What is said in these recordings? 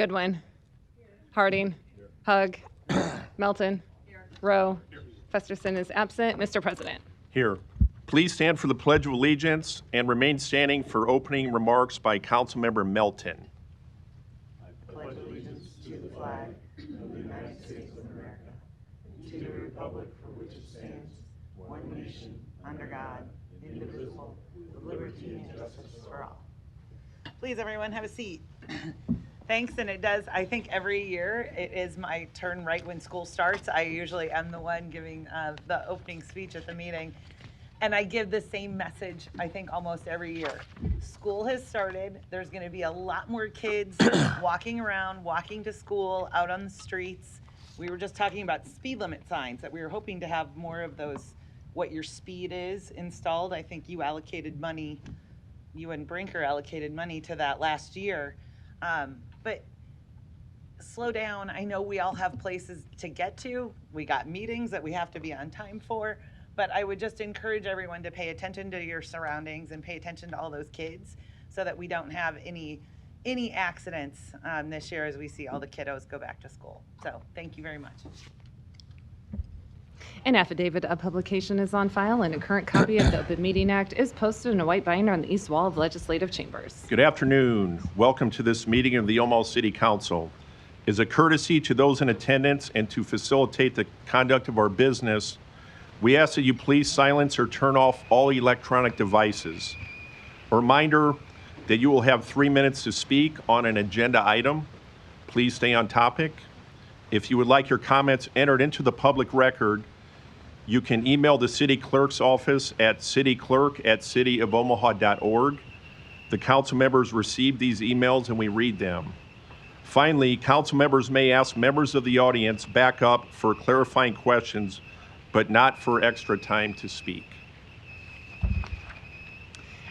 Goodwin. Harding. Hug. Melton. Rowe. Festerson is absent. Mr. President. Here. Please stand for the Pledge of Allegiance and remain standing for opening remarks by Councilmember Melton. I pledge allegiance to the flag of the United States of America, and to the republic for which it stands, one nation, under God, indivisible, with liberty and justice for all. Please, everyone, have a seat. Thanks, and it does, I think every year it is my turn right when school starts. I usually am the one giving the opening speech at the meeting. And I give the same message, I think, almost every year. School has started. There's going to be a lot more kids walking around, walking to school, out on the streets. We were just talking about speed limit signs, that we were hoping to have more of those, what your speed is, installed. I think you allocated money, you and Brinker allocated money to that last year. But slow down. I know we all have places to get to. We got meetings that we have to be on time for. But I would just encourage everyone to pay attention to your surroundings and pay attention to all those kids so that we don't have any accidents this year as we see all the kiddos go back to school. So thank you very much. An affidavit of publication is on file, and a current copy of the Open Meeting Act is posted in a white binder on the east wall of legislative chambers. Good afternoon. Welcome to this meeting of the Omaha City Council. As a courtesy to those in attendance and to facilitate the conduct of our business, we ask that you please silence or turn off all electronic devices. A reminder that you will have 3 minutes to speak on an agenda item. Please stay on topic. If you would like your comments entered into the public record, you can email the city clerk's office at cityclerk@cityofomaha.org. The council members receive these emails and we read them. Finally, council members may ask members of the audience back up for clarifying questions, but not for extra time to speak.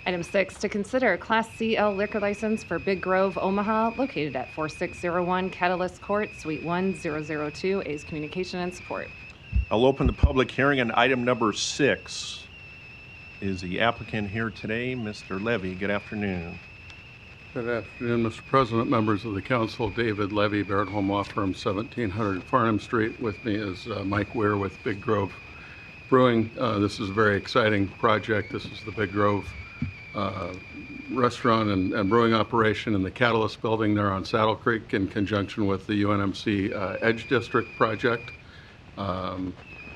Item 6, to consider a Class CL liquor license for Big Grove, Omaha, located at 4601 Catalyst Court, Suite 1002, A's Communication and Support. I'll open the public hearing on item number 6. Is the applicant here today? Mr. Levy, good afternoon. Good afternoon, Mr. President, members of the council. David Levy, Barrett Home Law Firm, 1700 Farnham Street. With me is Mike Weir with Big Grove Brewing. This is a very exciting project. This is the Big Grove restaurant and brewing operation in the Catalyst building there on Saddle Creek in conjunction with the UNMC Edge District project.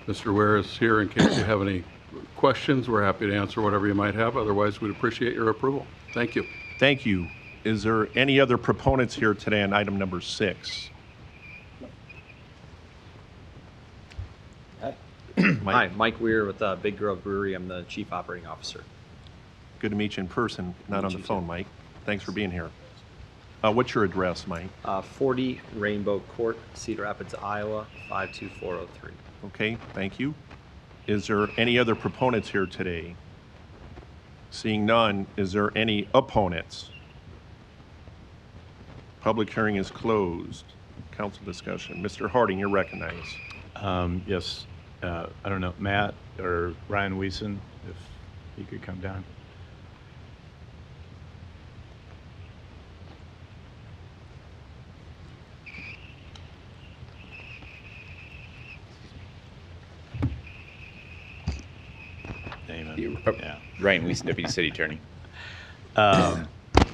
Mr. Weir is here in case you have any questions. We're happy to answer whatever you might have. Otherwise, we'd appreciate your approval. Thank you. Thank you. Is there any other proponents here today on item number 6? Hi, Mike Weir with Big Grove Brewery. I'm the Chief Operating Officer. Good to meet you in person, not on the phone, Mike. Thanks for being here. What's your address, Mike? 40 Rainbow Court, Cedar Rapids, Iowa, 52403. Okay, thank you. Is there any other proponents here today? Seeing none, is there any opponents? Public hearing is closed. Council discussion. Mr. Harding, you're recognized. Yes. I don't know, Matt or Ryan Wiesen, if he could come down. Yeah. Ryan Wiesen, Deputy City Attorney. I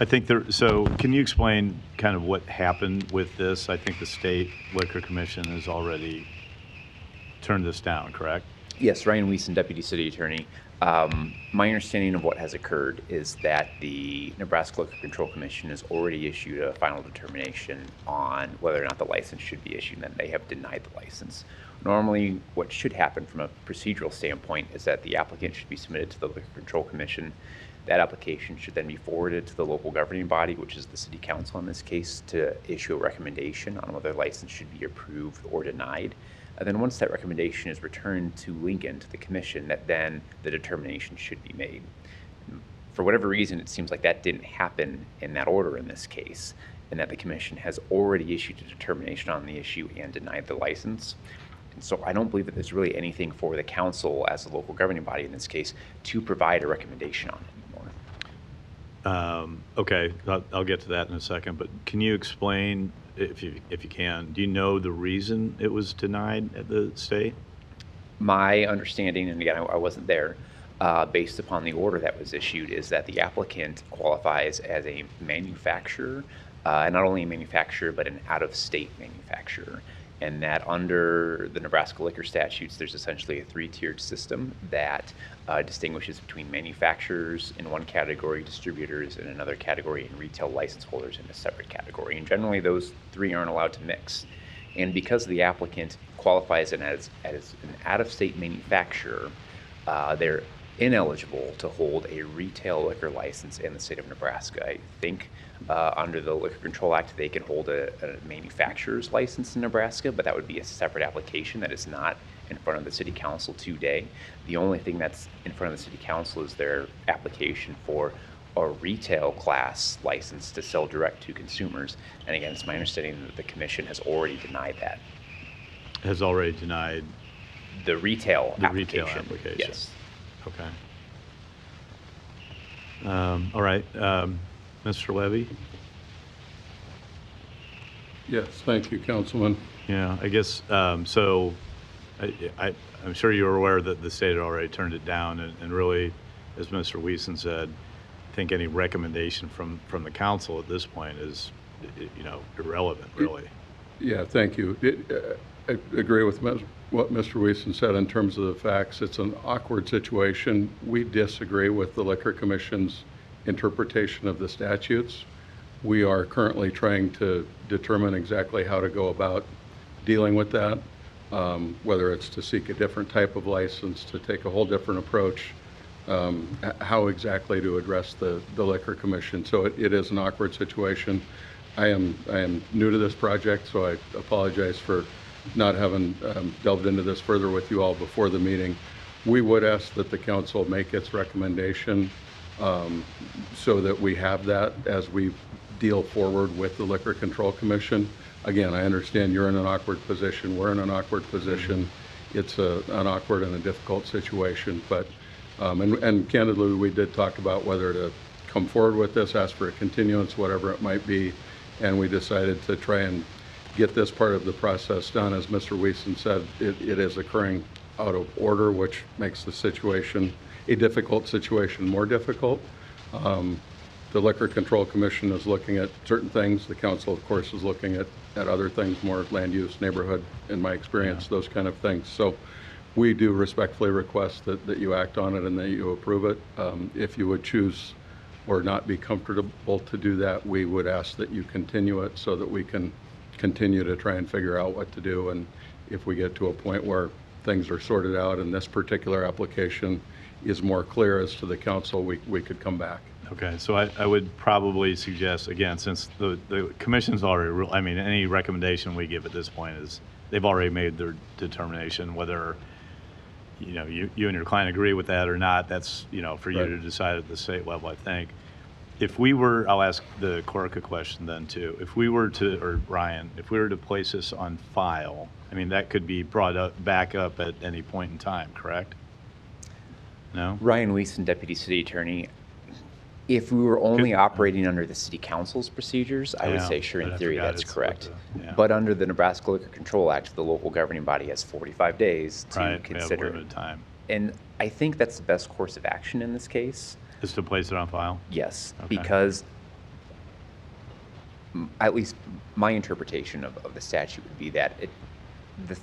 think so can you explain kind of what happened with this? I think the State Liquor Commission has already turned this down, correct? Yes, Ryan Wiesen, Deputy City Attorney. My understanding of what has occurred is that the Nebraska Liquor Control Commission has already issued a final determination on whether or not the license should be issued, and they have denied the license. Normally, what should happen from a procedural standpoint is that the applicant should be submitted to the Liquor Control Commission. That application should then be forwarded to the local governing body, which is the City Council in this case, to issue a recommendation on whether the license should be approved or denied. And then once that recommendation is returned to Lincoln, to the commission, that then the determination should be made. For whatever reason, it seems like that didn't happen in that order in this case, and that the commission has already issued a determination on the issue and denied the license. And so I don't believe that there's really anything for the council as the local governing body in this case to provide a recommendation on anymore. Okay, I'll get to that in a second, but can you explain if you can, do you know the reason it was denied at the state? My understanding, and again, I wasn't there, based upon the order that was issued, is that the applicant qualifies as a manufacturer, and not only a manufacturer, but an out-of-state manufacturer. And that under the Nebraska liquor statutes, there's essentially a three-tiered system that distinguishes between manufacturers in one category, distributors in another category, and retail license holders in a separate category. And generally, those three aren't allowed to mix. And because the applicant qualifies as an out-of-state manufacturer, they're ineligible to hold a retail liquor license in the state of Nebraska. I think under the Liquor Control Act, they can hold a manufacturer's license in Nebraska, but that would be a separate application that is not in front of the city council today. The only thing that's in front of the city council is their application for a retail class license to sell direct to consumers. And again, it's my understanding that the commission has already denied that. Has already denied The retail the application. retail application? Yes. Okay. All right. Mr. Levy? Yes, thank you, Councilman. Yeah, I guess, so I'm sure you're aware that the state had already turned it down, and really, as Mr. Wiesen said, I think any recommendation from the council at this point is, irrelevant, really. Yeah, thank you. I agree with what Mr. Wiesen said in terms of the facts. It's an awkward situation. We disagree with the Liquor Commission's interpretation of the statutes. We are currently trying to determine exactly how to go about dealing with that, whether it's to seek a different type of license, to take a whole different approach, how exactly to address the Liquor Commission. So it is an awkward situation. I am new to this project, so I apologize for not having delved into this further with you all before the meeting. We would ask that the council make its recommendation so that we have that as we deal forward with the Liquor Control Commission. Again, I understand you're in an awkward position. We're in an awkward position. It's an awkward and a difficult situation, but and candidly, we did talk about whether to come forward with this, ask for a continuance, whatever it might be, and we decided to try and get this part of the process done. As Mr. Wiesen said, it is occurring out of order, which makes the situation, a difficult situation, more difficult. The Liquor Control Commission is looking at certain things. The council, of course, is looking at other things, more land use, neighborhood, in my experience, those kind of things. So we do respectfully request that you act on it and that you approve it. If you would choose or not be comfortable to do that, we would ask that you continue it so that we can continue to try and figure out what to do. And if we get to a point where things are sorted out and this particular application is more clear as to the council, we could come back. Okay, so I would probably suggest, again, since the commission's already, any recommendation we give at this point is, they've already made their determination, whether, you and your client agree with that or not, that's, for you Right. to decide at the state level, I think. If we were, I'll ask the clerk a question then too. If we were to, or Ryan, if we were to place this on file, that could be brought back up at any point in time, correct? No? Ryan Wiesen, Deputy City Attorney. If we were only operating under the city council's procedures, I would Yeah, say sure, but in I theory, forgot that's it's correct. with the- yeah. But under the Nebraska Liquor Control Act, the local governing body has 45 days to Right, we have consider. limited time. And I think that's the best course of action in this case. Is to place it on file? Yes, Okay. because at least my interpretation of the statute would be that the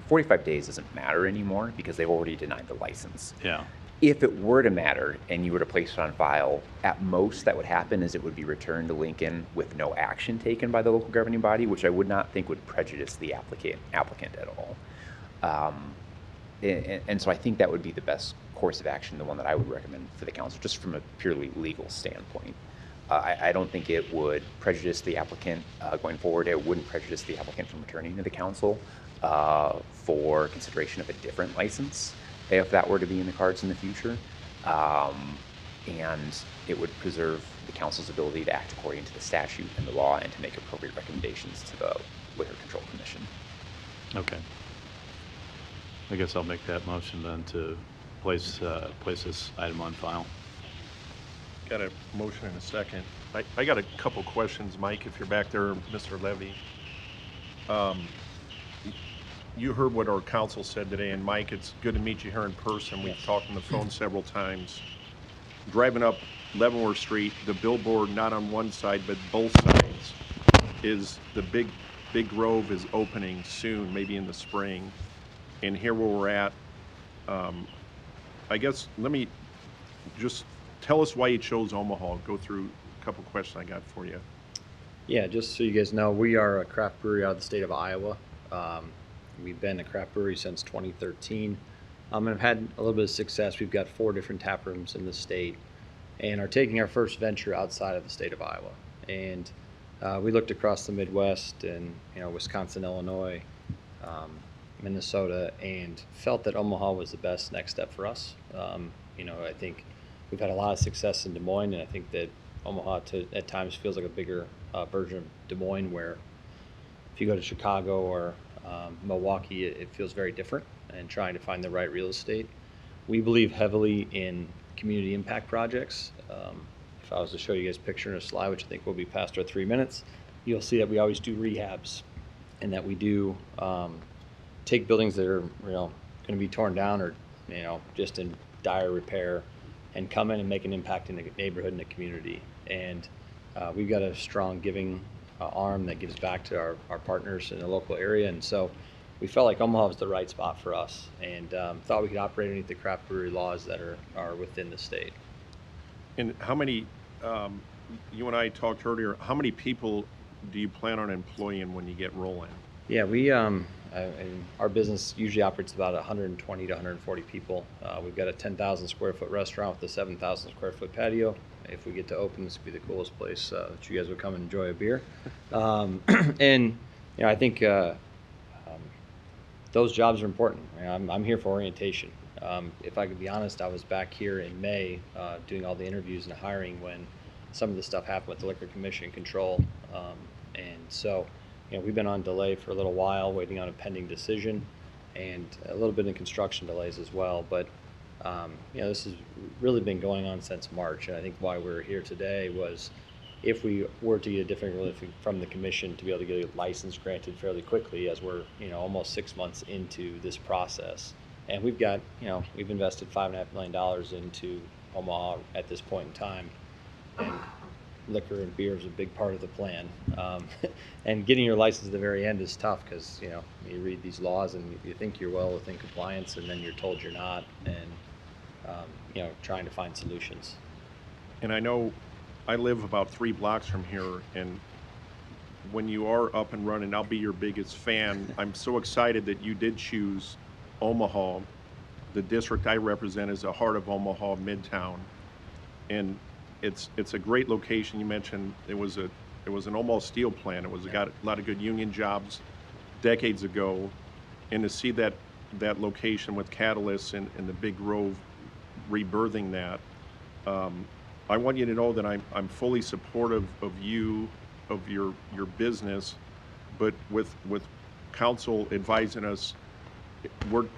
45 days doesn't matter anymore because they've already denied the license. Yeah. If it were to matter and you were to place it on file, at most that would happen is it would be returned to Lincoln with no action taken by the local governing body, which I would not think would prejudice the applicant at all. And so I think that would be the best course of action, the one that I would recommend for the council, just from a purely legal standpoint. I don't think it would prejudice the applicant going forward. It wouldn't prejudice the applicant from returning to the council for consideration of a different license, if that were to be in the cards in the future. And it would preserve the council's ability to act according to the statute and the law and to make appropriate recommendations to the Liquor Control Commission. Okay. I guess I'll make that motion then to place this item on file. Got a motion and a second. I got a couple questions, Mike, if you're back there, Mr. Levy. You heard what our council said today, and Mike, it's good to meet you here in person. We've talked on the phone several times. Driving up Leavenworth Street, the billboard not on one side but both sides is the Big Grove is opening soon, maybe in the spring. And here where we're at, I guess let me just tell us why you chose Omaha. Go through a couple questions I got for you. Yeah, just so you guys know, we are a craft brewery out of the state of Iowa. We've been a craft brewery since 2013 and have had a little bit of success. We've got 4 different tap rooms in the state and are taking our first venture outside of the state of Iowa. And we looked across the Midwest and Wisconsin, Illinois, Minnesota, and felt that Omaha was the best next step for us. I think we've had a lot of success in Des Moines, and I think that Omaha at times feels like a bigger version of Des Moines, where if you go to Chicago or Milwaukee, it feels very different, and trying to find the right real estate. We believe heavily in community impact projects. If I was to show you guys a picture in a slide, which I think will be past our 3 minutes, you'll see that we always do rehabs, and that we do take buildings that are going to be torn down or just in dire repair, and come in and make an impact in the neighborhood and the community. And we've got a strong giving arm that gives back to our partners in the local area, and so we felt like Omaha was the right spot for us, and thought we could operate underneath the craft brewery laws that are within the state. And how many, you and I talked earlier, how many people do you plan on employing when you get rolling? Yeah, we our business usually operates about 120 to 140 people. We've got a 10,000 square foot restaurant with a 7,000 square foot patio. If we get to open, this would be the coolest place that you guys would come and enjoy a beer. And I think those jobs are important. I'm here for orientation. If I could be honest, I was back here in May doing all the interviews and hiring when some of the stuff happened with the Liquor Commission control. And so we've been on delay for a little while, waiting on a pending decision, and a little bit in construction delays as well. But this has really been going on since March, and I think why we're here today was if we were to get a different relief from the commission to be able to get a license granted fairly quickly, as we're almost 6 months into this process, and we've got we've invested $5.5 million into Omaha at this point in time, and liquor and beer is a big part of the plan. And getting your license at the very end is tough because you read these laws and you think you're well within compliance, and then you're told you're not, and trying to find solutions. And I know I live about 3 blocks from here, and when you are up and running, I'll be your biggest fan. I'm so excited that you did choose Omaha. The district I represent is the heart of Omaha, Midtown, and it's a great location. You mentioned it was an Omaha steel plant. It got a lot of good union jobs decades ago, and to see that location with Catalyst and the Big Grove rebirthing that, I want you to know that I'm fully supportive of you, of your business, but with council advising us,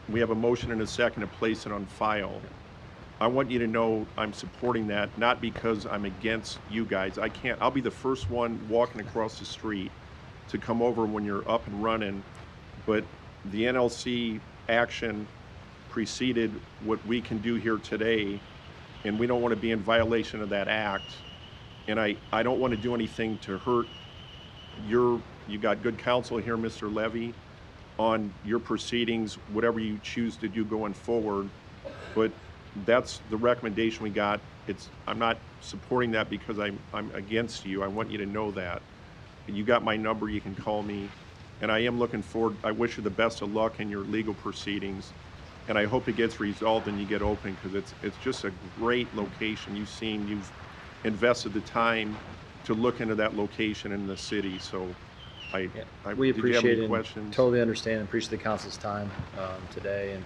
we have a motion and a second to place it on file. I want you to know I'm supporting that, not because I'm against you guys. I'll be the first one walking across the street to come over when you're up and running, but the NLC action preceded what we can do here today, and we don't want to be in violation of that act. And I don't want to do anything to hurt you got good counsel here, Mr. Levy, on your proceedings, whatever you choose to do going forward. But that's the recommendation we got. I'm not supporting that because I'm against you. I want you to know that. You got my number, you can call me. And I am looking forward, I wish you the best of luck in your legal proceedings. And I hope it gets resolved and you get open, because it's just a great location. You've invested the time to look into that location in the city. So we did you have appreciate any it, questions? and totally understand and appreciate the council's time today, and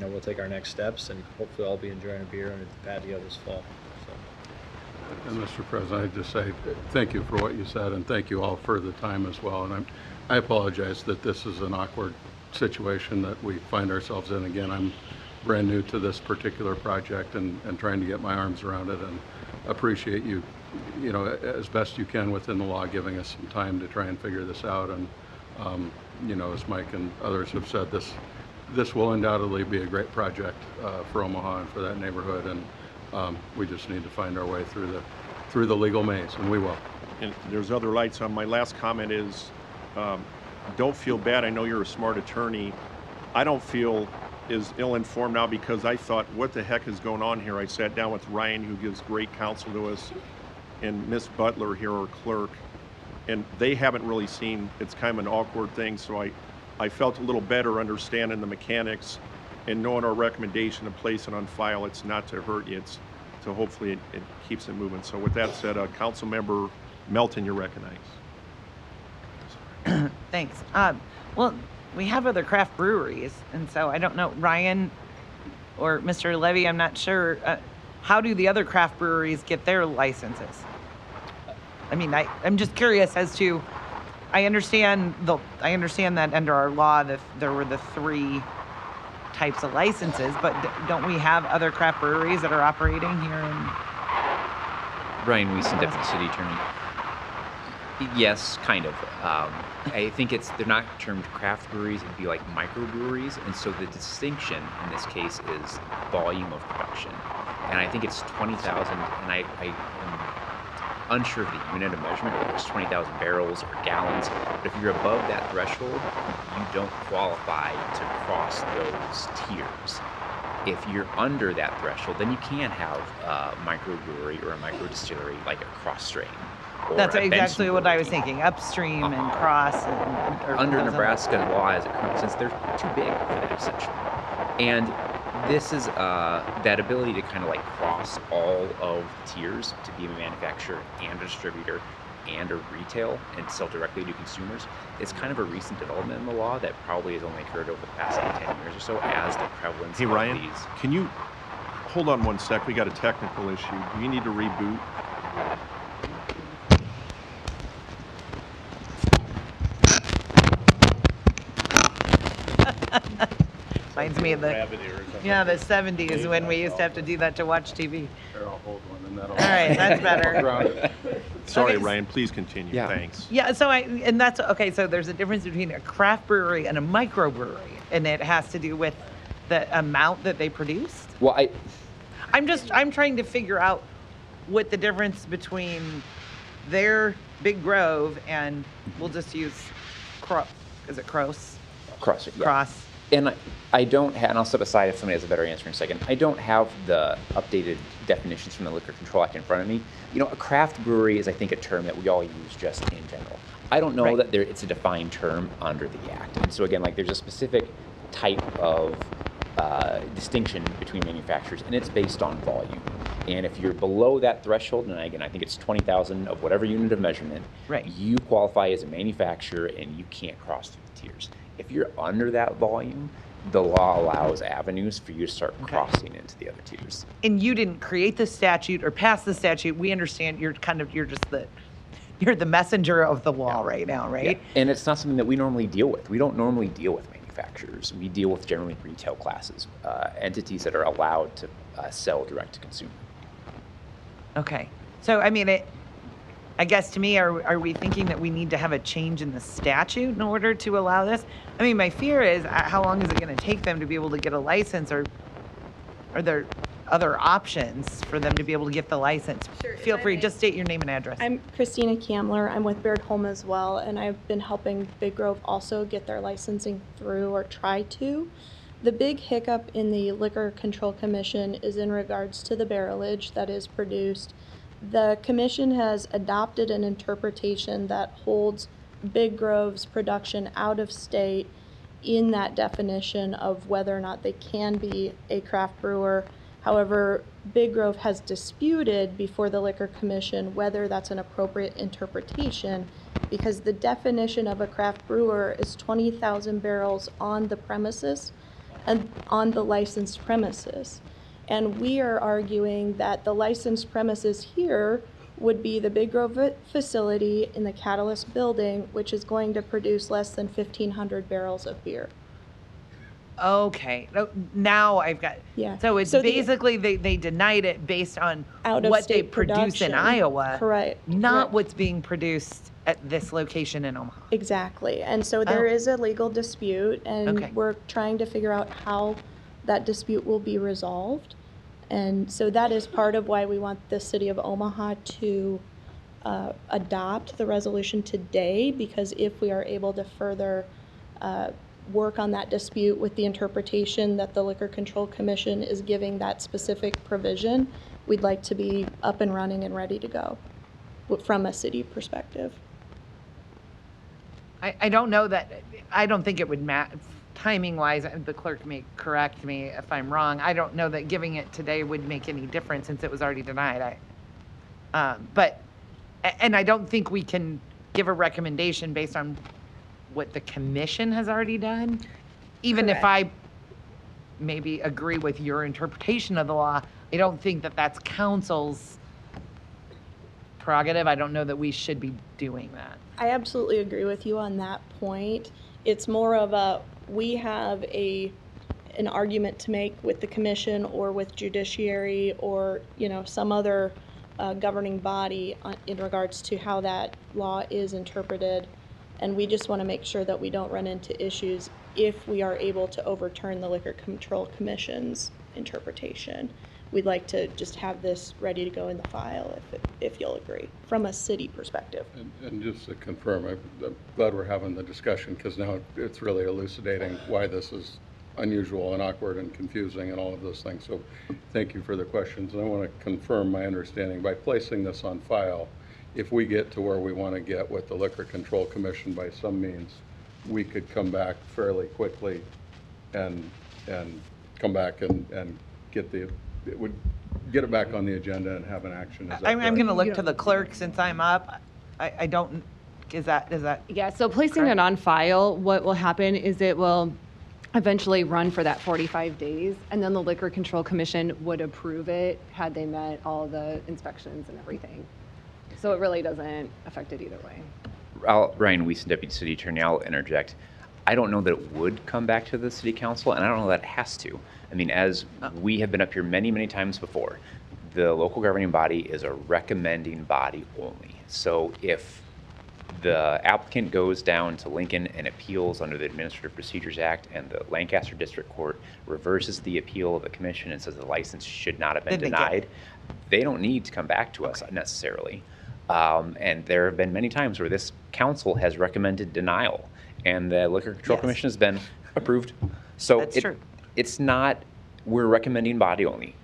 we'll take our next steps, and hopefully I'll be enjoying a beer under the patio this fall. So. And Mr. President, I'd just say thank you for what you said, and thank you all for the time as well. And I apologize that this is an awkward situation that we find ourselves in. Again, I'm brand new to this particular project and trying to get my arms around it, and appreciate you, as best you can within the law, giving us some time to try and figure this out. And You know, as Mike and others have said, this will undoubtedly be a great project for Omaha and for that neighborhood, and we just need to find our way through the legal maze, and we will. And there's other lights on. My last comment is, don't feel bad. I know you're a smart attorney. I don't feel as ill-informed now because I thought, what the heck is going on here? I sat down with Ryan, who gives great counsel to us, and Miss Butler here, our clerk, and they haven't really seen, it's kind of an awkward thing, so I felt a little better understanding the mechanics and knowing our recommendation to place it on file. It's not to hurt you, it's to hopefully it keeps it moving. So with that said, Councilmember Melton, you're recognized. Thanks. Well, we have other craft breweries, and so I don't know, Ryan or Mr. Levy, I'm not sure. How do the other craft breweries get their licenses? I mean, I'm just curious as to, I understand that under our law that there were the 3 types of licenses, but don't we have other craft breweries that are operating here in? Ryan Wiesen, Deputy City Attorney. Yes, kind of. I think they're not termed craft breweries, it'd be like microbreweries, and so the distinction in this case is volume of production. And I think it's 20,000, and I am unsure of the unit of measurement, whether it's 20,000 barrels or gallons, but if you're above that threshold, you don't qualify to cross those tiers. If you're under that threshold, then you can have a microbrewery or a microdistillery like a cross strain. That's exactly what I was thinking, upstream and cross. Under Nebraska law as it currently stands, they're too big for that essentially. And this is that ability to kind of like cross all of the tiers to be a manufacturer and a distributor and a retail and sell directly to consumers. It's kind of a recent development in the law that probably has only occurred over the past 10 years or so as the prevalence of Ryan, these. Can you hold on one sec? We got a technical issue. Do you need to reboot? Reminds me of the 70s when we used to have to do that to watch TV. I'll hold one and that'll. All right, that's better. Sorry, Okay. Ryan, please continue. Yeah. Thanks. Yeah, so that's okay. So there's a difference between a craft brewery and a microbrewery, and it has to do with the amount that they produced. Well, I'm trying to figure out what the difference between their Big Grove and we'll just use is it Cross? cross it. Yeah. Cross. And I don't have, and I'll step aside if somebody has a better answer in a second. I don't have the updated definitions from the Liquor Control Act in front of me. You know, a craft brewery is, I think, a term that we all use just in general. I don't know that it's a defined term under the Act. And so again, like there's a specific type of distinction between manufacturers, and it's based on volume. And if you're below that threshold, and again, I think it's 20,000 of whatever unit of measurement, you qualify as a manufacturer and you can't cross through the tiers. If you're under that volume, the law allows avenues for you to start crossing into the other tiers. And you didn't create the statute or pass the statute. We understand you're the messenger of the law right now, right? Yeah. And it's not something that we normally deal with. We don't normally deal with manufacturers. We deal with generally retail classes, entities that are allowed to sell direct to consumer. Okay. So, I mean, I guess to me, are we thinking that we need to have a change in the statute in order to allow this? I mean, my fear is how long is it going to take them to be able to get a license, or are there other options for them to be able to get the license? Sure, Feel free, just state your name and address. I'm Christina Kamler. I'm with Baird Home as well, and I've been helping Big Grove also get their licensing through or try to. The big hiccup in the Liquor Control Commission is in regards to the barrelage that is produced. The commission has adopted an interpretation that holds Big Grove's production out of state in that definition of whether or not they can be a craft brewer. However, Big Grove has disputed before the Liquor Commission whether that's an appropriate interpretation, because the definition of a craft brewer is 20,000 barrels on the premises and on the licensed premises. And we are arguing that the licensed premises here would be the Big Grove facility in the Catalyst building, which is going to produce less than 1,500 barrels of beer. Okay, now I've got, so it's basically they denied it based on what they produce in Iowa. Correct. Not what's being produced at this location in Omaha. Exactly. And so there Oh. is a legal dispute, and Okay. we're trying to figure out how that dispute will be resolved. And so that is part of why we want the city of Omaha to adopt the resolution today, because if we are able to further work on that dispute with the interpretation that the Liquor Control Commission is giving that specific provision, we'd like to be up and running and ready to go from a city perspective. I don't know that, I don't think it would timing wise, the clerk may correct me if I'm wrong. I don't know that giving it today would make any difference since it was already denied. And I don't think we can give a recommendation based on what the commission has already done. Even if I maybe agree with your interpretation of the law, I don't think that that's council's prerogative. I don't know that we should be doing that. I absolutely agree with you on that point. It's more of a, we have an argument to make with the commission or with judiciary or, some other governing body in regards to how that law is interpreted. And we just want to make sure that we don't run into issues if we are able to overturn the Liquor Control Commission's interpretation. We'd like to just have this ready to go in the file, if you'll agree, from a city perspective. And just to confirm, I'm glad we're having the discussion, because now it's really elucidating why this is unusual and awkward and confusing and all of those things. So thank you for the questions. And I want to confirm my understanding. By placing this on file, if we get to where we want to get with the Liquor Control Commission by some means, we could come back fairly quickly and come back and get it back on the agenda and have an action. Is that I'm correct? going to look to the clerk since I'm up. I don't, is that? Yeah, so placing it on file, what will happen is it will eventually run for that 45 days, and then the Liquor Control Commission would approve it had they met all the inspections and everything. So it really doesn't affect it either way. Ryan Wiesen, Deputy City Attorney, I'll interject. I don't know that it would come back to the City Council, and I don't know that it has to. I mean, as we have been up here many, many times before, the local governing body is a recommending body only. So if the applicant goes down to Lincoln and appeals under the Administrative Procedures Act, and the Lancaster District Court reverses the appeal of the commission and says the license should not have been denied, they don't need to come back to us necessarily. And there have been many times where this council has recommended denial, and the Liquor Control Commission has been approved. So That's true. It's not, we're recommending body only.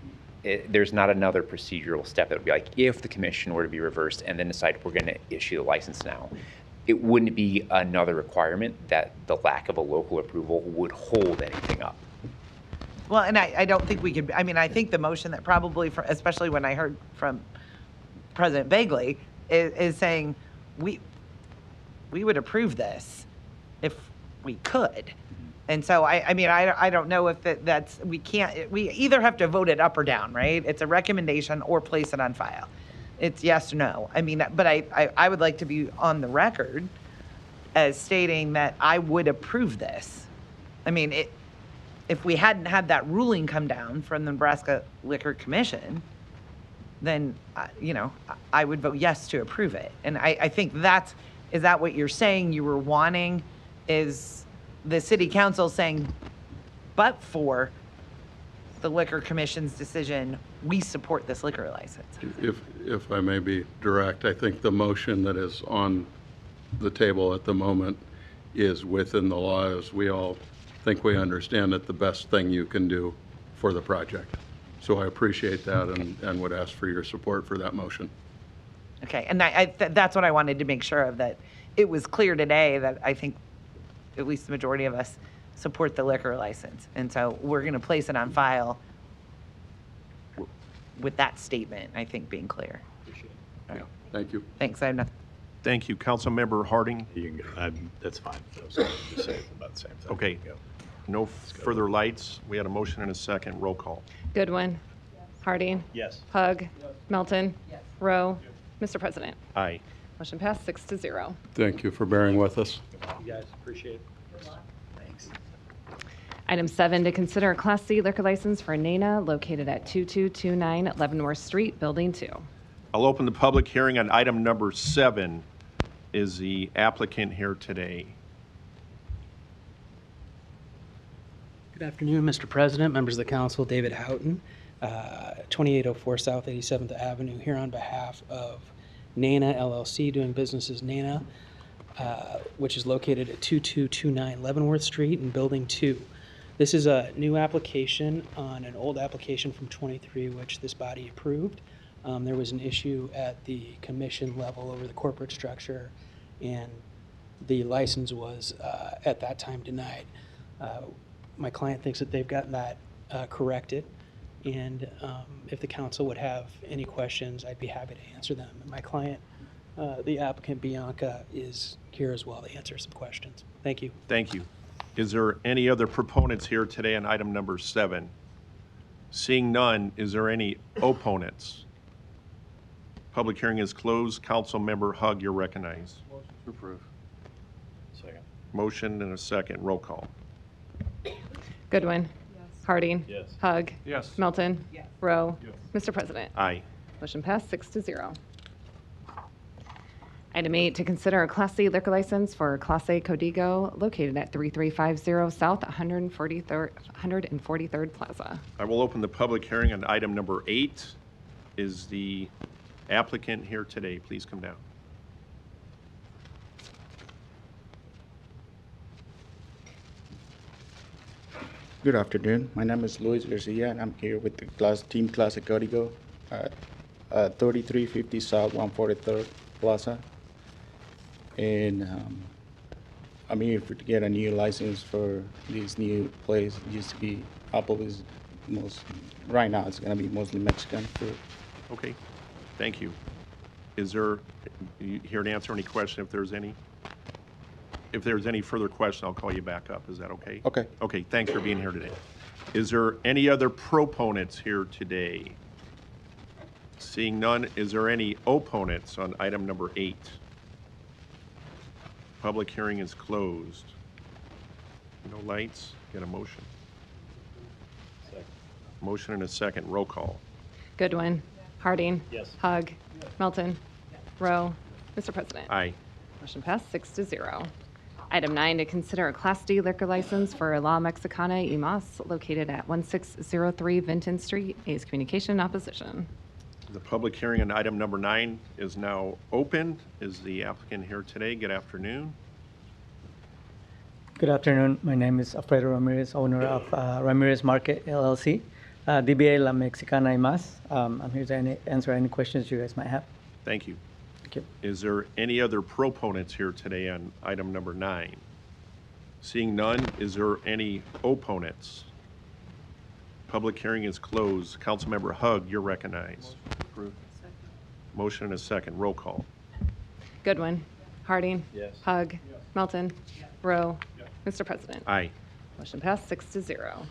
There's not another procedural step that would be like, if the commission were to be reversed and then decide we're going to issue the license now, it wouldn't be another requirement that the lack of a local approval would hold anything up. Well, and I don't think we could, I mean, I think the motion that probably, especially when I heard from President Bagley, is saying we would approve this if we could. And so, I mean, I don't know if that's, we either have to vote it up or down, right? It's a recommendation or place it on file. It's yes or no. I mean, but I would like to be on the record as stating that I would approve this. I mean, if we hadn't had that ruling come down from the Nebraska Liquor Commission, then, I would vote yes to approve it. And I think is that what you're saying you were wanting, is the city council saying, but for the Liquor Commission's decision, we support this liquor license? If I may be direct, I think the motion that is on the table at the moment is within the law, as we all think we understand it, the best thing you can do for the project. So I appreciate that and would ask for your support for that motion. Okay, and that's what I wanted to make sure of, that it was clear today that I think at least the majority of us support the liquor license. And so we're going to place it on file with that statement, I think, being clear. Yeah, thank you. Thanks. I have nothing. Thank you. Councilmember Harding? You can go. That's fine. I was going to say about the same thing. Okay. Go. No further lights. We had a motion and a second. Roll call. Goodwin. Harding. Yes. Hug. Melton. Rowe. Mr. President. Aye. Motion passed 6-0. Thank you for bearing with us. You guys appreciate it. Thanks. Item 7, to consider a Class C liquor license for Nana located at 2229 Leavenworth Street, Building 2. I'll open the public hearing on item number 7. is the applicant here today? Good afternoon, Mr. President, members of the council. David Houghton, 2804 South 87th Avenue, here on behalf of Nana LLC, doing business as Nana, which is located at 2229 Leavenworth Street in Building 2. This is a new application on an old application from 23, which this body approved. There was an issue at the commission level over the corporate structure, and the license was at that time denied. My client thinks that they've gotten that corrected, and if the council would have any questions, I'd be happy to answer them. And my client, the applicant Bianca, is here as well to answer some questions. Thank you. Thank you. Is there any other proponents here today on item number 7? Seeing none, is there any opponents? Public hearing is closed. Council Member Hug, you're recognized. Motion to approve. Second. Motion and a second. Roll call. Goodwin. Harding. Yes. Hug. Yes. Melton. Rowe. Mr. President. Aye. Motion passed 6-0. Item 8, to consider a Class C liquor license for Class A Codigo located at 3350 South 143rd Plaza. I will open the public hearing on item number 8. Is the applicant here today? Please come down. Good afternoon. My name is Luis Garcia, and I'm here with the Team Classic Código at 3350 South 143rd Plaza. And I'm here to get a new license for this new place. It used to be Applebee's. Right now it's going to be mostly Mexican food. Okay. Thank you. Is there, you here to answer any question if there's any? If there's any further question, I'll call you back up. Is that okay? Okay. Okay, thanks for being here today. Is there any other proponents here today? Seeing none, is there any opponents on item number 8? Public hearing is closed. No lights, get a motion. Second. Motion and a second, roll call. Goodwin. Harding. Yes. Hug. Melton. Rowe. Mr. President. Aye. Motion passed 6-0. Item 9, to consider a Class D liquor license for La Mexicana y Mas located at 1603 Vinton Street. A's communication in opposition. The public hearing on item number 9 is now open. Is the applicant here today? Good afternoon. Good afternoon. My name is Alfredo Ramirez, owner of Ramirez Market LLC, DBA La Mexicana y Mas. I'm here to answer any questions you guys might have. Thank you. Thank you. Is there any other proponents here today on item number 9? Seeing none, is there any opponents? Public hearing is closed. Councilmember Hug, you're recognized. Motion and a second. Roll call. Goodwin. Harding. Yes. Hug. Melton. Rowe. Mr. President. Aye. Motion passed 6-0.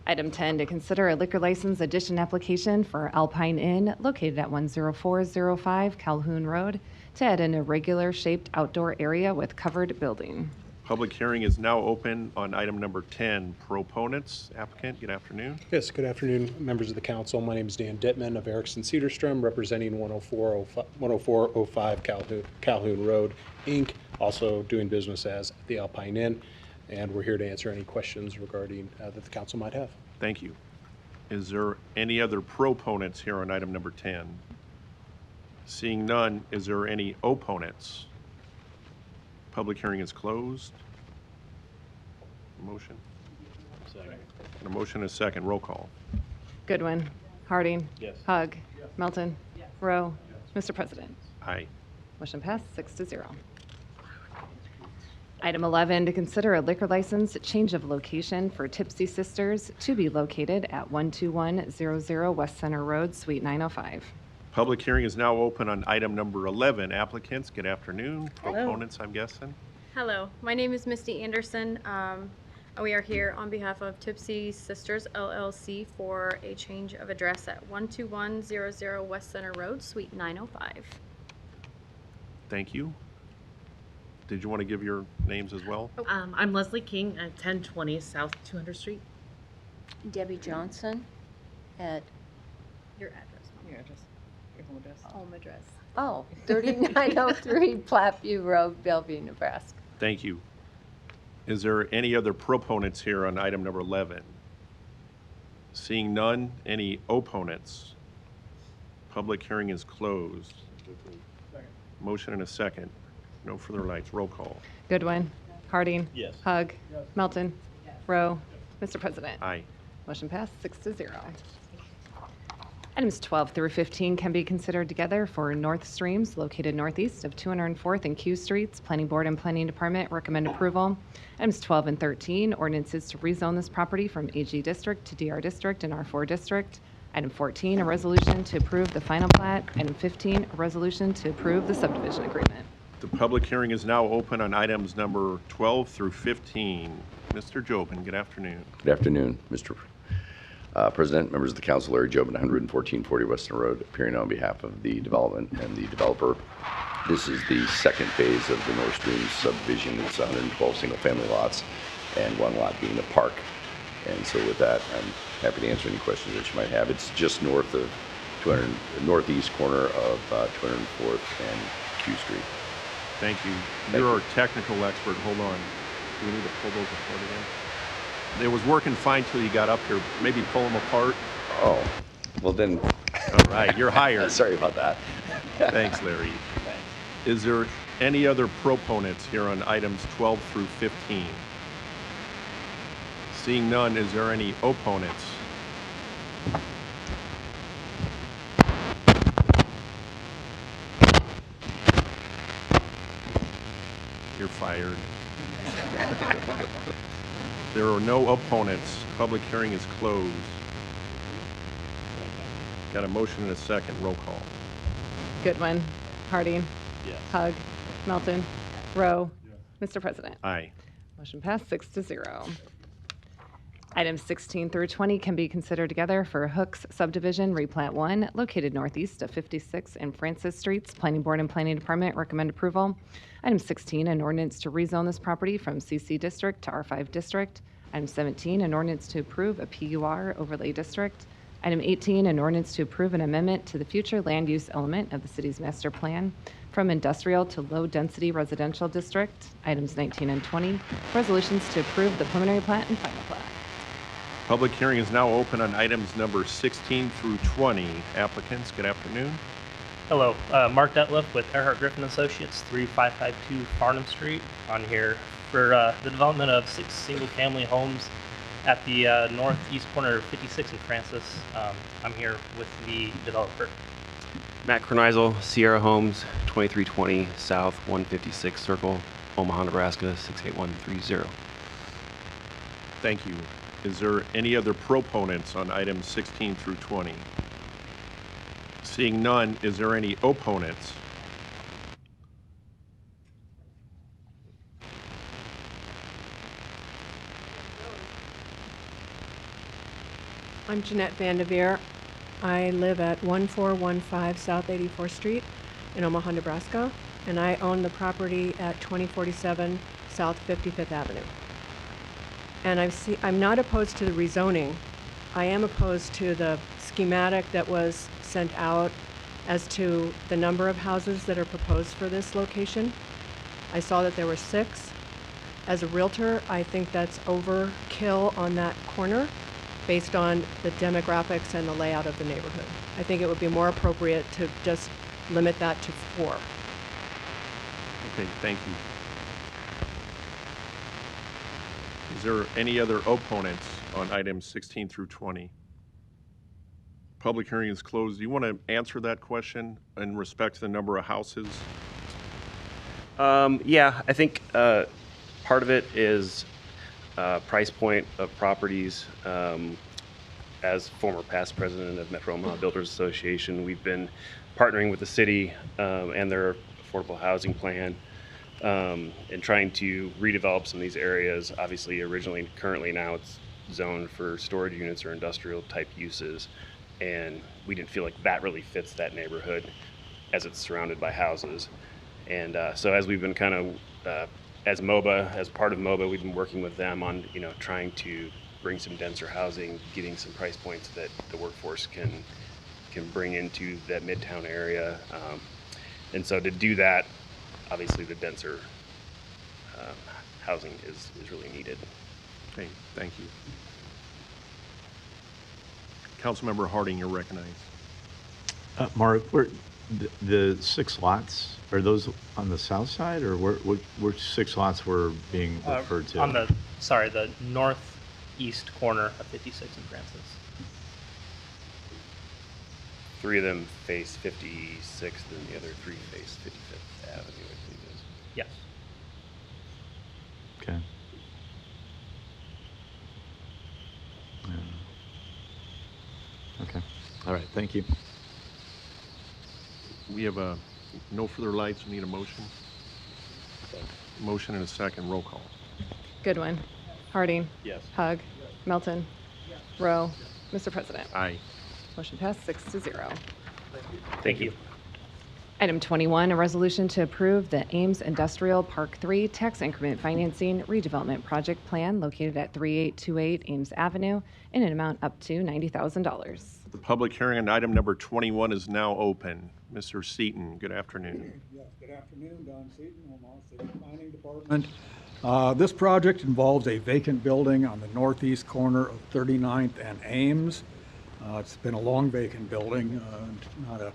Item 10, to consider a liquor license addition application for Alpine Inn located at 10405 Calhoun Road to add an irregular shaped outdoor area with covered building. Public hearing is now open on item number 10. Proponents, applicant, good afternoon. Yes, good afternoon, members of the council. My name is Dan Dittman of Erickson Cedarstrom, representing 10405 Calhoun Road, Inc., also doing business as the Alpine Inn, and we're here to answer any questions regarding that the council might have. Thank you. Is there any other proponents here on item number 10? Seeing none, is there any opponents? Public hearing is closed. Motion. Second. And a motion and a second. Roll call. Goodwin. Harding. Yes. Hug. Melton. Rowe. Mr. President. Aye. Motion passed 6-0. Item 11, to consider a liquor license change of location for Tipsy Sisters to be located at 12100 West Center Road, Suite 905. Public hearing is now open on item number 11. Applicants, good afternoon. Proponents, I'm guessing. Hello, my name is Misty Anderson. We are here on behalf of Tipsy Sisters LLC for a change of address at 12100 West Center Road, Suite 905. Thank you. Did you want to give your names as well? I'm Leslie King at 1020 South 200 Street. Debbie Johnson at Your address. Your address. Your home address. home address. Oh, 3903 Platteview Road, Bellevue, Nebraska. Thank you. Is there any other proponents here on item number 11? Seeing none, any opponents? Public hearing is closed. Motion and a second. No further lights. Roll call. Goodwin. Harding. Yes. Hug. Melton. Rowe. Mr. President. Aye. Motion passed 6-0. Items 12 through 15 can be considered together for North Streams located northeast of 204th and Q Streets. Planning Board and Planning Department recommend approval. Items 12 and 13, ordinances to rezone this property from AG District to DR District and R4 District. Item 14, a resolution to approve the final plat. Item 15, a resolution to approve the subdivision agreement. The public hearing is now open on items number 12 through 15. Mr. Jobin, good afternoon. Good afternoon, Mr. President, members of the council. Larry Jobin, 11440 Weston Road, appearing on behalf of the development and the developer. This is the second phase of the North Stream subdivision. It's 112 single-family lots and one lot being a park. And so with that, I'm happy to answer any questions that you might have. It's just north of northeast corner of 204th and Q Street. Thank you. You're our technical expert. Hold on. Do we need to pull those apart again? It was working fine till you got up here. Maybe pull them apart. Oh, well then. All right, you're hired. Sorry about that. Thanks, Larry. Is there any other proponents here on items 12 through 15? Seeing none, is there any opponents? You're fired. There are no opponents. Public hearing is closed. Got a motion and a second. Roll call. Goodwin. Harding. Yes. Hug. Melton. Rowe. Mr. President. Aye. Motion passed 6-0. Items 16 through 20 can be considered together for Hooks Subdivision Replat 1, located northeast of 56 and Francis Streets. Planning Board and Planning Department recommend approval. Item 16, an ordinance to rezone this property from CC District to R5 District. Item 17, an ordinance to approve a PUR overlay district. Item 18, an ordinance to approve an amendment to the future land use element of the city's master plan from industrial to low-density residential district. Items 19 and 20, resolutions to approve the preliminary plat and final plat. Public hearing is now open on items number 16 through 20. Applicants, good afternoon. Hello, Mark Detliff with Earhart Griffin Associates, 3552 Farnham Street. On here for the development of 6 single-family homes at the northeast corner of 56 and Francis. I'm here with the developer. Matt Kornizel, Sierra Homes, 2320 South 156 Circle, Omaha, Nebraska 68130. Thank you. Is there any other proponents on items 16 through 20? Seeing none, is there any opponents? I'm Jeanette Vandeveer. I live at 1415 South 84th Street in Omaha, Nebraska, and I own the property at 2047 South 55th Avenue. And I'm not opposed to the rezoning. I am opposed to the schematic that was sent out as to the number of houses that are proposed for this location. I saw that there were 6. As a realtor, I think that's overkill on that corner based on the demographics and the layout of the neighborhood. I think it would be more appropriate to just limit that to 4. Okay, thank you. Is there any other opponents on items 16 through 20? Public hearing is closed. Do you want to answer that question in respect to the number of houses? Yeah, I think part of it is price point of properties. As former past president of Metro Omaha Builders Association, we've been partnering with the city and their affordable housing plan and trying to redevelop some of these areas. Obviously, currently now it's zoned for storage units or industrial type uses, and we didn't feel like that really fits that neighborhood as it's surrounded by houses. And so as we've been kind of as part of MOBA, we've been working with them on trying to bring some denser housing, getting some price points that the workforce can bring into that midtown area. And so to do that, obviously the denser housing is really needed. Okay, thank you. Councilmember Harding, you're recognized. Mark, the 6 lots, are those on the south side, or which 6 lots were being referred to? On the northeast corner of 56 and Francis. 3 of them face 56th and the other 3 face 55th Avenue, I believe it is. Yes. Okay. Okay. All right. Thank you. We have no further lights. We need a motion. Motion and a second. Roll call. Goodwin. Harding. Yes. Hug. Melton. Rowe. Mr. President. Aye. Motion passed 6-0. Thank you. Item 21, a resolution to approve the Ames Industrial Park 3 Tax Increment Financing Redevelopment Project Plan located at 3828 Ames Avenue in an amount up to $90,000. The public hearing on item number 21 is now open. Mr. Seaton, good afternoon. Yes, good afternoon. Don Seaton, Omaha City Planning Department. This project involves a vacant building on the northeast corner of 39th and Ames. It's been a long vacant building, not a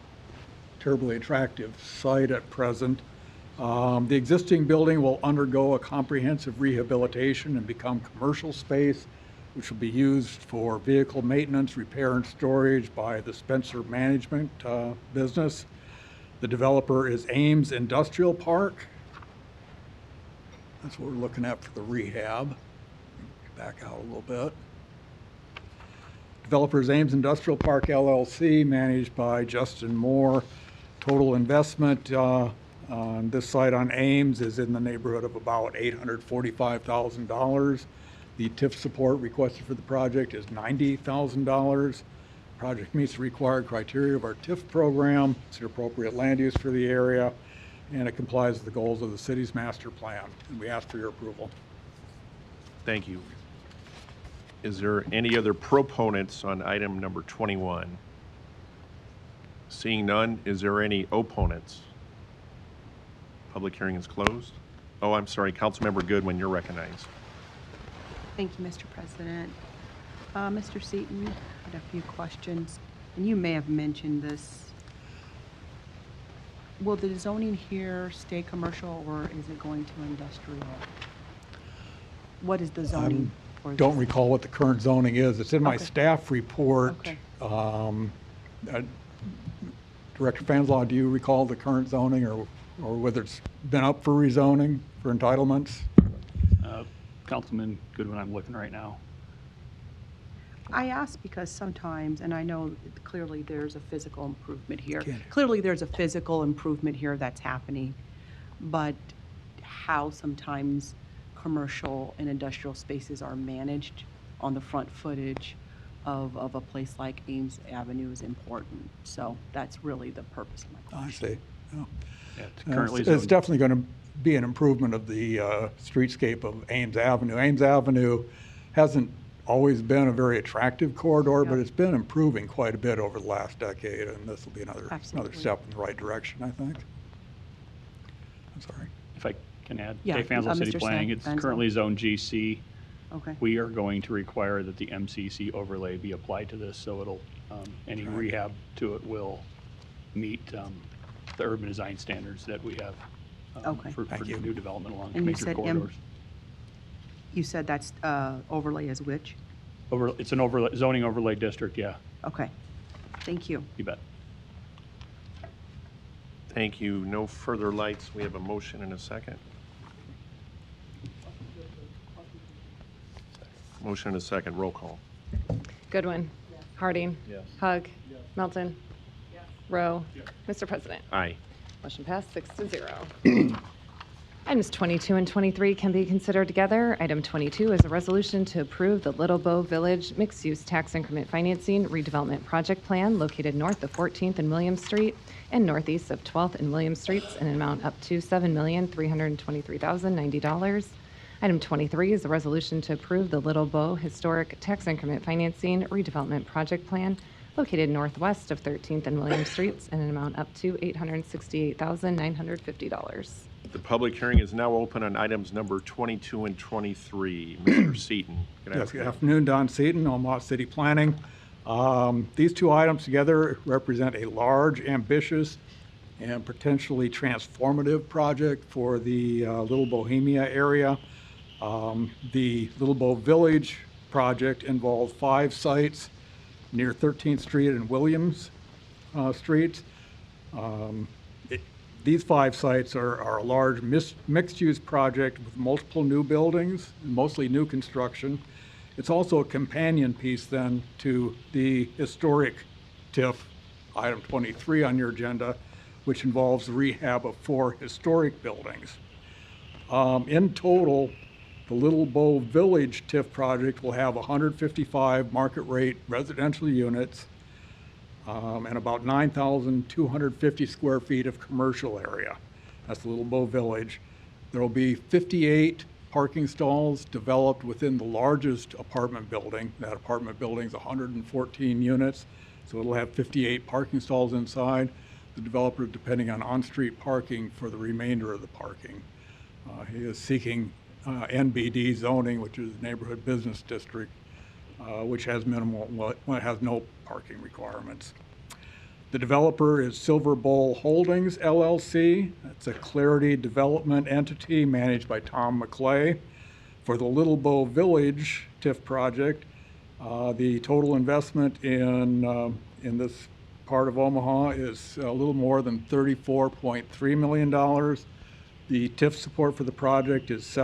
terribly attractive site at present. The existing building will undergo a comprehensive rehabilitation and become commercial space, which will be used for vehicle maintenance, repair, and storage by the Spencer Management business. The developer is Ames Industrial Park. That's what we're looking at for the rehab. Back out a little bit. Developer is Ames Industrial Park LLC, managed by Justin Moore. Total investment on this site on Ames is in the neighborhood of about $845,000. The TIF support requested for the project is $90,000. Project meets the required criteria of our TIF program. It's an appropriate land use for the area, and it complies with the goals of the city's master plan. And we ask for your approval. Thank you. Is there any other proponents on item number 21? Seeing none, is there any opponents? Public hearing is closed. Oh, I'm sorry, Councilmember Goodwin, you're recognized. Thank you, Mr. President. Mr. Seaton, I had a few questions, and you may have mentioned this. Will the zoning here stay commercial, or is it going to industrial? What is the zoning for this? Don't recall what the current zoning is. It's in my staff report. Okay. Director Fanslaw, do you recall the current zoning or whether it's been up for rezoning for entitlements? Councilman Goodwin, I'm looking right now. I ask because sometimes, and I know clearly there's a physical improvement here. Clearly there's a physical improvement here that's happening, but how sometimes commercial and industrial spaces are managed on the front footage of a place like Ames Avenue is important. So that's really the purpose of my question. I see. Yeah. Yeah, it's currently It's zoned. definitely going to be an improvement of the streetscape of Ames Avenue. Ames Avenue hasn't always been a very attractive corridor, but it's been improving quite a bit over the last decade, and this will be another step in the right direction, I think. I'm sorry. If I can add, Yeah, Dave Fanslow, City Mr. Planning, it's Fanslow. currently Zone GC. Okay. We are going to require that the MCC overlay be applied to this, so it'll, any rehab to it will meet the urban design standards that we have Okay. for new development along And you major said corridors. You said that's overlay as which? It's an overlay, zoning overlay district, yeah, Okay. Thank you. you bet. Thank you. No further lights. We have a motion and a second. Motion and a second. Roll call. Goodwin. Harding. Yes. Hug. Melton. Rowe. Mr. President. Aye. Motion passed 6-0. Items 22 and 23 can be considered together. Item 22 is a resolution to approve the Little Bow Village Mixed-Use Tax Increment Financing Redevelopment Project Plan located north of 14th and William Street and northeast of 12th and William Streets in an amount up to $7,323,090. Item 23 is a resolution to approve the Little Bow Historic Tax Increment Financing Redevelopment Project Plan located northwest of 13th and William Streets in an amount up to $868,950. The public hearing is now open on items number 22 and 23. Mr. Seaton. Yes, good afternoon, Don Seaton, Omaha City Planning. These two items together represent a large, ambitious, and potentially transformative project for the Little Bohemia area. The Little Bow Village project involves 5 sites near 13th Street and Williams Streets. These 5 sites are a large mixed-use project with multiple new buildings, mostly new construction. It's also a companion piece then to the historic TIF, item 23 on your agenda, which involves the rehab of 4 historic buildings. In total, the Little Bow Village TIF project will have 155 market rate residential units and about 9,250 square feet of commercial area. That's the Little Bow Village. There will be 58 parking stalls developed within the largest apartment building. That apartment building is 114 units, so it'll have 58 parking stalls inside. The developer, depending on on-street parking for the remainder of the parking. He is seeking NBD zoning, which is Neighborhood Business District, which has has no parking requirements. The developer is Silver Bowl Holdings, LLC. That's a Clarity Development entity managed by Tom McClay. For the Little Bow Village TIF project, the total investment in this part of Omaha is a little more than $34.3 million. The TIF support for the project is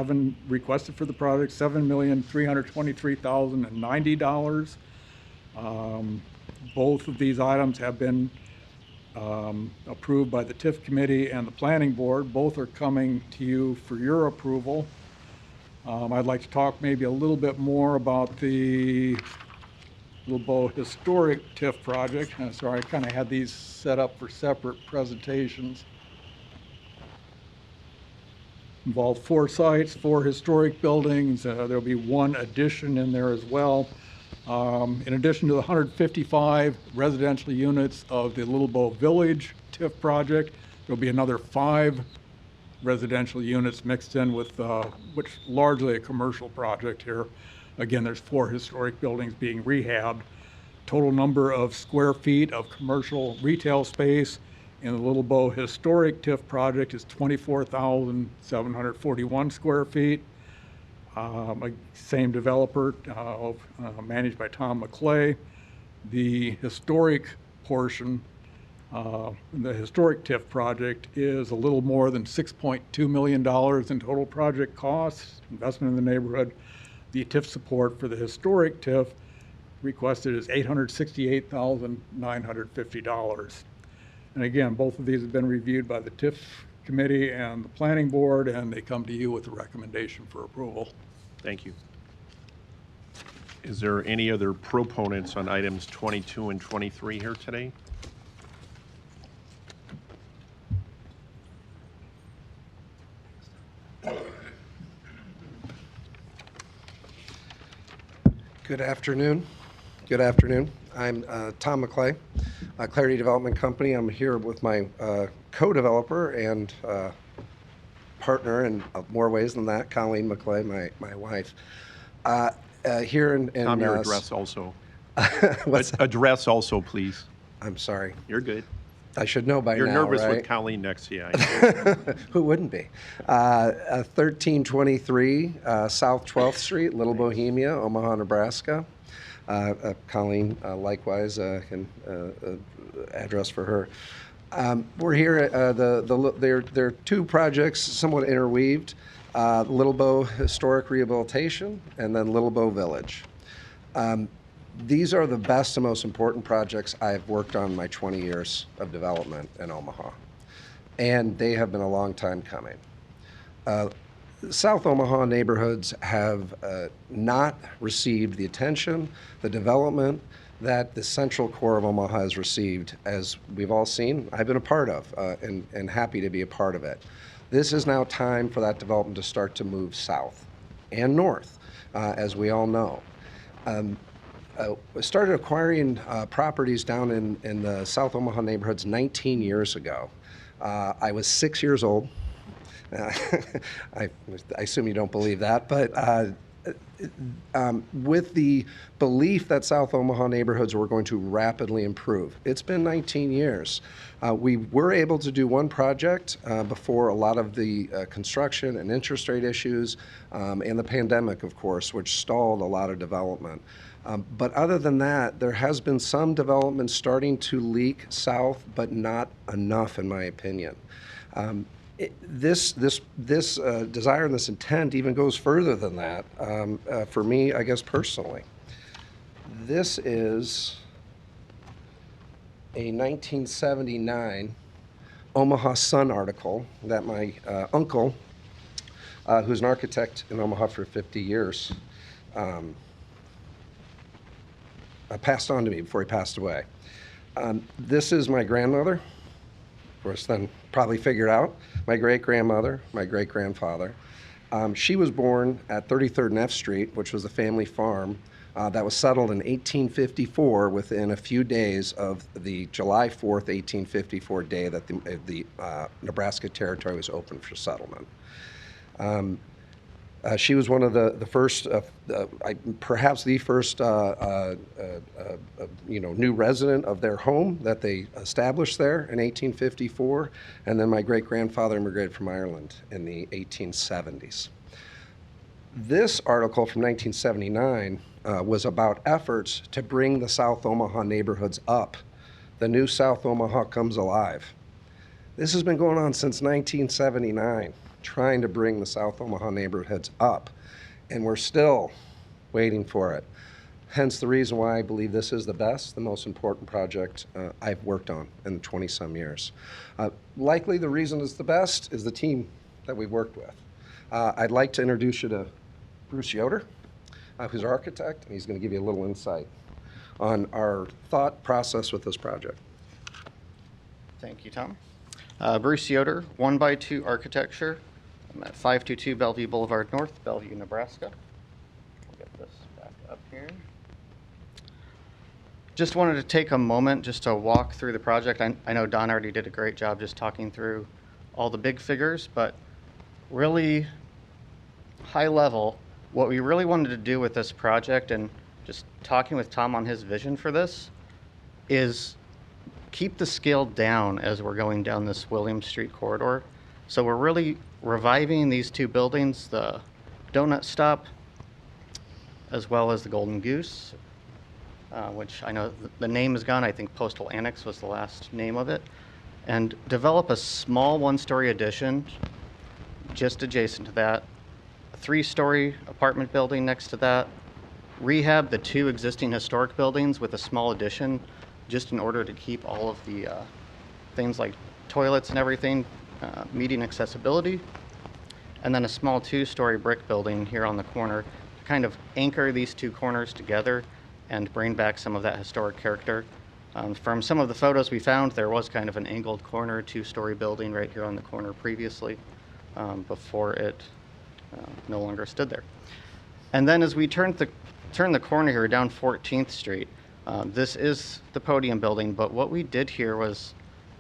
requested for the project, $7,323,090. Both of these items have been approved by the TIF committee and the planning board. Both are coming to you for your approval. I'd like to talk maybe a little bit more about the Little Bow Historic TIF project. Sorry, I kind of had these set up for separate presentations. Involved 4 sites, 4 historic buildings. There'll be 1 addition in there as well. In addition to the 155 residential units of the Little Bow Village TIF project, there'll be another 5 residential units mixed in with, which largely a commercial project here. Again, there's 4 historic buildings being rehabbed. Total number of square feet of commercial retail space in the Little Bow Historic TIF project is 24,741 square feet. Same developer, managed by Tom McClay. The historic portion, the historic TIF project is a little more than $6.2 million in total project costs, investment in the neighborhood. The TIF support for the historic TIF requested is $868,950. And again, both of these have been reviewed by the TIF committee and the planning board, and they come to you with a recommendation for approval. Thank you. Is there any other proponents on items 22 and 23 here today? Good afternoon. Good afternoon. I'm Tom McClay, Clarity Development Company. I'm here with my co-developer and partner in more ways than that, Colleen McClay, my wife. Here in Tom, your address also. What's address also, please. I'm sorry. You're good. I should know by You're now, nervous right? with Colleen next to you. Who wouldn't be? 1323 South 12th Street, Little Bohemia, Omaha, Nebraska. Colleen, likewise, can address for her. We're here. There are 2 projects somewhat interweaved: Little Bow Historic Rehabilitation and then Little Bow Village. These are the best and most important projects I've worked on in my 20 years of development in Omaha, and they have been a long time coming. South Omaha neighborhoods have not received the attention, the development that the central core of Omaha has received, as we've all seen, I've been a part of, and happy to be a part of it. This is now time for that development to start to move south and north, as we all know. started acquiring properties down in the South Omaha neighborhoods 19 years ago. I was 6 years old. I assume you don't believe that, but with the belief that South Omaha neighborhoods were going to rapidly improve. It's been 19 years. We were able to do one project before a lot of the construction and interest rate issues and the pandemic, of course, which stalled a lot of development. But other than that, there has been some development starting to leak south, but not enough, in my opinion. This desire and this intent even goes further than that for me, I guess, personally. This is a 1979 Omaha Sun article that my uncle, who's an architect in Omaha for 50 years, passed on to me before he passed away. This is my grandmother. Of course, then probably figured out my great-grandmother, my great-grandfather. She was born at 33rd and F Street, which was a family farm that was settled in 1854 within a few days of the July 4th, 1854 day that the Nebraska Territory was open for settlement. She was one of the first, perhaps the first, new resident of their home that they established there in 1854, and then my great-grandfather immigrated from Ireland in the 1870s. This article from 1979 was about efforts to bring the South Omaha neighborhoods up. The new South Omaha comes alive. This has been going on since 1979. Trying to bring the South Omaha neighborhoods up, and we're still waiting for it. Hence the reason why I believe this is the best, the most important project I've worked on in 20-some years. Likely the reason it's the best is the team that we've worked with. I'd like to introduce you to Bruce Yoder, who's our architect, and he's going to give you a little insight on our thought process with this project. Thank you, Tom. Bruce Yoder, 1x2 Architecture. I'm at 522 Bellevue Boulevard North, Bellevue, Nebraska. I'll get this back up here. Just wanted to take a moment just to walk through the project. I know Don already did a great job just talking through all the big figures, but really high level, what we really wanted to do with this project and just talking with Tom on his vision for this is keep the scale down as we're going down this William Street corridor. So we're really reviving these two buildings, the Donut Stop, as well as the Golden Goose, which I know the name is gone. I think Postal Annex was the last name of it. And develop a small one-story addition just adjacent to that, a 3-story apartment building next to that, rehab the 2 existing historic buildings with a small addition just in order to keep all of the things like toilets and everything meeting accessibility, and then a small 2-story brick building here on the corner to kind of anchor these 2 corners together and bring back some of that historic character. From some of the photos we found, there was kind of an angled corner 2-story building right here on the corner previously before it no longer stood there. And then as we turn the corner here down 14th Street, this is the podium building, but what we did here was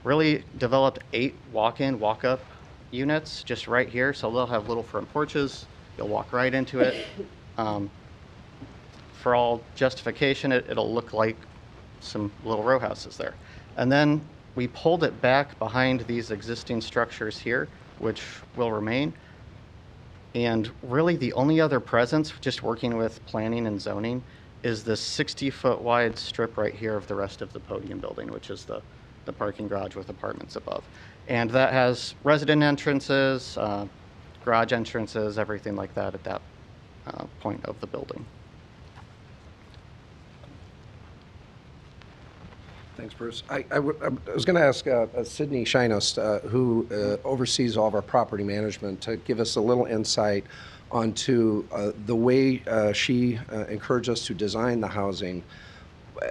really developed 8 walk-in, walk-up units just right here. So they'll have little front porches. You'll walk right into it. For all justification, it'll look like some little row houses there. And then we pulled it back behind these existing structures here, which will remain. And really the only other presence, just working with planning and zoning, is this 60-foot wide strip right here of the rest of the podium building, which is the parking garage with apartments above. And that has resident entrances, garage entrances, everything like that at that point of the building. Thanks, Bruce. I was going to ask Sydney Shinos, who oversees all of our property management, to give us a little insight onto the way she encouraged us to design the housing.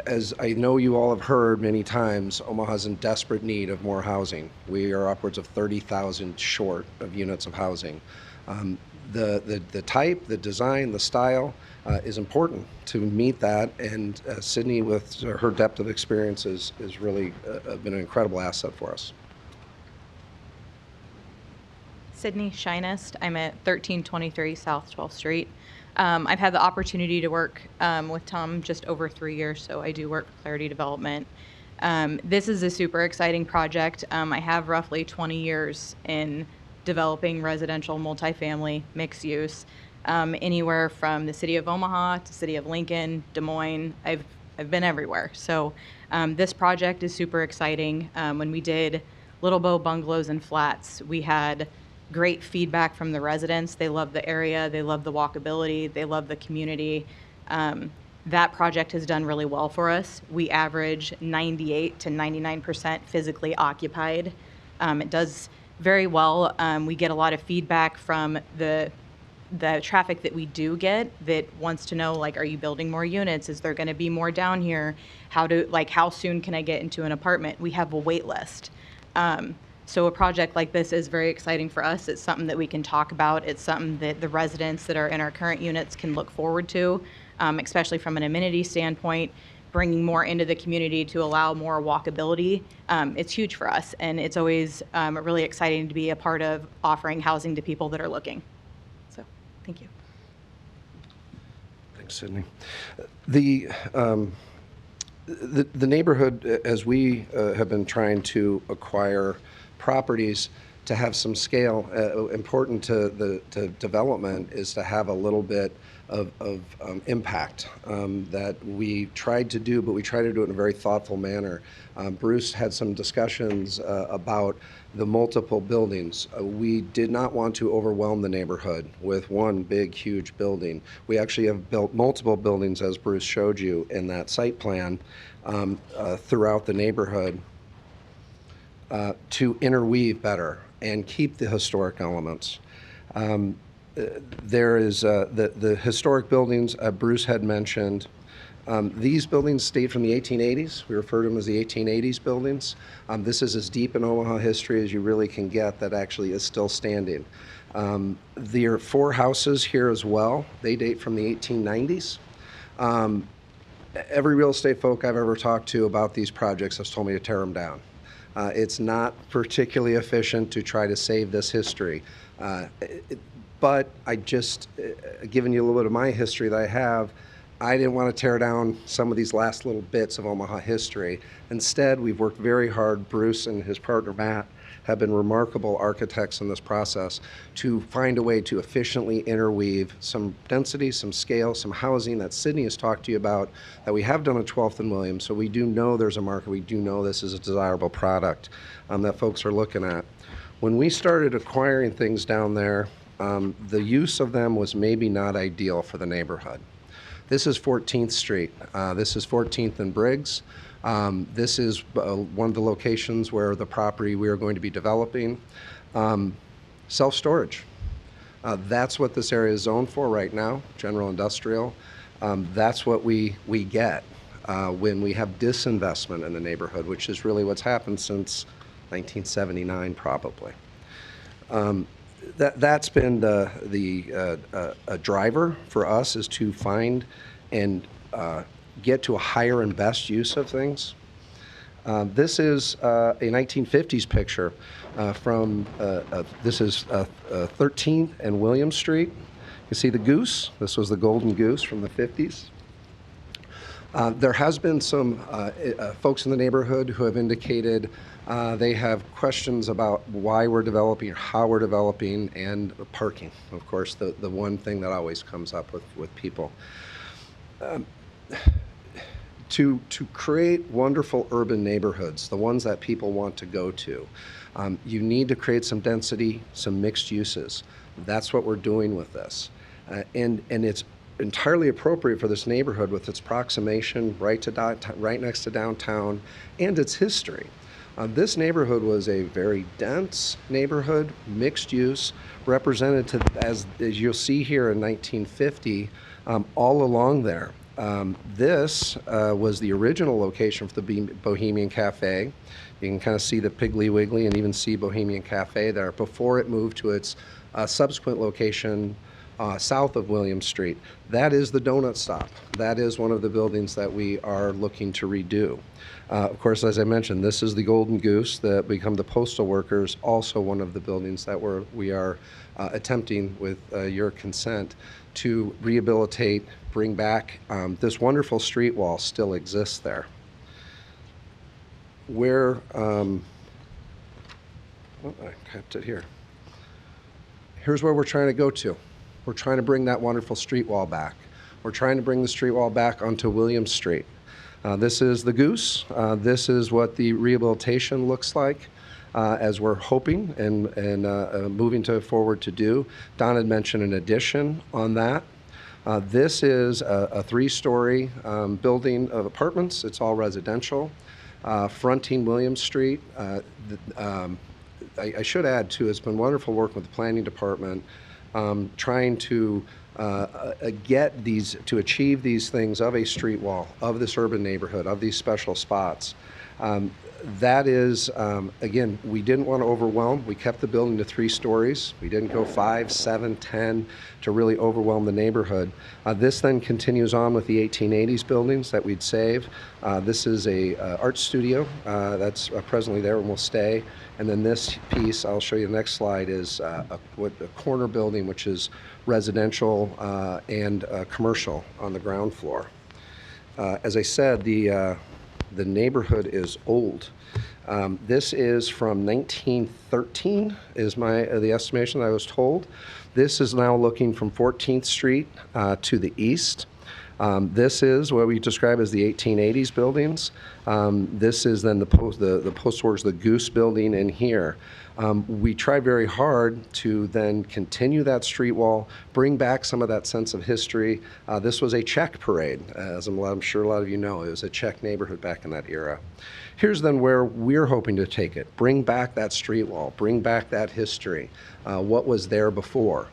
As I know you all have heard many times, Omaha's in desperate need of more housing. We are upwards of 30,000 short of units of housing. The type, the design, the style is important to meet that, and Sydney, with her depth of experience, is really been an incredible asset for us. Sydney Shinest. I'm at 1323 South 12th Street. I've had the opportunity to work with Tom just over 3 years, so I do work for Clarity Development. This is a super exciting project. I have roughly 20 years in developing residential multifamily mixed use, anywhere from the city of Omaha to city of Lincoln, Des Moines. I've been everywhere. So this project is super exciting. When we did Little Bow Bungalows and Flats, we had great feedback from the residents. They love the area, they love the walkability, they love the community. That project has done really well for us. We average 98 to 99% physically occupied. It does very well. We get a lot of feedback from the traffic that we do get that wants to know, like, are you building more units? Is there going to be more down here? How soon can I get into an apartment? We have a wait list. So a project like this is very exciting for us. It's something that we can talk about. It's something that the residents that are in our current units can look forward to, especially from an amenity standpoint, bringing more into the community to allow more walkability. It's huge for us, and it's always really exciting to be a part of offering housing to people that are looking. So, thank you. Thanks, Sydney. The neighborhood, as we have been trying to acquire properties to have some scale, important to development is to have a little bit of impact that we tried to do, but we try to do it in a very thoughtful manner. Bruce had some discussions about the multiple buildings. We did not want to overwhelm the neighborhood with one big, huge building. We actually have built multiple buildings, as Bruce showed you in that site plan, throughout the neighborhood to interweave better and keep the historic elements. There is the historic buildings Bruce had mentioned. These buildings date from the 1880s. We refer to them as the 1880s buildings. This is as deep in Omaha history as you really can get that actually is still standing. There are 4 houses here as well. They date from the 1890s. Every real estate folk I've ever talked to about these projects has told me to tear them down. It's not particularly efficient to try to save this history. But I just, giving you a little bit of my history that I have, I didn't want to tear down some of these last little bits of Omaha history. Instead, we've worked very hard. Bruce and his partner Matt have been remarkable architects in this process to find a way to efficiently interweave some density, some scale, some housing that Sydney has talked to you about, that we have done at 12th and Williams. So we do know there's a market. We do know this is a desirable product that folks are looking at. When we started acquiring things down there, the use of them was maybe not ideal for the neighborhood. This is 14th Street. This is 14th and Briggs. This is one of the locations where the property we are going to be developing. Self-storage. That's what this area is zoned for right now, general industrial. That's what we get when we have disinvestment in the neighborhood, which is really what's happened since 1979 probably. That's been a driver for us, is to find and get to a higher and best use of things. This is a 1950s picture from, this is 13th and William Street. You see the goose? This was the golden goose from the 50s. There has been some folks in the neighborhood who have indicated they have questions about why we're developing, or how we're developing, and parking. Of course, the one thing that always comes up with people. To create wonderful urban neighborhoods, the ones that people want to go to, you need to create some density, some mixed uses. That's what we're doing with this. And it's entirely appropriate for this neighborhood with its proximation right next to downtown and its history. This neighborhood was a very dense neighborhood, mixed use, represented as you'll see here in 1950, all along there. This was the original location for the Bohemian Cafe. You can kind of see the Piggly Wiggly and even see Bohemian Cafe there before it moved to its subsequent location south of William Street. That is the donut stop. That is one of the buildings that we are looking to redo. Of course, as I mentioned, this is the Golden Goose that become the postal workers, also one of the buildings that we are attempting with your consent to rehabilitate, bring back. This wonderful street wall still exists there. Where, oh, I kept it here. Here's where we're trying to go to. We're trying to bring that wonderful street wall back. We're trying to bring the street wall back onto William Street. This is the Goose. This is what the rehabilitation looks like as we're hoping and moving forward to do. Don had mentioned an addition on that. This is a 3-story building of apartments. It's all residential, fronting William Street. I should add, too, it's been wonderful working with the planning department, trying to achieve these things of a street wall, of this urban neighborhood, of these special spots. That is, again, we didn't want to overwhelm. We kept the building to 3 stories. We didn't go 5, 7, 10 to really overwhelm the neighborhood. This then continues on with the 1880s buildings that we'd save. This is a art studio that's presently there and will stay. And then this piece, I'll show you the next slide, is a corner building, which is residential and commercial on the ground floor. As I said, the neighborhood is old. This is from 1913, is the estimation that I was told. This is now looking from 14th Street to the east. This is what we describe as the 1880s buildings. This is then the post works, the Goose building in here. We tried very hard to then continue that street wall, bring back some of that sense of history. This was a Czech parade, as I'm sure a lot of you know. It was a Czech neighborhood back in that era. Here's then where we're hoping to take it. Bring back that street wall, bring back that history, what was there before.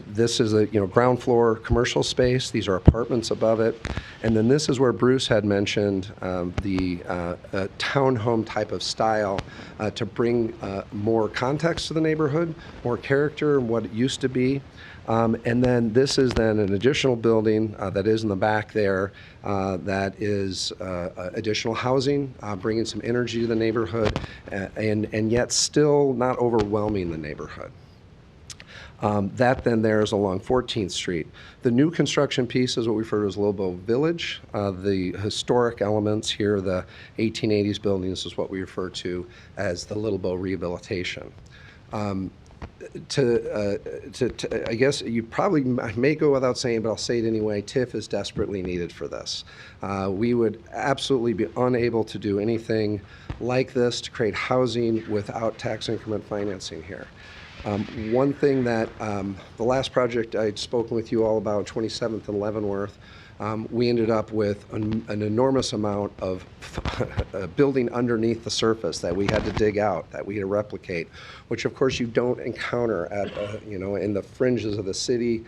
This is a ground floor commercial space. These are apartments above it. And then this is where Bruce had mentioned the townhome type of style to bring more context to the neighborhood, more character and what it used to be. And then this is then an additional building that is in the back there that is additional housing, bringing some energy to the neighborhood and yet still not overwhelming the neighborhood. That then there is along 14th Street. The new construction piece is what we refer to as Lobo Village. The historic elements here, the 1880s buildings, is what we refer to as the Little Bow rehabilitation. I guess you probably may go without saying, but I'll say it anyway, TIF is desperately needed for this. We would absolutely be unable to do anything like this to create housing without tax increment financing here. One thing that the last project I'd spoken with you all about, 27th and Leavenworth, we ended up with an enormous amount of building underneath the surface that we had to dig out, that we had to replicate, which of course you don't encounter at in the fringes of the city,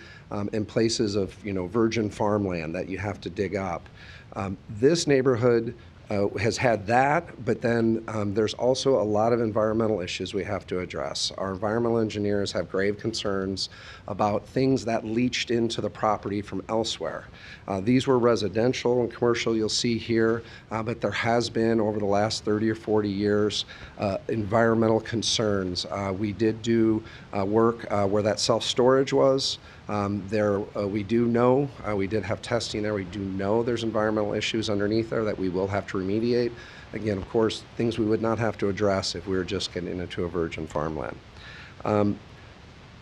in places of virgin farmland that you have to dig up. This neighborhood has had that, but then there's also a lot of environmental issues we have to address. Our environmental engineers have grave concerns about things that leached into the property from elsewhere. These were residential and commercial, you'll see here, but there has been over the last 30 or 40 years environmental concerns. We did do work where that self-storage was. We do know, we did have testing there, we do know there's environmental issues underneath there that we will have to remediate. Again, of course, things we would not have to address if we were just getting into a virgin farmland.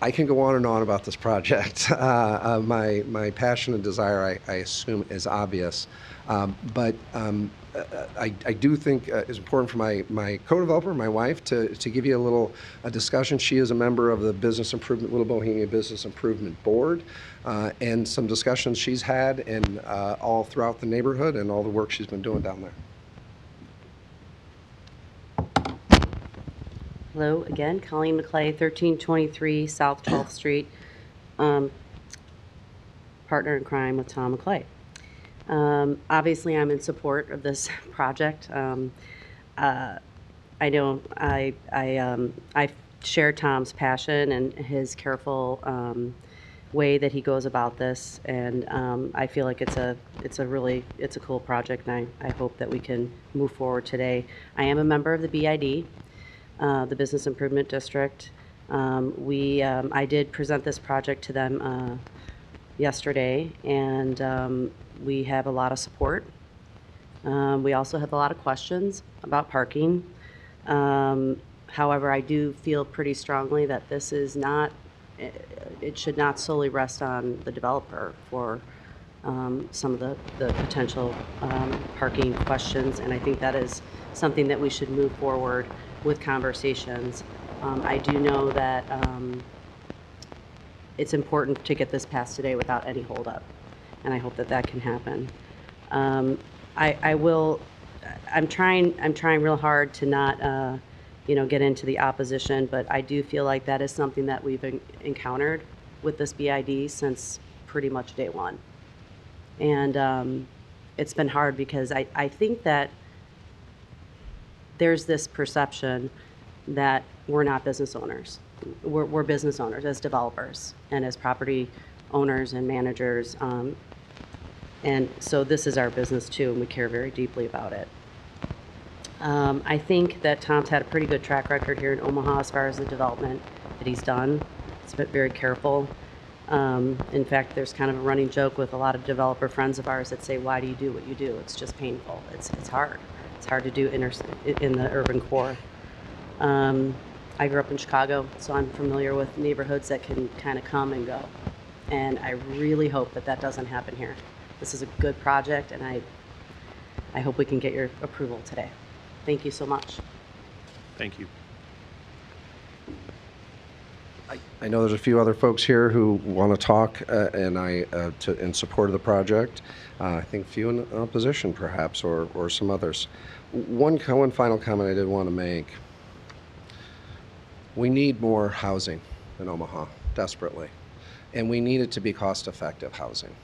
I can go on and on about this project. My passion and desire, I assume, is obvious. But I do think it's important for my co-developer, my wife, to give you a discussion. She is a member of the Little Bohemia Business Improvement Board, and some discussions she's had and all throughout the neighborhood and all the work she's been doing down there. Hello again, Colleen McClay, 1323 South 12th Street, partner in crime with Tom McClay. Obviously, I'm in support of this project. I know I share Tom's passion and his careful way that he goes about this, and I feel like it's a cool project, and I hope that we can move forward today. I am a member of the BID, the Business Improvement District. I did present this project to them yesterday, and we have a lot of support. We also have a lot of questions about parking. However, I do feel pretty strongly that this is not, it should not solely rest on the developer for some of the potential parking questions, and I think that is something that we should move forward with conversations. I do know that it's important to get this passed today without any holdup, and I hope that that can happen. I'm trying real hard to not get into the opposition, but I do feel like that is something that we've encountered with this BID since pretty much day one. And it's been hard because I think that there's this perception that we're not business owners. We're business owners as developers and as property owners and managers. And so this is our business too, and we care very deeply about it. I think that Tom's had a pretty good track record here in Omaha as far as the development that he's done. He's been very careful. In fact, there's kind of a running joke with a lot of developer friends of ours that say, why do you do what you do? It's just painful. It's hard. It's hard to do in the urban core. I grew up in Chicago, so I'm familiar with neighborhoods that can kind of come and go. And I really hope that that doesn't happen here. This is a good project, and I hope we can get your approval today. Thank you so much. Thank you. I know there's a few other folks here who want to talk in support of the project. I think a few in opposition, perhaps, or some others. One final comment I did want to make. We need more housing in Omaha, desperately, and we need it to be cost-effective housing.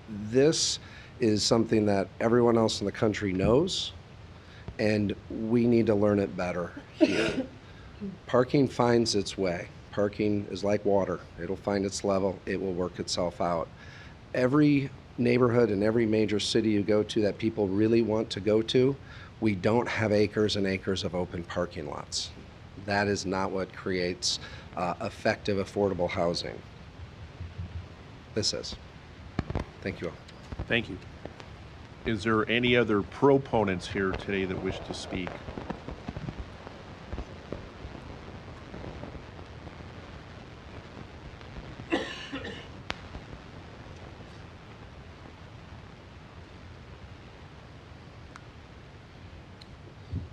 This is something that everyone else in the country knows, and we need to learn it better here. Parking finds its way. Parking is like water. It'll find its level. It will work itself out. Every neighborhood and every major city you go to that people really want to go to, we don't have acres and acres of open parking lots. That is not what creates effective, affordable housing. This is. Thank you all. Thank you. Is there any other proponents here today that wish to speak?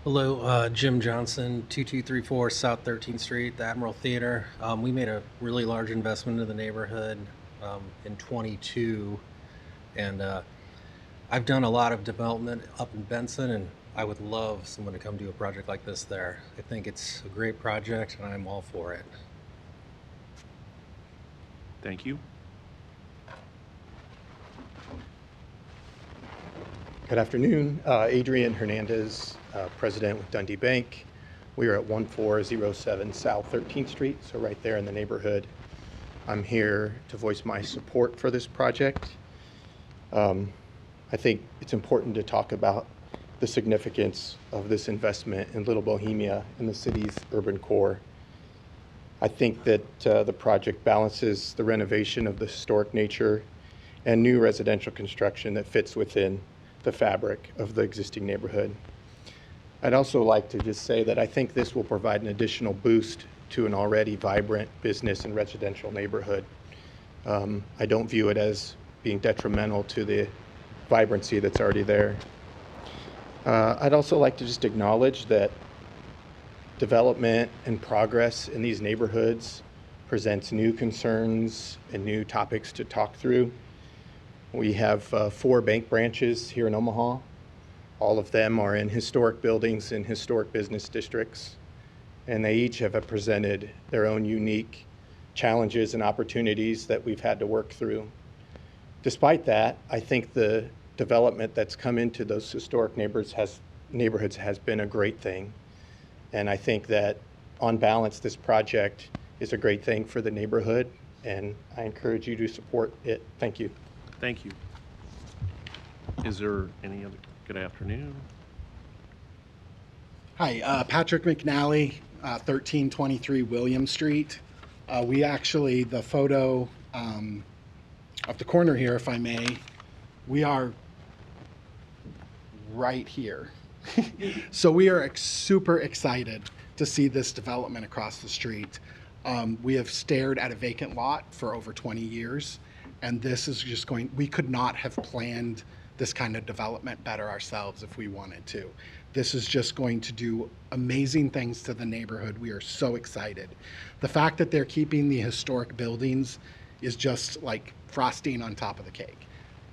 Hello, Jim Johnson, 2234 South 13th Street, the Admiral Theater. We made a really large investment in the neighborhood in 22, and I've done a lot of development up in Benson, and I would love someone to come do a project like this there. I think it's a great project, and I'm all for it. Thank you. Good afternoon. Adrian Hernandez, President with Dundee Bank. We are at 1407 South 13th Street, so right there in the neighborhood. I'm here to voice my support for this project. I think it's important to talk about the significance of this investment in Little Bohemia in the city's urban core. I think that the project balances the renovation of the historic nature and new residential construction that fits within the fabric of the existing neighborhood. I'd also like to just say that I think this will provide an additional boost to an already vibrant business and residential neighborhood. I don't view it as being detrimental to the vibrancy that's already there. I'd also like to just acknowledge that development and progress in these neighborhoods presents new concerns and new topics to talk through. We have 4 bank branches here in Omaha. All of them are in historic buildings in historic business districts, and they each have presented their own unique challenges and opportunities that we've had to work through. Despite that, I think the development that's come into those historic neighborhoods has been a great thing. And I think that on balance, this project is a great thing for the neighborhood, and I encourage you to support it. Thank you. Thank you. Is there any other? Good afternoon. Hi, Patrick McNally, 1323 William Street. We actually, the photo of the corner here, if I may, we are right here. So we are super excited to see this development across the street. We have stared at a vacant lot for over 20 years, and this is just going, we could not have planned this kind of development better ourselves if we wanted to. This is just going to do amazing things to the neighborhood. We are so excited. The fact that they're keeping the historic buildings is just like frosting on top of the cake.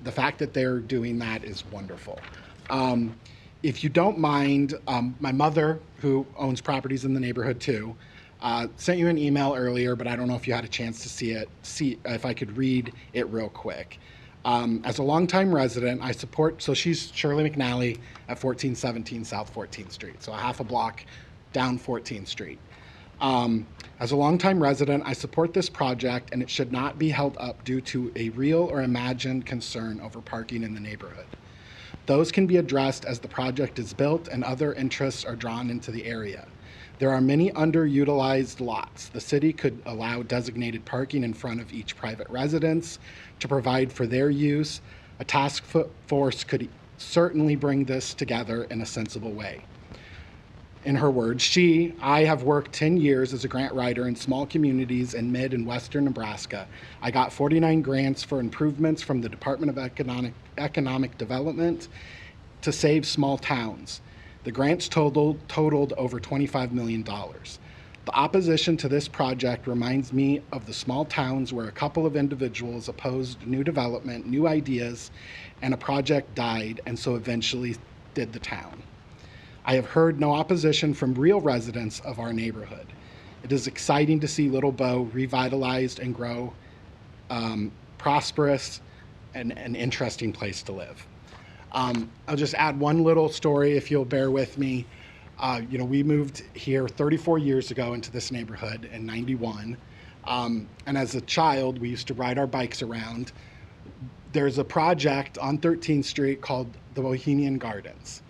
The fact that they're doing that is wonderful. If you don't mind, my mother, who owns properties in the neighborhood too, sent you an email earlier, but I don't know if you had a chance to see it. See if I could read it real quick. As a longtime resident, I support, so she's Shirley McNally at 1417 South 14th Street, so a half a block down 14th Street. As a longtime resident, I support this project, and it should not be held up due to a real or imagined concern over parking in the neighborhood. Those can be addressed as the project is built and other interests are drawn into the area. There are many underutilized lots. The city could allow designated parking in front of each private residence to provide for their use. A task force could certainly bring this together in a sensible way. In her words, I have worked 10 years as a grant writer in small communities in mid and western Nebraska. I got 49 grants for improvements from the Department of Economic Development to save small towns. The grants totaled over $25 million. The opposition to this project reminds me of the small towns where a couple of individuals opposed new development, new ideas, and a project died, and so eventually did the town. I have heard no opposition from real residents of our neighborhood. It is exciting to see Little Bow revitalized and grow, prosperous, and an interesting place to live. I'll just add one little story, if you'll bear with me. We moved here 34 years ago into this neighborhood in '91. And as a child, we used to ride our bikes around. There's a project on 13th Street called the Bohemian Gardens.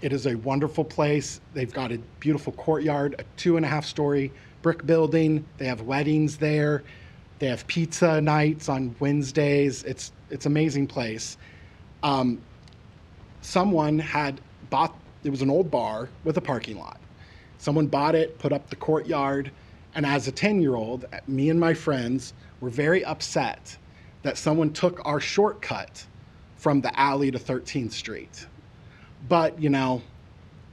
It is a wonderful place. They've got a beautiful courtyard, a 2.5-story brick building. They have weddings there. They have pizza nights on Wednesdays. It's an amazing place. Someone had bought, it was an old bar with a parking lot. Someone bought it, put up the courtyard, and as a 10-year-old, me and my friends were very upset that someone took our shortcut from the alley to 13th Street. But,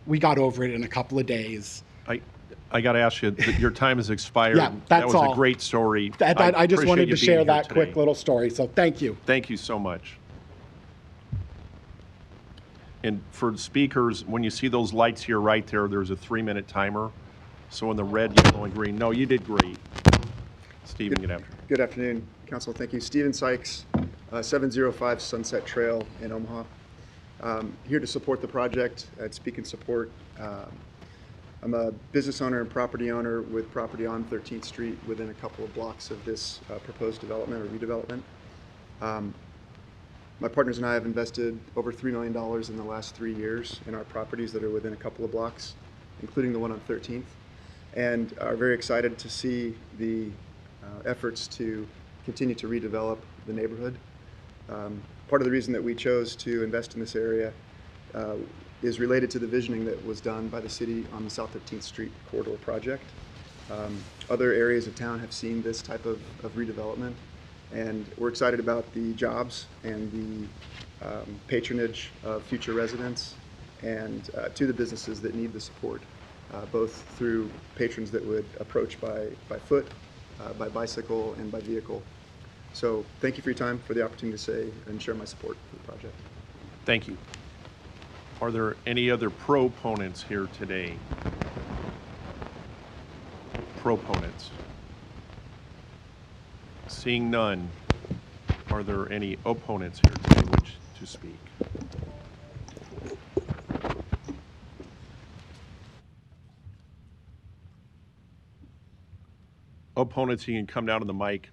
we got over it in a couple of days. I got to ask you, your time has expired. Yeah, that's that was all. A great story. I just wanted to share that today. quick little story, so thank you. Thank you so much. And for speakers, when you see those lights here right there, there's a 3-minute timer. So in the red, yellow, and green. No, you did great. Stephen, good afternoon. Good afternoon, Council. Thank you. Stephen Sykes, 705 Sunset Trail in Omaha. Here to support the project, speak in support. I'm a business owner and property owner with property on 13th Street within a couple of blocks of this proposed development or redevelopment. My partners and I have invested over $3 million in the last 3 years in our properties that are within a couple of blocks, including the one on 13th, and are very excited to see the efforts to continue to redevelop the neighborhood. Part of the reason that we chose to invest in this area is related to the visioning that was done by the city on the South 13th Street corridor project. Other areas of town have seen this type of redevelopment, and we're excited about the jobs and the patronage of future residents and to the businesses that need the support, both through patrons that would approach by foot, by bicycle, and by vehicle. So thank you for your time, for the opportunity to say and share my support for the project. Thank you. Are there any other proponents here today? Proponents? Seeing none, are there any opponents here today which to speak? opponents, you can come down to the mic.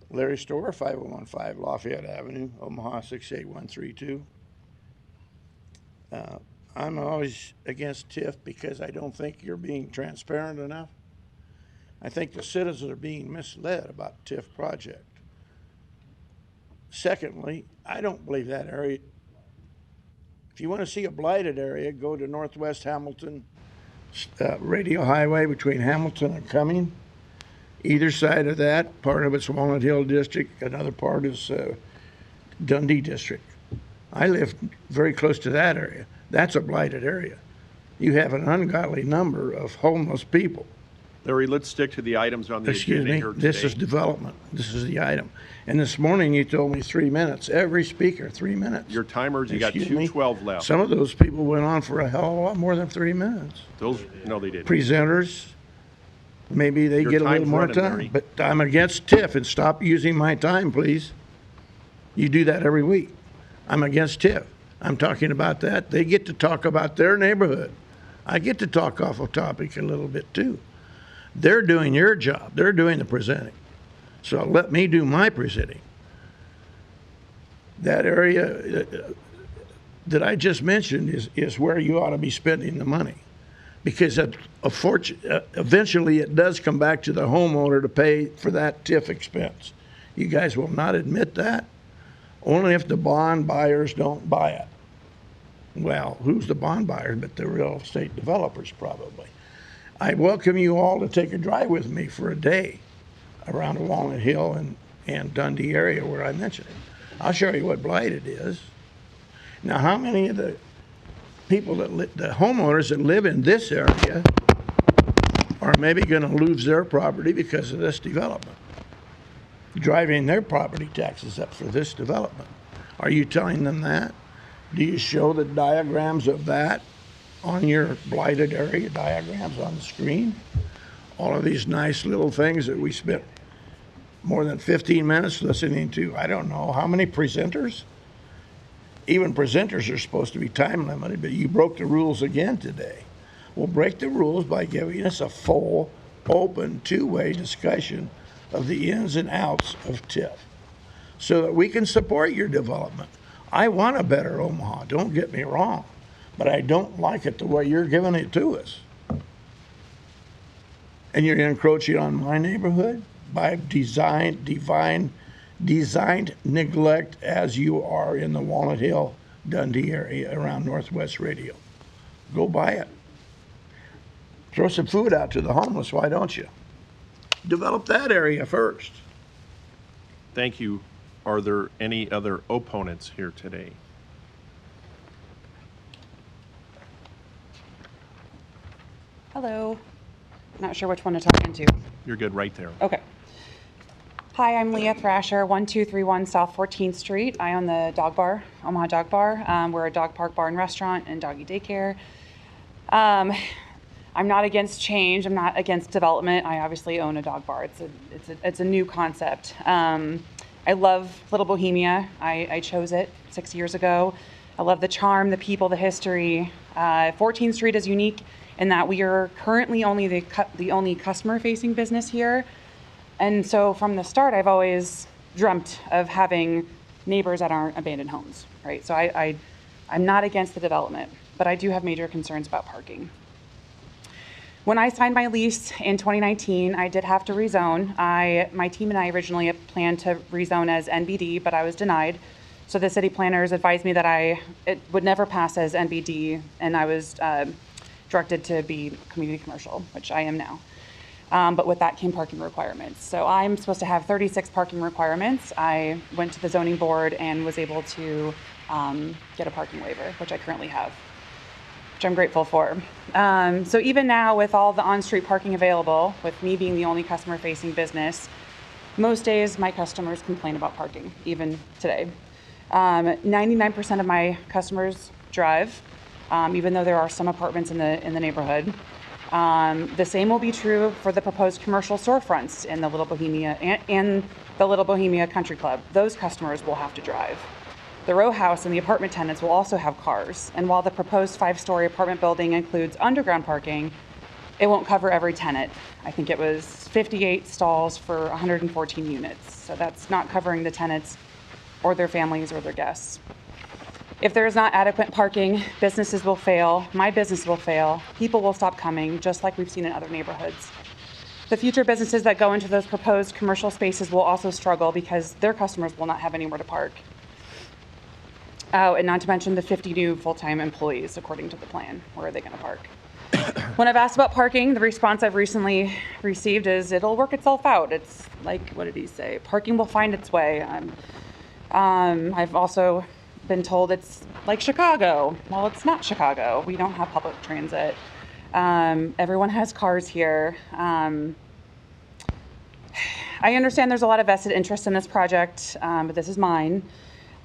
Larry Storr, 5015 Lafayette Avenue, Omaha 68132. I'm always against TIF because I don't think you're being transparent enough. I think the citizens are being misled about TIF project. Secondly, I don't believe that area. If you want to see a blighted area, go to Northwest Hamilton Radio Highway between Hamilton and Cumming. Either side of that, part of it's Walnut Hill District, another part is Dundee District. I live very close to that area. That's a blighted area. You have an ungodly number of homeless people. Larry, let's stick to the items on the Excuse agenda me, here today. this is development. This is the item. And this morning you told me 3 minutes. Every speaker, 3 minutes. Your timers, you got Excuse me? 2:12 left. Some of those people went on for a hell of a lot more than 3 minutes. Those, no, they didn't. Presenters, maybe they Your get a little time's more running, time. Larry. But I'm against TIF, and stop using my time, please. You do that every week. I'm against TIF. I'm talking about that. They get to talk about their neighborhood. I get to talk off of topic a little bit too. They're doing your job. They're doing the presenting. So let me do my presenting. That area that I just mentioned is where you ought to be spending the money. Because eventually it does come back to the homeowner to pay for that TIF expense. You guys will not admit that? Only if the bond buyers don't buy it. Well, who's the bond buyers but the real estate developers probably. I welcome you all to take a drive with me for a day around Walnut Hill and Dundee area where I mentioned it. I'll show you what blighted is. Now, how many of the people the homeowners that live in this area are maybe going to lose their property because of this development, driving their property taxes up for this development? Are you telling them that? Do you show the diagrams of that on your blighted area, diagrams on the screen? All of these nice little things that we spent more than 15 minutes listening to. I don't know how many presenters. Even presenters are supposed to be time limited, but you broke the rules again today. We'll break the rules by giving us a full, open, two-way discussion of the ins and outs of TIF so that we can support your development. I want a better Omaha, don't get me wrong, but I don't like it the way you're giving it to us. And you're encroaching on my neighborhood by designed neglect as you are in the Walnut Hill, Dundee area around Northwest Radio. Go buy it. Throw some food out to the homeless, why don't you? Develop that area first. Thank you. Are there any other opponents here today? Hello. Not sure which one to talk into. You're good right there. Okay. Hi, I'm Leah Thrasher, 1231 South 14th Street. I own the dog bar, Omaha Dog Bar. We're a dog park bar and restaurant and doggy daycare. I'm not against change. I'm not against development. I obviously own a dog bar. It's a new concept. I love Little Bohemia. I chose it 6 years ago. I love the charm, the people, the history. 14th Street is unique in that we are currently only the only customer-facing business here. And so from the start, I've always dreamt of having neighbors that aren't abandoned homes, right? So I'm not against the development, but I do have major concerns about parking. When I signed my lease in 2019, I did have to rezone. My team and I originally planned to rezone as NBD, but I was denied. So the city planners advised me that it would never pass as NBD, and I was directed to be community commercial, which I am now. But with that came parking requirements. So I'm supposed to have 36 parking requirements. I went to the zoning board and was able to get a parking waiver, which I currently have, which I'm grateful for. So even now with all the on-street parking available, with me being the only customer-facing business, most days my customers complain about parking, even today. 99% of my customers drive, even though there are some apartments in the neighborhood. The same will be true for the proposed commercial storefronts in the Little Bohemia and the Little Bohemia Country Club. Those customers will have to drive. The row house and the apartment tenants will also have cars. And while the proposed 5-story apartment building includes underground parking, it won't cover every tenant. I think it was 58 stalls for 114 units. So that's not covering the tenants or their families or their guests. If there is not adequate parking, businesses will fail, my business will fail, people will stop coming, just like we've seen in other neighborhoods. The future businesses that go into those proposed commercial spaces will also struggle because their customers will not have anywhere to park. Oh, and not to mention the 50 new full-time employees, according to the plan. Where are they going to park? When I've asked about parking, the response I've recently received is it'll work itself out. It's like, what did he say? Parking will find its way. I've also been told it's like Chicago. Well, it's not Chicago. We don't have public transit. Everyone has cars here. I understand there's a lot of vested interest in this project, but this is mine.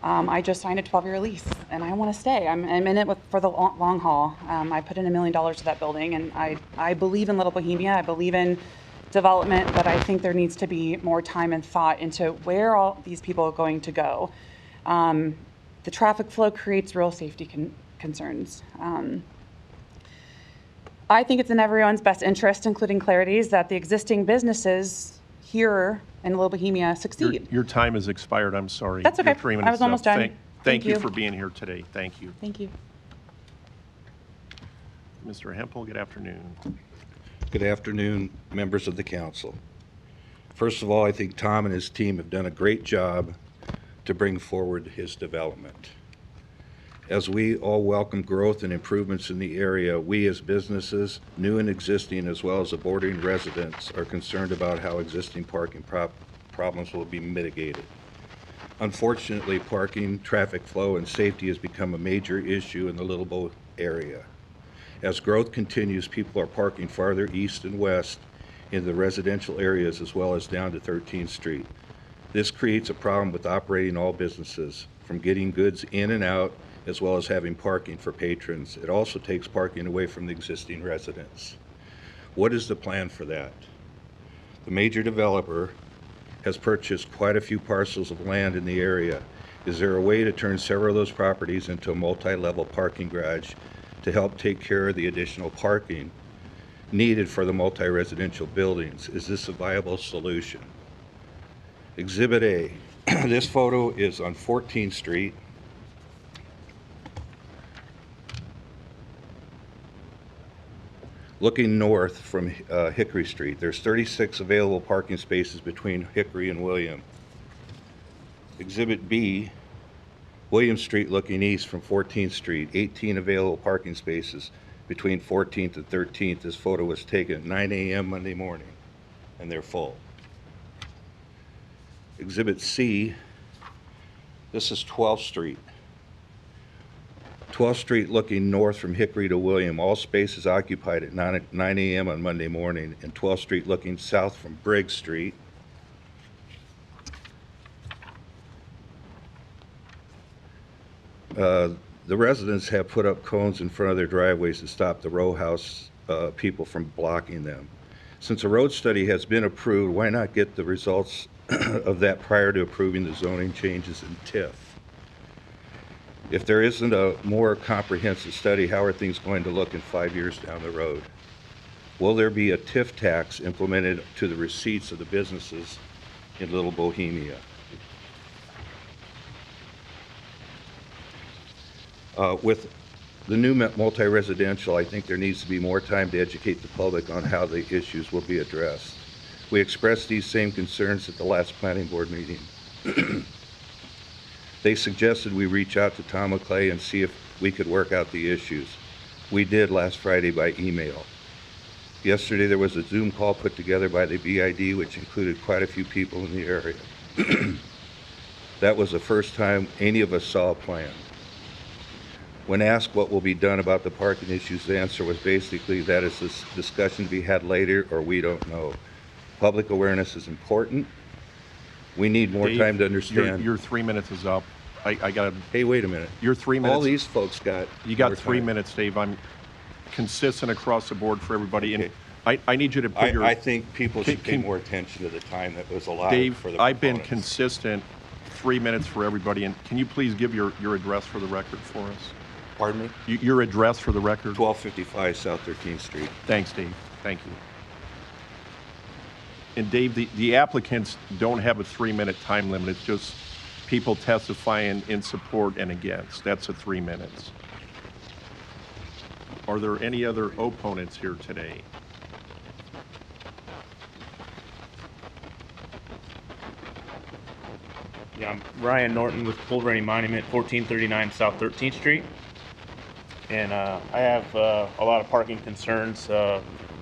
I just signed a 12-year lease, and I want to stay. I'm in it for the long haul. I put in $1 million to that building, and I believe in Little Bohemia. I believe in development, but I think there needs to be more time and thought into where all these people are going to go. The traffic flow creates real safety concerns. I think it's in everyone's best interest, including Clarity's, that the existing businesses here in Little Bohemia succeed. Your time has expired. I'm sorry. That's okay. Your 3 minutes I was almost is up. done. Thank you for being here today. Thank you. Thank you. Mr. Hempel, good afternoon. Good afternoon, members of the council. First of all, I think Tom and his team have done a great job to bring forward his development. As we all welcome growth and improvements in the area, we as businesses, new and existing, as well as the bordering residents, are concerned about how existing parking problems will be mitigated. Unfortunately, parking, traffic flow, and safety has become a major issue in the Little Bo area. As growth continues, people are parking farther east and west in the residential areas as well as down to 13th Street. This creates a problem with operating all businesses, from getting goods in and out, as well as having parking for patrons. It also takes parking away from the existing residents. What is the plan for that? The major developer has purchased quite a few parcels of land in the area. Is there a way to turn several of those properties into a multi-level parking garage to help take care of the additional parking needed for the multi-residential buildings? Is this a viable solution? Exhibit A. This photo is on 14th Street. Looking north from Hickory Street. There's 36 available parking spaces between Hickory and William. Exhibit B, William Street looking east from 14th Street, 18 available parking spaces between 14th and 13th. This photo was taken at 9 a.m. Monday morning, and they're full. Exhibit C, this is 12th Street. 12th Street looking north from Hickory to William. All spaces occupied at 9 a.m. on Monday morning. And 12th Street looking south from Briggs Street. The residents have put up cones in front of their driveways to stop the row house people from blocking them. Since a road study has been approved, why not get the results of that prior to approving the zoning changes in TIF? If there isn't a more comprehensive study, how are things going to look in 5 years down the road? Will there be a TIF tax implemented to the receipts of the businesses in Little Bohemia? With the new multi-residential, I think there needs to be more time to educate the public on how the issues will be addressed. We expressed these same concerns at the last planning board meeting. They suggested we reach out to Tom McClay and see if we could work out the issues. We did last Friday by email. Yesterday there was a Zoom call put together by the BID, which included quite a few people in the area. That was the first time any of us saw a plan. When asked what will be done about the parking issues, the answer was basically that is this discussion to be had later, or we don't know. Public awareness is important. We need more Dave, time to understand. Your 3 minutes is up. I got. Hey, wait a minute. Your 3 minutes. All these folks got. You got more 3 time. minutes, Dave. I'm consistent across the board for everybody, Okay. and I need you to put your. I think people should pay more attention to the time that was allowed Dave, for the I've been proponents. consistent. 3 minutes for everybody, and can you please give your address for the record for us? Pardon me? Your address for the record. 1255 South 13th Street. Thanks, Dave. Thank you. And Dave, the applicants don't have a 3-minute time limit. It's just people testifying in support and against. That's a 3 minutes. Are there any other opponents here today? Yeah, I'm Ryan Norton with Pulverany Monument, 1439 South 13th Street. And I have a lot of parking concerns.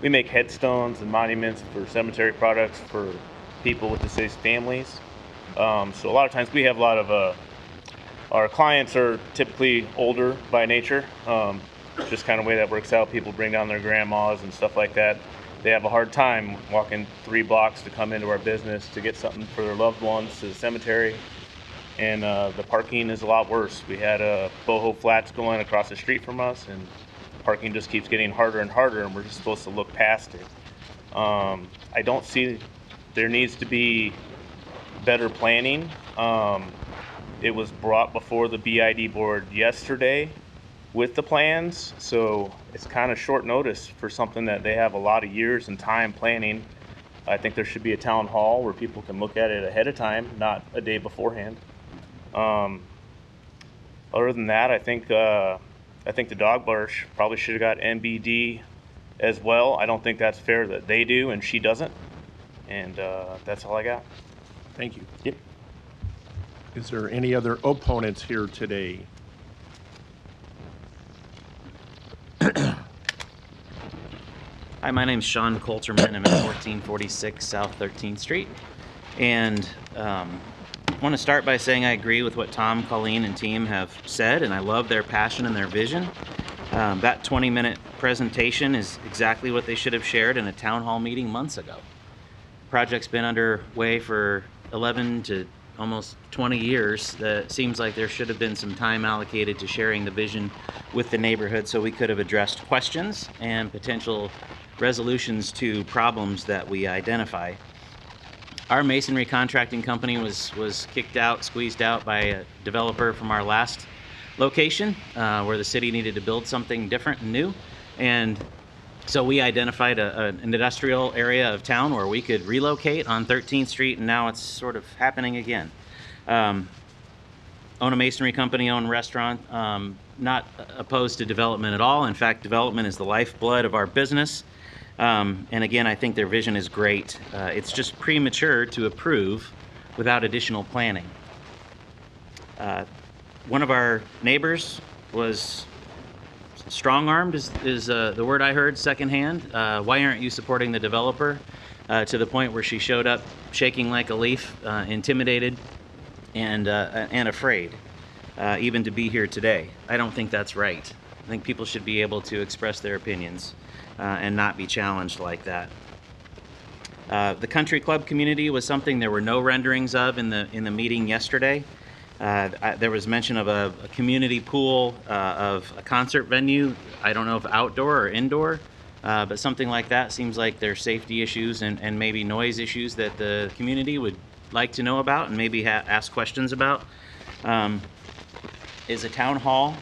We make headstones and monuments for cemetery products for people with deceased families. So a lot of times we have a lot of, our clients are typically older by nature. Just kind of way that works out. People bring down their grandmas and stuff like that. They have a hard time walking 3 blocks to come into our business to get something for their loved ones to the cemetery. And the parking is a lot worse. We had boho flats going across the street from us, and parking just keeps getting harder and harder, and we're just supposed to look past it. I don't see there needs to be better planning. It was brought before the BID board yesterday with the plans, so it's kind of short notice for something that they have a lot of years and time planning. I think there should be a town hall where people can look at it ahead of time, not a day beforehand. Other than that, I think the dog bar probably should have got NBD as well. I don't think that's fair that they do and she doesn't. And that's all I got. Thank you. Yep. Is there any other opponents here today? Hi, my name's Sean Coulterman. I'm at 1446 South 13th Street. And I want to start by saying I agree with what Tom, Colleen, and team have said, and I love their passion and their vision. That 20-minute presentation is exactly what they should have shared in a town hall meeting months ago. The project's been underway for 11 to almost 20 years. It seems like there should have been some time allocated to sharing the vision with the neighborhood so we could have addressed questions and potential resolutions to problems that we identify. Our masonry contracting company was kicked out, squeezed out by a developer from our last location where the city needed to build something different and new. And so we identified an industrial area of town where we could relocate on 13th Street, and now it's sort of happening again. Own a masonry company, own a restaurant, not opposed to development at all. In fact, development is the lifeblood of our business. And again, I think their vision is great. It's just premature to approve without additional planning. One of our neighbors was strong-armed is the word I heard secondhand. Why aren't you supporting the developer? To the point where she showed up shaking like a leaf, intimidated and afraid, even to be here today. I don't think that's right. I think people should be able to express their opinions and not be challenged like that. The country club community was something there were no renderings of in the meeting yesterday. There was mention of a community pool, of a concert venue. I don't know if outdoor or indoor, but something like that. Seems like there's safety issues and maybe noise issues that the community would like to know about and maybe ask questions about. Is a town hall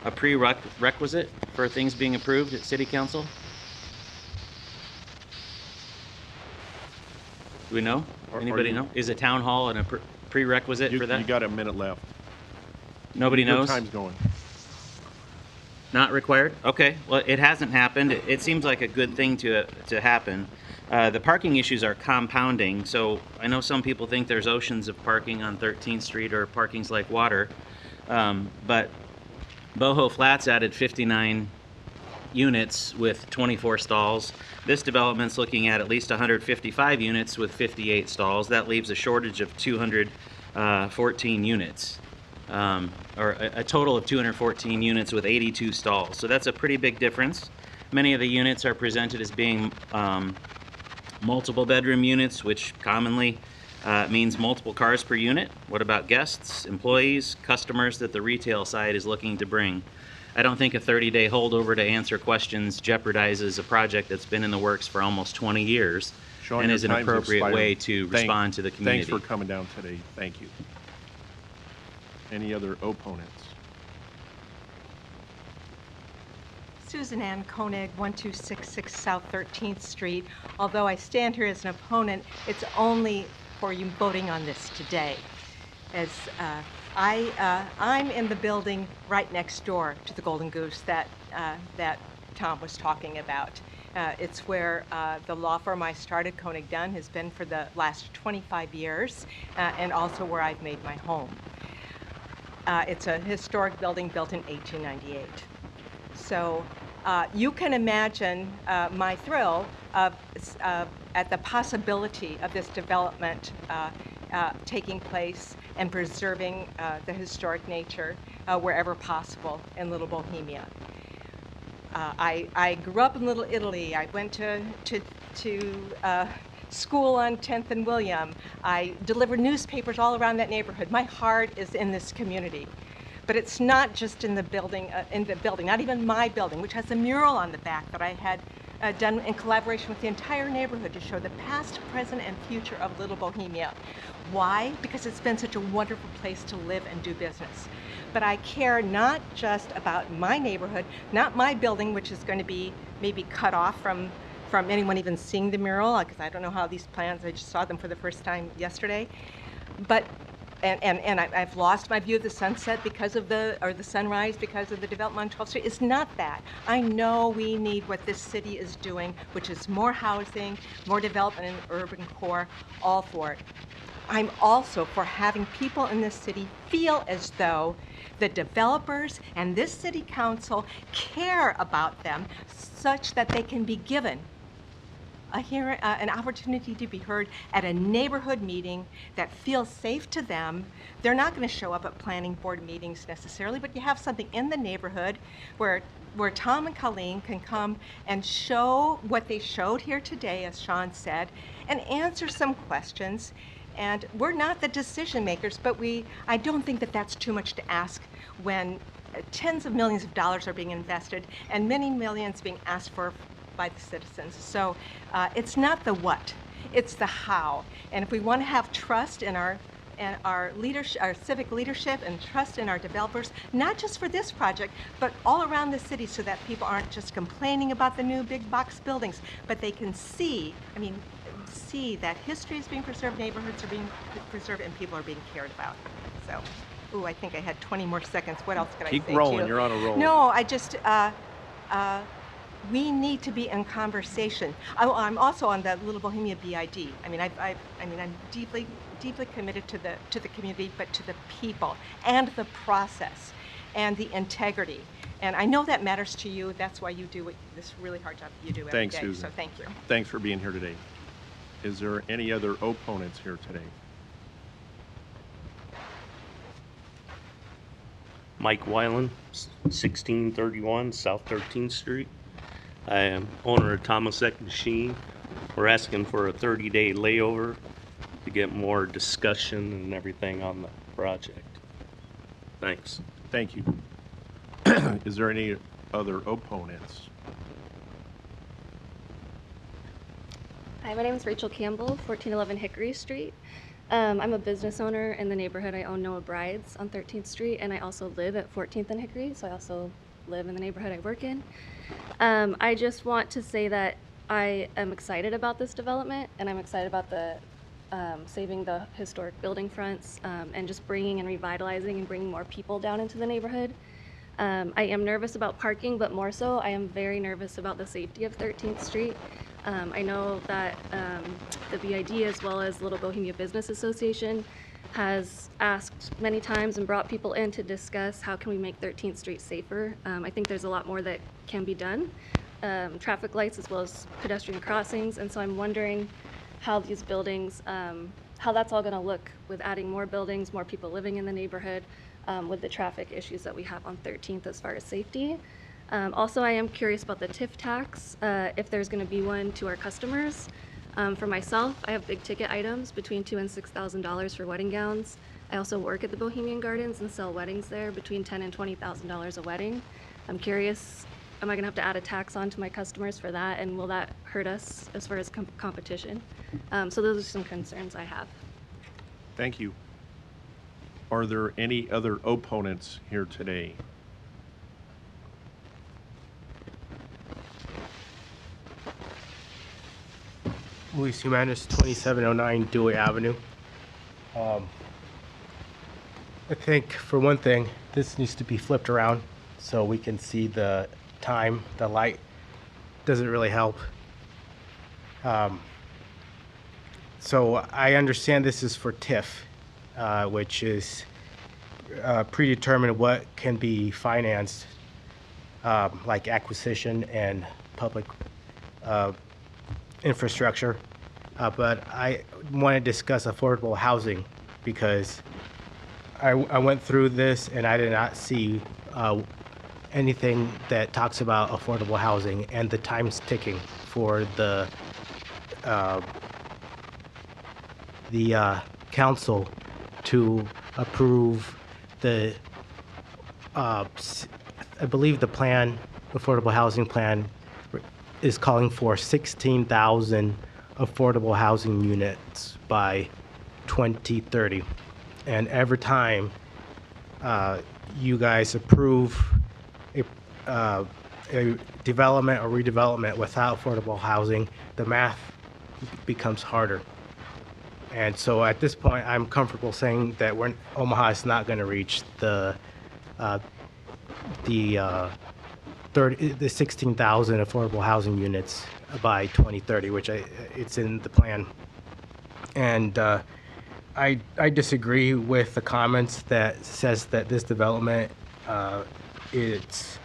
a prerequisite for things being approved at City Council? Do we know? Anybody know? Is a town hall a prerequisite for that? You got a minute left. Nobody knows? Your time's going. Not required? Okay. Well, it hasn't happened. It seems like a good thing to happen. The parking issues are compounding. So I know some people think there's oceans of parking on 13th Street or parking's like water. But Boho Flats added 59 units with 24 stalls. This development's looking at least 155 units with 58 stalls. That leaves a shortage of 214 units, or a total of 214 units with 82 stalls. So that's a pretty big difference. Many of the units are presented as being multiple bedroom units, which commonly means multiple cars per unit. What about guests, employees, customers that the retail side is looking to bring? I don't think a 30-day holdover to answer questions jeopardizes a project that's been in the works for almost 20 years Sean, and is an time's appropriate expired. way to respond to the community. Thanks for coming down today. Thank you. Any other opponents? Susan Ann Koenig, 1266 South 13th Street. Although I stand here as an opponent, it's only for you voting on this today. As I'm in the building right next door to the Golden Goose that Tom was talking about. It's where the law firm I started, Koenig Dunn, has been for the last 25 years, and also where I've made my home. It's a historic building built in 1898. So you can imagine my thrill at the possibility of this development taking place and preserving the historic nature wherever possible in Little Bohemia. I grew up in Little Italy. I went to school on 10th and William. I delivered newspapers all around that neighborhood. My heart is in this community. But it's not just in the building, not even my building, which has a mural on the back that I had done in collaboration with the entire neighborhood to show the past, present, and future of Little Bohemia. Why? Because it's been such a wonderful place to live and do business. But I care not just about my neighborhood, not my building, which is going to be maybe cut off from anyone even seeing the mural, because I don't know how these plans, I just saw them for the first time yesterday. But and I've lost my view of the sunset because of the sunrise because of the development on 12th Street. It's not that. I know we need what this city is doing, which is more housing, more development in the urban core, all for it. I'm also for having people in this city feel as though the developers and this city council care about them such that they can be given an opportunity to be heard at a neighborhood meeting that feels safe to them. They're not going to show up at planning board meetings necessarily, but you have something in the neighborhood where Tom and Colleen can come and show what they showed here today, as Sean said, and answer some questions. And we're not the decision makers, but I don't think that that's too much to ask when tens of millions of dollars are being invested and many millions being asked for by the citizens. So it's not the what, it's the how. And if we want to have trust in our leadership, our civic leadership, and trust in our developers, not just for this project, but all around the city, so that people aren't just complaining about the new big box buildings, but they can see that history is being preserved, neighborhoods are being preserved, and people are being cared about. So, ooh, I think I had 20 more seconds. What else could I say to you? Keep rolling, you're on a roll. No, I just, we need to be in conversation. I'm also on the Little Bohemia BID. I'm deeply committed to the community, but to the people and the process and the integrity. And I know that matters to you. That's why you do this really hard job you do every Thanks, day. Susan. So thank you. Thanks for being here today. Is there any other opponents here today? Mike Weiland, 1631 South 13th Street. I am owner of Thomas Eck Machine. We're asking for a 30-day layover to get more discussion and everything on the project. Thanks. Thank you. Is there any other opponents? Hi, my name is Rachel Campbell, 1411 Hickory Street. I'm a business owner in the neighborhood. I own Noah Brides on 13th Street, and I also live at 14th and Hickory, so I also live in the neighborhood I work in. I just want to say that I am excited about this development, and I'm excited about the saving the historic building fronts and just bringing and revitalizing and bringing more people down into the neighborhood. I am nervous about parking, but more so, I am very nervous about the safety of 13th Street. I know that the BID, as well as Little Bohemia Business Association, has asked many times and brought people in to discuss how can we make 13th Street safer. I think there's a lot more that can be done. Traffic lights as well as pedestrian crossings, and so I'm wondering how these buildings, how that's all going to look with adding more buildings, more people living in the neighborhood, with the traffic issues that we have on 13th as far as safety. Also, I am curious about the TIF tax, if there's going to be one to our customers. For myself, I have big ticket items between $2,000 and $6,000 for wedding gowns. I also work at the Bohemian Gardens and sell weddings there between $10,000 and $20,000 a wedding. I'm curious, am I going to have to add a tax on to my customers for that, and will that hurt us as far as competition? So those are some concerns I have. Thank you. Are there any other opponents here today? Luis Jimenez, 2709 Dewey Avenue. I think, for one thing, this needs to be flipped around so we can see the time. The light doesn't really help. So I understand this is for TIF, which is predetermined what can be financed, like acquisition and public infrastructure. But I want to discuss affordable housing because I went through this and I did not see anything that talks about affordable housing, and the time's ticking for the council to approve the I believe the plan, affordable housing plan, is calling for 16,000 affordable housing units by 2030. And every time you guys approve a development or redevelopment without affordable housing, the math becomes harder. And so at this point, I'm comfortable saying that Omaha is not going to reach the 16,000 affordable housing units by 2030, which it's in the plan. And I disagree with the comments that says that this development it's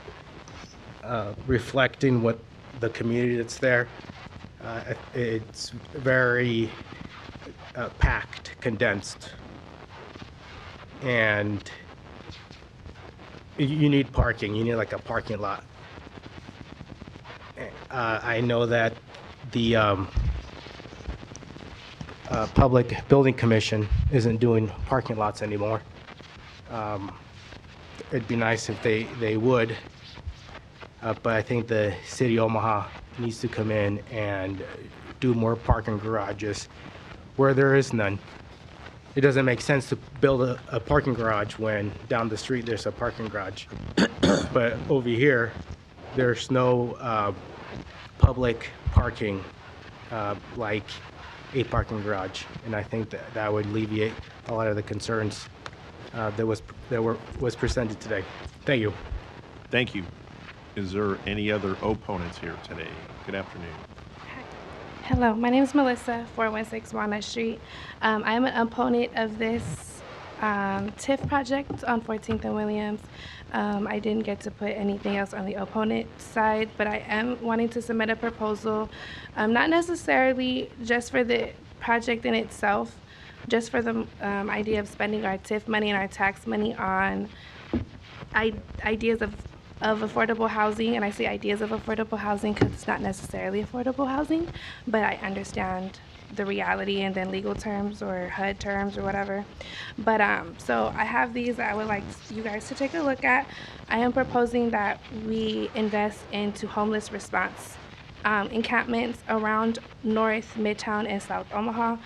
reflecting what the community that's there. It's very packed, condensed, and you need parking. You need like a parking lot. I know that the Public Building Commission isn't doing parking lots anymore. It'd be nice if they would, but I think the city of Omaha needs to come in and do more parking garages where there is none. It doesn't make sense to build a parking garage when down the street there's a parking garage. But over here, there's no public parking like a parking garage. And I think that would alleviate a lot of the concerns that was presented today. Thank you. Thank you. Is there any other opponents here today? Good afternoon. Hello, my name is Melissa, 416 Walnut Street. I am an opponent of this TIF project on 14th and Williams. I didn't get to put anything else on the opponent side, but I am wanting to submit a proposal, not necessarily just for the project in itself, just for the idea of spending our TIF money and our tax money on ideas of affordable housing. And I say ideas of affordable housing because it's not necessarily affordable housing, but I understand the reality and then legal terms or HUD terms or whatever. But so I have these that I would like you guys to take a look at. I am proposing that we invest into homeless response encampments around North, Midtown, and South Omaha.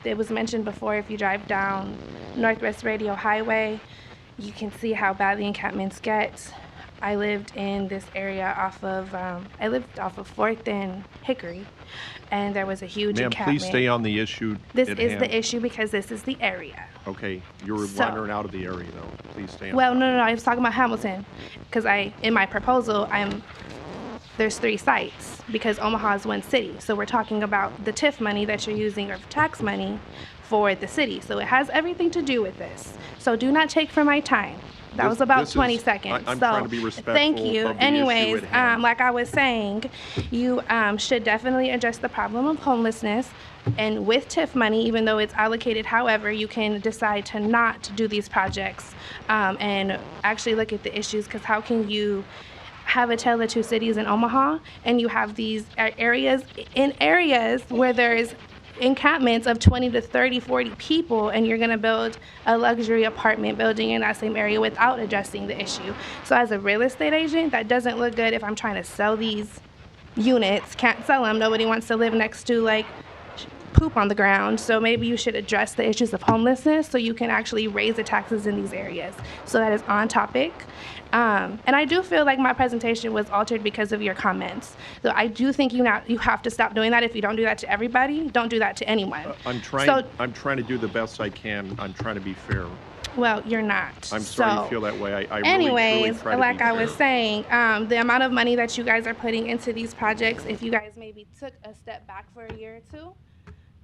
It was mentioned before, if you drive down Northwest Radio Highway, you can see how bad the encampments get. I lived in this area off of 4th and Hickory, and there was a huge encampment. Please stay on the issue This at is hand. the issue because this is the area. Okay, you're So- wandering out of the area though. Please stay on. Well, no, I was talking about Hamilton, because in my proposal, there's 3 sites, because Omaha is one city. So we're talking about the TIF money that you're using, or tax money, for the city. So it has everything to do with this. So do not take from my time. That was about 20 seconds. I'm So trying to be respectful thank you. of the issue Anyways, at hand. like I was saying, you should definitely address the problem of homelessness. And with TIF money, even though it's allocated, however, you can decide to not do these projects and actually look at the issues, because how can you have a tale of two cities in Omaha and you have these areas where there's encampments of 20 to 30, 40 people, and you're going to build a luxury apartment building in that same area without addressing the issue. So as a real estate agent, that doesn't look good. If I'm trying to sell these units, can't sell them. Nobody wants to live next to like poop on the ground. So maybe you should address the issues of homelessness so you can actually raise the taxes in these areas. So that is on topic. And I do feel like my presentation was altered because of your comments. So I do think you have to stop doing that. If you don't do that to everybody, don't do that to anyone. I'm trying to do the best I can. I'm trying to be fair. Well, you're not. I'm sorry you feel that way. I Anyways, really try to like be I was fair. saying, the amount of money that you guys are putting into these projects, if you guys maybe took a step back for a year or two,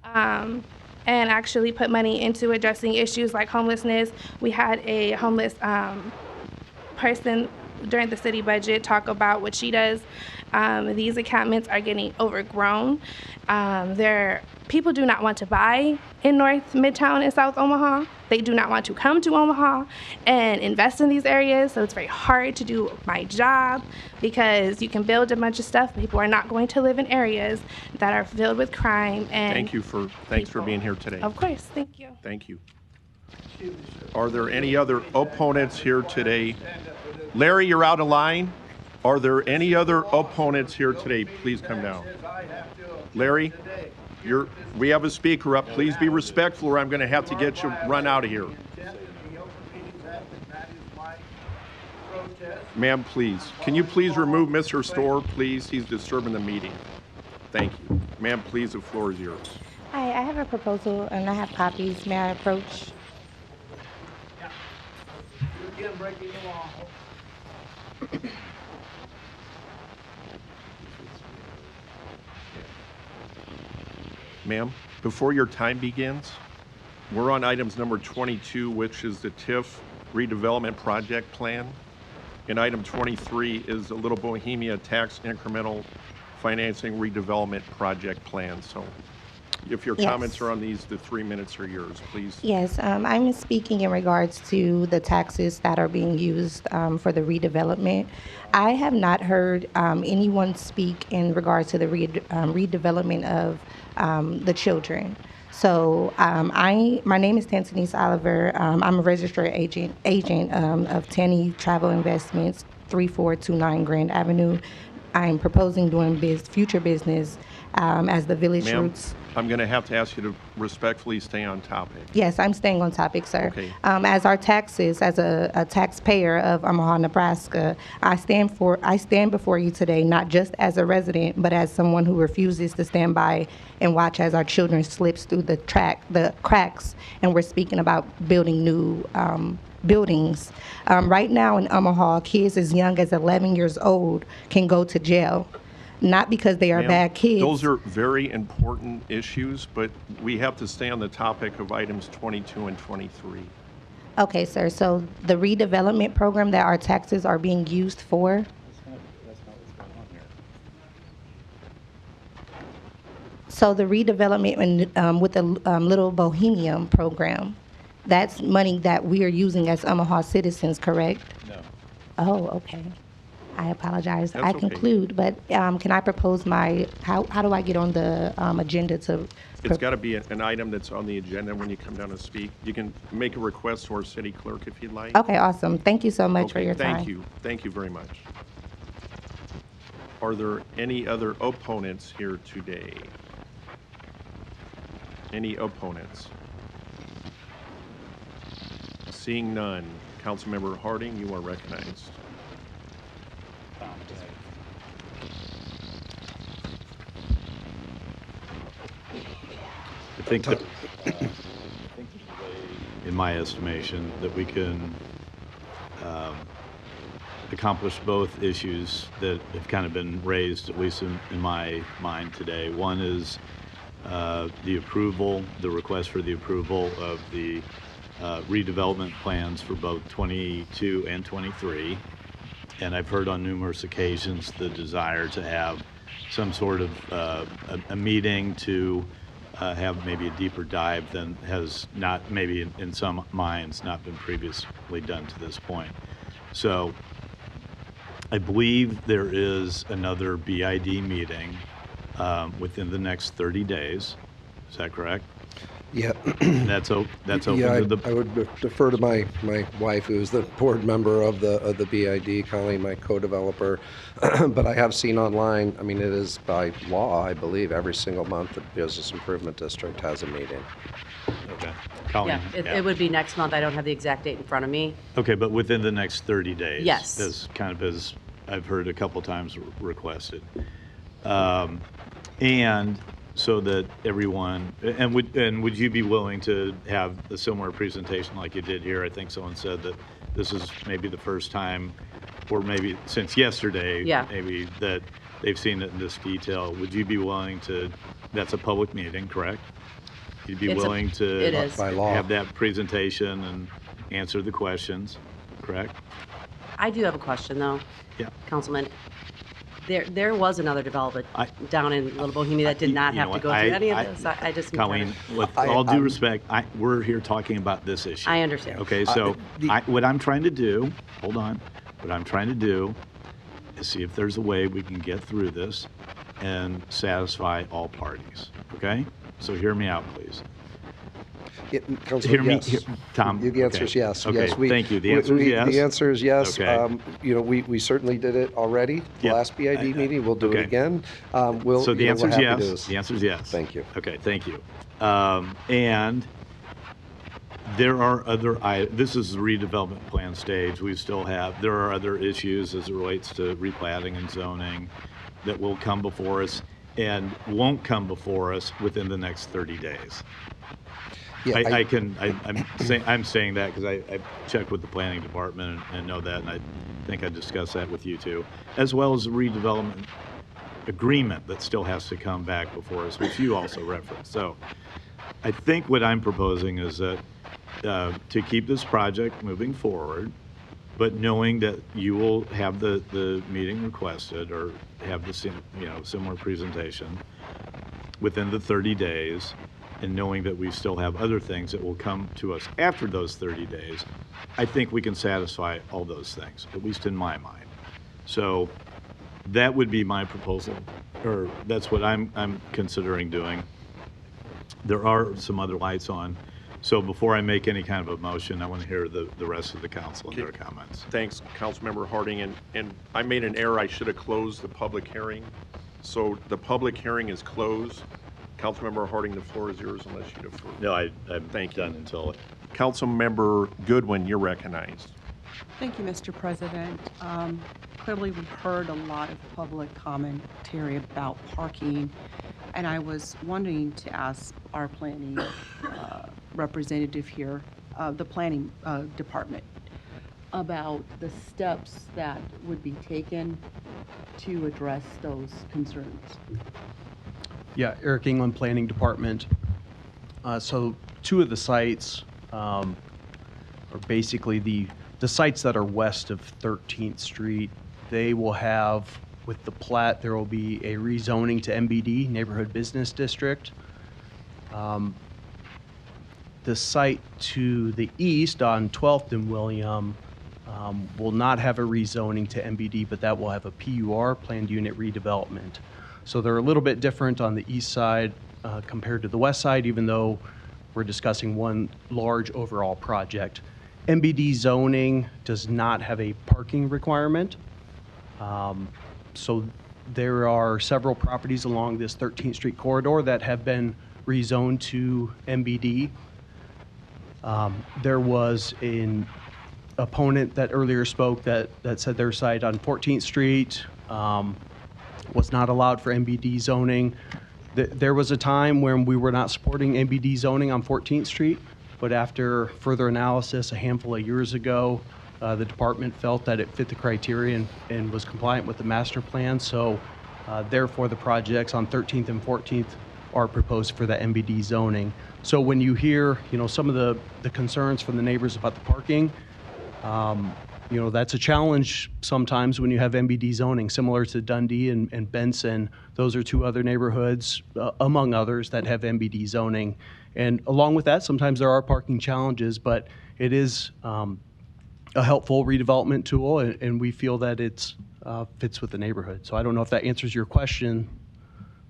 and actually put money into addressing issues like homelessness. We had a homeless person during the city budget talk about what she does. These encampments are getting overgrown. People do not want to buy in North Midtown and South Omaha. They do not want to come to Omaha and invest in these areas. So it's very hard to do my job because you can build a bunch of stuff. People are not going to live in areas that are filled with crime. And Thanks for being here today. Of course, thank you. Thank you. Are there any other opponents here today? Larry, you're out of line. Are there any other opponents here today? Please come down. Larry, we have a speaker up. Please be respectful or I'm going to have to get you run out of here. Ma'am, please. Can you please remove Mr. Storr, please? He's disturbing the meeting. Thank you. Ma'am, please, the floor is yours. Hi, I have a proposal and I have copies. May I approach? Ma'am, before your time begins, we're on items number 22, which is the TIF redevelopment project plan. And item 23 is the Little Bohemia tax incremental financing redevelopment project plan. So if your comments are on these, the 3 minutes are yours, please. Yes, I'm speaking in regards to the taxes that are being used for the redevelopment. I have not heard anyone speak in regards to the redevelopment of the children. So my name is Tantanese Oliver. I'm a registered agent of Tanny Travel Investments, 3429 Grand Avenue. I'm proposing doing future business as the Village Roots. I'm going to have to ask you to respectfully stay on topic. Yes, I'm staying on topic, sir. Okay. As our taxes, as a taxpayer of Omaha, Nebraska, I stand before you today not just as a resident, but as someone who refuses to stand by and watch as our children slips through the cracks, and we're speaking about building new buildings. Right now in Omaha, kids as young as 11 years old can go to jail. Not because they are bad kids. Those are very important issues, but we have to stay on the topic of items 22 and 23. Okay, sir. So the redevelopment program that our taxes are being used for. So the redevelopment with the Little Bohemian program, that's money that we are using as Omaha citizens, correct? No. Oh, okay. I apologize. That's I okay. conclude, but can I propose how do I get on the agenda to? It's got to be an item that's on the agenda when you come down to speak. You can make a request to our city clerk if you'd like. Okay, awesome. Thank you so much for your time. Thank you. Thank you very much. Are there any other opponents here today? Any opponents? Seeing none. Councilmember Harding, you are recognized. I think that, in my estimation, that we can accomplish both issues that have kind of been raised, at least in my mind today. One is the request for the approval of the redevelopment plans for both 22 and 23. And I've heard on numerous occasions the desire to have some sort of a meeting to have maybe a deeper dive than has not, maybe in some minds, not been previously done to this point. So I believe there is another BID meeting within the next 30 days. Is that correct? Yeah. That's open Yeah, to the. I would defer to my wife, who's the board member of the BID, Colleen, my co-developer. But I have seen online, I mean, it is by law, I believe, every single month the Business Improvement District has a meeting. Okay. Colleen? Yeah, it would be next month. I don't have the exact date in front of me. Okay, but within the next 30 days? Yes. As kind of as I've heard a couple times requested. And so that everyone, and would you be willing to have a similar presentation like you did here? I think someone said that this is maybe the first time, or maybe since yesterday, Yeah. maybe that they've seen it in this detail. Would you be willing to, that's a public meeting, correct? You'd be willing It to is. By law. have that presentation and answer the questions, correct? I do have a question, though. Yeah. Councilman. There was another development down in Little Bohemia that did not have to go through any of this. I just. Colleen, with all due respect, we're here talking about this issue. I understand. Okay, so what I'm trying to do, hold on, what I'm trying to do is see if there's a way we can get through this and satisfy all parties, okay? So hear me out, please. Yeah, Councilor, yes. Tom. The answer is yes. Okay, Yes, thank you. The answer is yes. The answer is yes. Okay. You know, we certainly did it already. The Yep. last BID meeting, we'll do okay. it again. So the we're answer is happy to yes. do this. The answer is yes. Thank you. Okay, thank you. And there are this is the redevelopment plan stage. There are other issues as it relates to replatting and zoning that will come before us and won't come before us within the next 30 days. Yeah, I'm saying that because I checked with the planning department and know that, and I think I discussed that with you too, as well as the redevelopment agreement that still has to come back before us, which you also referenced. So I think what I'm proposing is that to keep this project moving forward, but knowing that you will have the meeting requested or have the similar presentation within the 30 days, and knowing that we still have other things that will come to us after those 30 days, I think we can satisfy all those things, at least in my mind. So that would be my proposal, or that's what I'm considering doing. There are some other lights on. So before I make any kind of a motion, I want to hear the rest of the council and their comments. Thanks, Councilmember Harding, and I made an error. I should have closed the public hearing. So the public hearing is closed. Councilmember Harding, the floor is yours unless you defer. No, I'm done until. Councilmember Goodwin, you're recognized. Thank you, Mr. President. Clearly, we've heard a lot of public commentary about parking, and I was wanting to ask our planning representative here, the planning department, about the steps that would be taken to address those concerns. Yeah, Eric England, Planning Department. So two of the sites are basically the sites that are west of 13th Street. They will have, with the plat, there will be a rezoning to MBD, Neighborhood Business District. The site to the east on 12th and William will not have a rezoning to MBD, but that will have a PUR, Planned Unit Redevelopment. So they're a little bit different on the east side compared to the west side, even though we're discussing one large overall project. MBD zoning does not have a parking requirement. So there are several properties along this 13th Street corridor that have been rezoned to MBD. There was an opponent that earlier spoke that said their site on 14th Street was not allowed for MBD zoning. There was a time when we were not supporting MBD zoning on 14th Street, but after further analysis a handful of years ago, the department felt that it fit the criteria and was compliant with the master plan. So therefore the projects on 13th and 14th are proposed for the MBD zoning. So when you hear, some of the concerns from the neighbors about the parking, that's a challenge sometimes when you have MBD zoning, similar to Dundee and Benson. Those are two other neighborhoods, among others, that have MBD zoning. And along with that, sometimes there are parking challenges, but it is a helpful redevelopment tool, and we feel that it fits with the neighborhood. So I don't know if that answers your question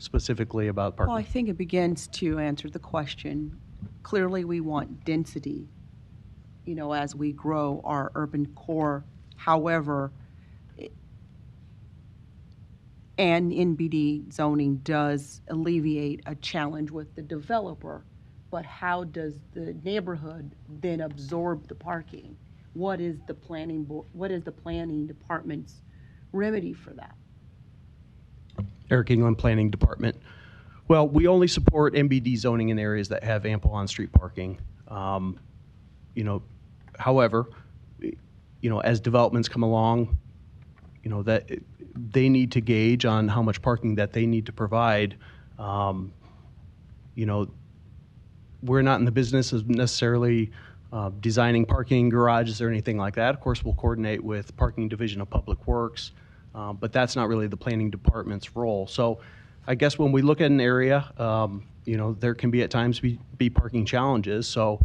specifically about parking. Well, I think it begins to answer the question Clearly, we want density, as we grow our urban core. However, and NBD zoning does alleviate a challenge with the developer, but how does the neighborhood then absorb the parking? What is the planning department's remedy for that? Eric England, Planning Department. Well, we only support MBD zoning in areas that have ample on-street parking. However, as developments come along, that they need to gauge on how much parking that they need to provide. We're not in the business of necessarily designing parking garages or anything like that. Of course, we'll coordinate with Parking Division of Public Works, but that's not really the planning department's role. So I guess when we look at an area, there can be at times be parking challenges. So,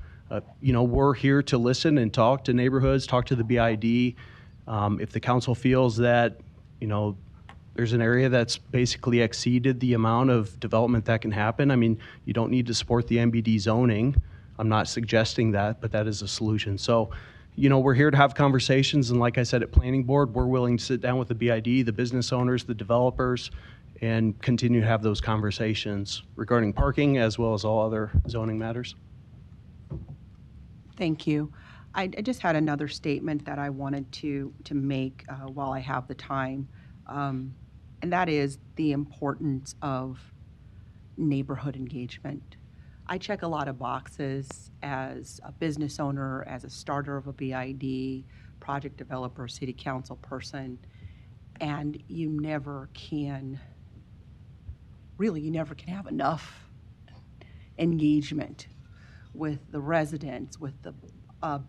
we're here to listen and talk to neighborhoods, talk to the BID. If the council feels that, there's an area that's basically exceeded the amount of development that can happen, I mean, you don't need to support the MBD zoning. I'm not suggesting that, but that is a solution. So, we're here to have conversations, and like I said, at Planning Board, we're willing to sit down with the BID, the business owners, the developers, and continue to have those conversations regarding parking as well as all other zoning matters. Thank you. I just had another statement that I wanted to make while I have the time, and that is the importance of neighborhood engagement. I check a lot of boxes as a business owner, as a starter of a BID, project developer, city council person, and you never can have enough engagement with the residents, with the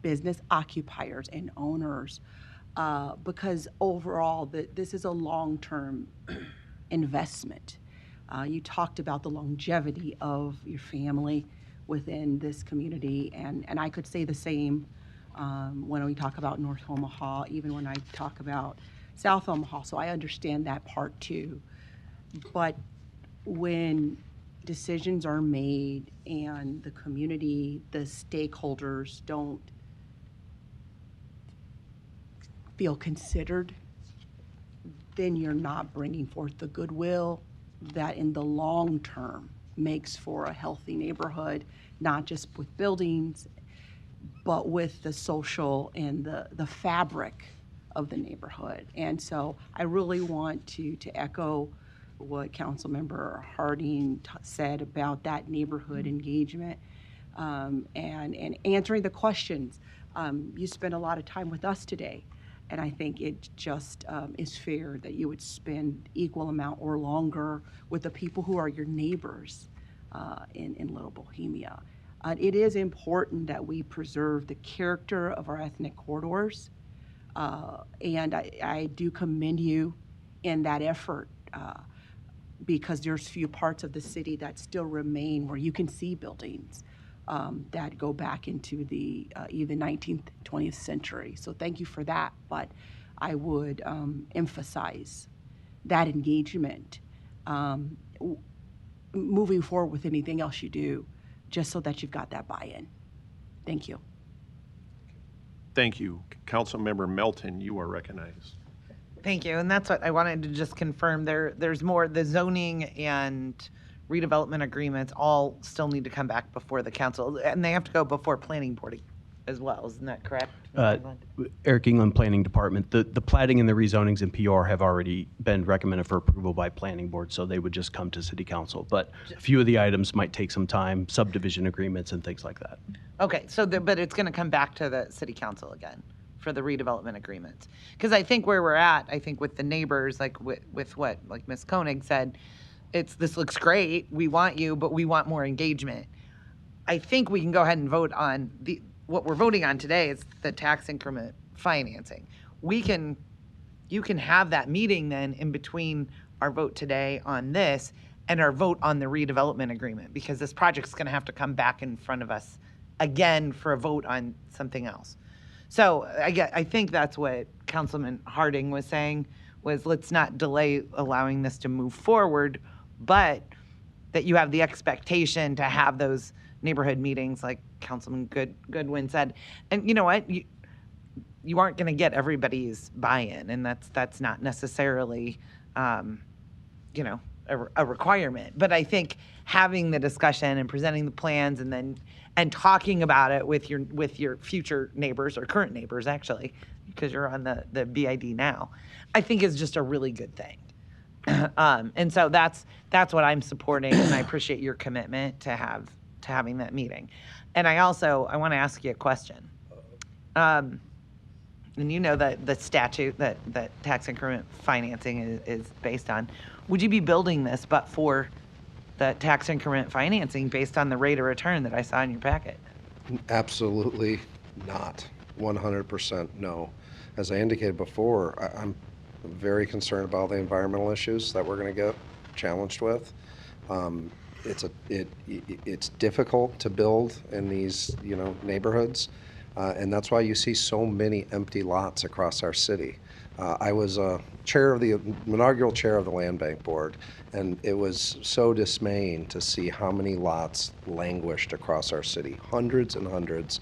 business occupiers and owners, because overall this is a long-term investment. You talked about the longevity of your family within this community, and I could say the same when we talk about North Omaha, even when I talk about South Omaha, so I understand that part too. But when decisions are made and the community, the stakeholders don't feel considered, then you're not bringing forth the goodwill that in the long term makes for a healthy neighborhood, not just with buildings, but with the social and the fabric of the neighborhood. And so I really want to echo what Councilmember Harding said about that neighborhood engagement and answering the questions. You spent a lot of time with us today, and I think it just is fair that you would spend equal amount or longer with the people who are your neighbors in Little Bohemia. It is important that we preserve the character of our ethnic corridors, and I do commend you in that effort. Because there's few parts of the city that still remain where you can see buildings that go back into the even 19th, 20th century. So thank you for that. But I would emphasize that engagement moving forward with anything else you do, just so that you've got that buy-in. Thank you. Thank you. Councilmember Melton, you are recognized. Thank you, and that's what I wanted to just confirm. There's more, the zoning and redevelopment agreements all still need to come back before the council, and they have to go before planning board as well, isn't that correct? Eric England, Planning Department. The platting and the rezonings in PR have already been recommended for approval by planning board, so they would just come to city council. But a few of the items might take some time, subdivision agreements and things like that. Okay, so but it's going to come back to the city council again for the redevelopment agreements. Because I think where we're at, I think with the neighbors, like with what, like Ms. Koenig said, this looks great, we want you, but we want more engagement. I think we can go ahead and vote on what we're voting on today is the tax increment financing. You can have that meeting then in between our vote today on this and our vote on the redevelopment agreement, because this project's gonna have to come back in front of us again for a vote on something else. So I think that's what Councilman Harding was saying, was let's not delay allowing this to move forward, but that you have the expectation to have those neighborhood meetings, like Councilman Goodwin said. And you know what? You aren't going to get everybody's buy-in, and that's not necessarily, you know, a requirement. But I think having the discussion and presenting the plans and talking about it with your future neighbors or current neighbors, actually, because you're on the BID now, I think is just a really good thing. And so that's what I'm supporting, and I appreciate your commitment to having that meeting. And I want to ask you a question. And you know that the statute that tax increment financing is based on. Would you be building this but for the tax increment financing based on the rate of return that I saw in your packet? Absolutely not. 100% no. As I indicated before, I'm very concerned about the environmental issues that we're going to get challenged with. It's difficult to build in these neighborhoods, and that's why you see so many empty lots across our city. I was inaugural chair of the Land Bank Board, and it was so dismaying to see how many lots languished across our city. Hundreds and hundreds,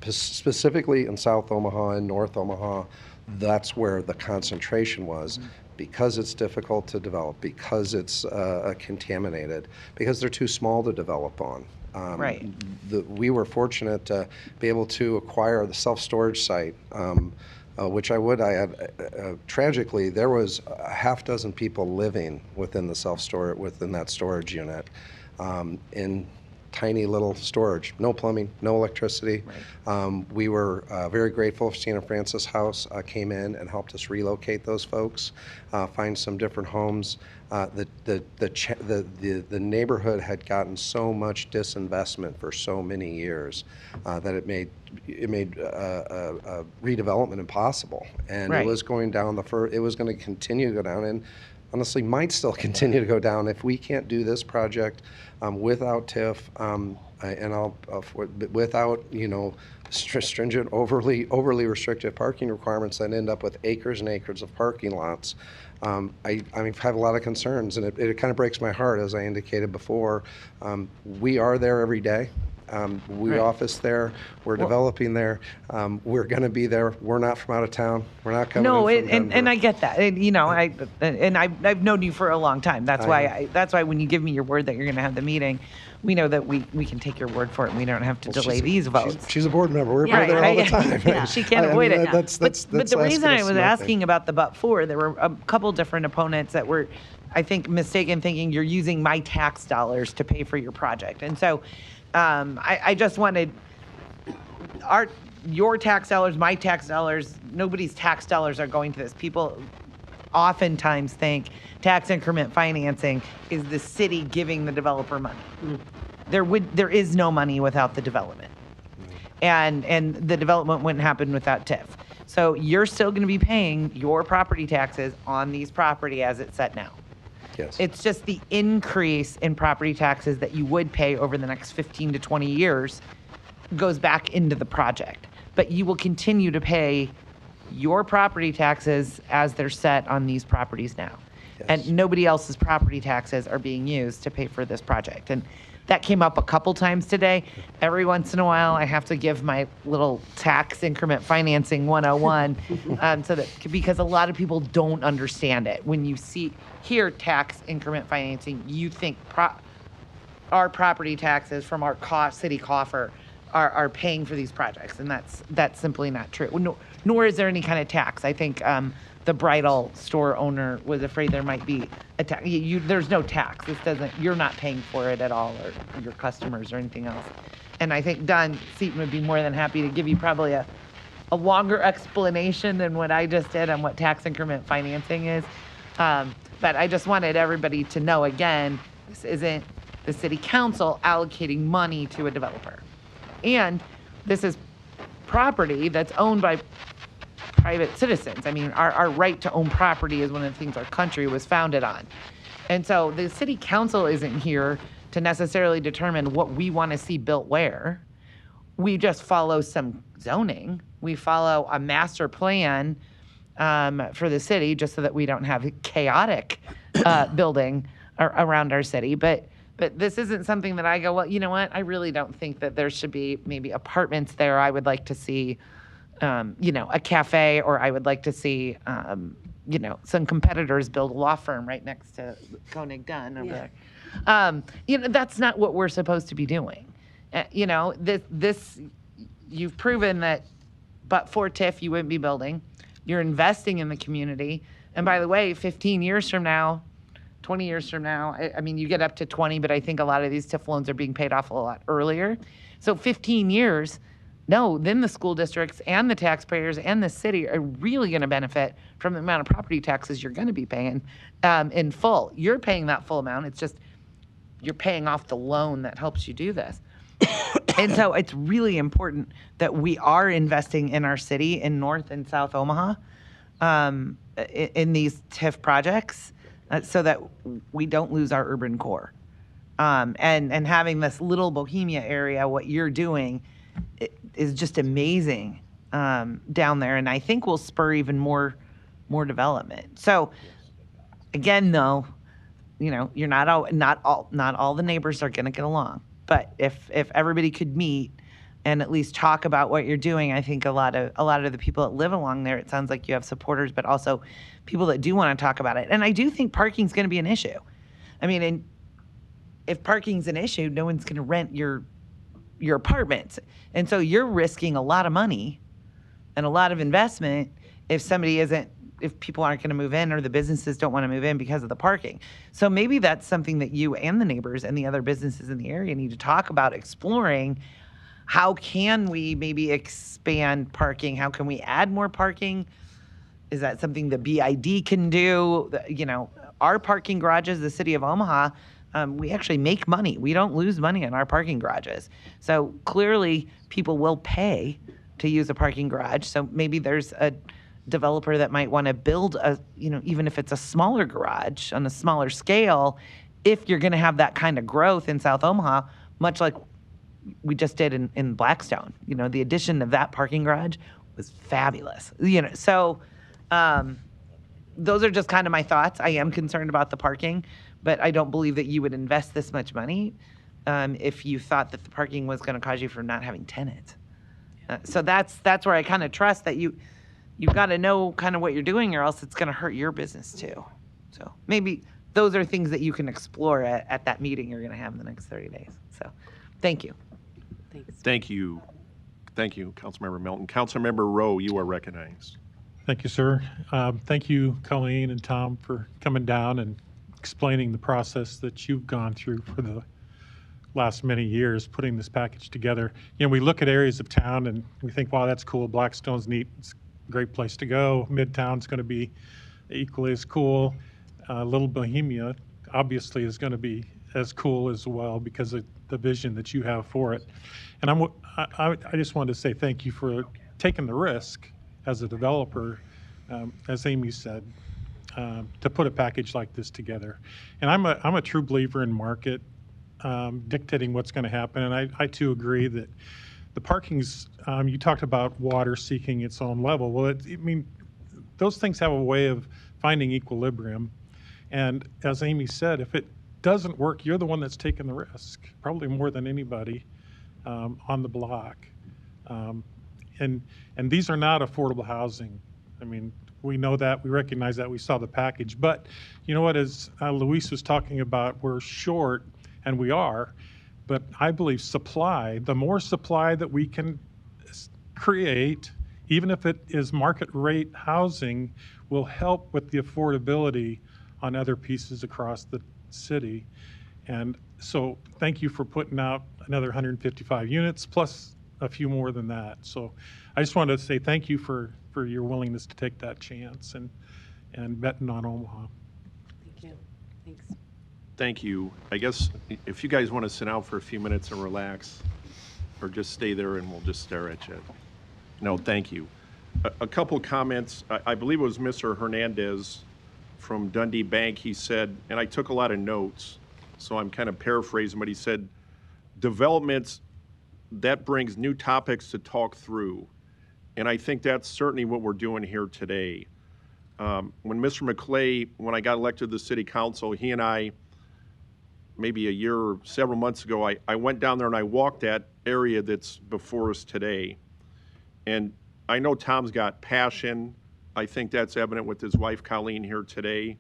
specifically in South Omaha and North Omaha. That's where the concentration was, because it's difficult to develop, because it's contaminated, because they're too small to develop on. Right. We were fortunate to be able to acquire the self-storage site, which tragically, there was a half dozen people living within that storage unit, in tiny little storage, no plumbing, no electricity. Right. We were very grateful. St. Francis House came in and helped us relocate those folks, find some different homes. The neighborhood had gotten so much disinvestment for so many years that it made redevelopment impossible, and right. It was going down it was going to continue to go down, and honestly might still continue to go down if we can't do this project without TIF without stringent, overly restrictive parking requirements that end up with acres and acres of parking lots. I have a lot of concerns, and it kind of breaks my heart, as I indicated before. We are there every day. We Right. office there. We're developing there. We're going to be there. We're not from out of town. We're not coming in from Denver. and I get that. I've known you for a long time. That's why when you give me your word that you're going to have the meeting, we know that we can take your word for it, and we don't have to delay these votes. She's a board member. We're Right, there all the right. time. She can't avoid it. That's But the reason I was nothing. asking about the but for, there were a couple different opponents that were, I think, mistaken, thinking you're using my tax dollars to pay for your project. And so I just wanted your tax dollars, my tax dollars, nobody's tax dollars are going to this. People oftentimes think tax increment financing is the city giving the developer money. There is no money without the development. And the development wouldn't happen without TIF. So you're still going to be paying your property taxes on these property as it's set now. Yes. It's just the increase in property taxes that you would pay over the next 15 to 20 years goes back into the project. But you will continue to pay your property taxes as they're set on these properties now. Yes. And nobody else's property taxes are being used to pay for this project. And that came up a couple times today. Every once in a while, I have to give my little tax increment financing 101, because a lot of people don't understand it. When you hear tax increment financing, you think our property taxes from our city coffer are paying for these projects, and that's simply not true. Nor is there any kind of tax. I think the bridal store owner was afraid there might be a tax. There's no tax. You're not paying for it at all, or your customers or anything else. And I think Don Seaton would be more than happy to give you probably a longer explanation than what I just did on what tax increment financing is. But I just wanted everybody to know, again, this isn't the city council allocating money to a developer. And this is property that's owned by private citizens. I mean, our right to own property is one of the things our country was founded on. And so the city council isn't here to necessarily determine what we want to see built where. We just follow some zoning. We follow a master plan for the city, just so that we don't have chaotic building around our city. But But this isn't something that I go, well, you know what? I really don't think that there should be maybe apartments there. I would like to see, a cafe, or I would like to see, some competitors build a law firm right next to Koenig Dunn over there. That's not what we're supposed to be doing. This you've proven that, but for TIF, you wouldn't be building. You're investing in the community. And by the way, 15 years from now, 20 years from now, I mean, you get up to 20, but I think a lot of these TIF loans are being paid off a lot earlier. So 15 years, no, then the school districts and the taxpayers and the city are really going to benefit from the amount of property taxes you're going to be paying in full. You're paying that full amount. It's just you're paying off the loan that helps you do this. And so it's really important that we are investing in our city in North and South Omaha in these TIF projects so that we don't lose our urban core. And having this little Bohemia area, what you're doing is just amazing down there. And I think will spur even more development. So again, though, you're not all the neighbors are going to get along. But if everybody could meet and at least talk about what you're doing, I think a lot of the people that live along there, it sounds like you have supporters, but also people that do want to talk about it. And I do think parking's going to be an issue. I mean, if parking's an issue, no one's going to rent your apartments. And so you're risking a lot of money and a lot of investment if people aren't going to move in or the businesses don't want to move in because of the parking. So maybe that's something that you and the neighbors and the other businesses in the area need to talk about exploring. How can we maybe expand parking? How can we add more parking? Is that something the BID can do? Our parking garages, the city of Omaha, we actually make money. We don't lose money on our parking garages. So clearly people will pay to use a parking garage. So maybe there's a developer that might want to build even if it's a smaller garage on a smaller scale, if you're going to have that kind of growth in South Omaha, much like we just did in Blackstone. The addition of that parking garage was fabulous. So those are just kind of my thoughts. I am concerned about the parking, but I don't believe that you would invest this much money if you thought that the parking was going to cause you for not having tenants. So that's where I kind of trust that you've got to know kind of what you're doing, or else it's going to hurt your business too. So maybe those are things that you can explore at that meeting you're going to have in the next 30 days. So thank you. Thanks. Thank you. Thank you, Councilmember Melton. Councilmember Rowe, you are recognized. Thank you, sir. Thank you, Colleen and Tom, for coming down and explaining the process that you've gone through for the last many years, putting this package together. We look at areas of town and we think, wow, that's cool. Blackstone's neat. It's a great place to go. Midtown's going to be equally as cool. Little Bohemia obviously is going to be as cool as well because of the vision that you have for it. And I just wanted to say thank you for taking the risk as a developer, as Amy said, to put a package like this together. And I'm a true believer in market dictating what's going to happen. And I too agree that the parking's, you talked about water seeking its own level. Well, those things have a way of finding equilibrium. And as Amy said, if it doesn't work, you're the one that's taking the risk, probably more than anybody on the block. And these are not affordable housing. We know that, we recognize that, we saw the package. But you know what, as Luis was talking about, we're short, and we are, but I believe supply, the more supply that we can create, even if it is market rate housing, will help with the affordability on other pieces across the city. And so thank you for putting out another 155 units plus a few more than that. So I just wanted to say thank you for your willingness to take that chance and betting on Omaha. Thank you. Thanks. Thank you. I guess if you guys want to sit out for a few minutes and relax, or just stay there and we'll just stare at you. No, thank you. A couple comments. I believe it was Mr. Hernandez from Dundee Bank. He said, and I took a lot of notes, so I'm kind of paraphrasing, but he said, developments, that brings new topics to talk through. And I think that's certainly what we're doing here today. When Mr. McClay, when I got elected to the city council, he and I maybe a year or several months ago, I went down there and I walked that area that's before us today. And I know Tom's got passion. I think that's evident with his wife Colleen here today.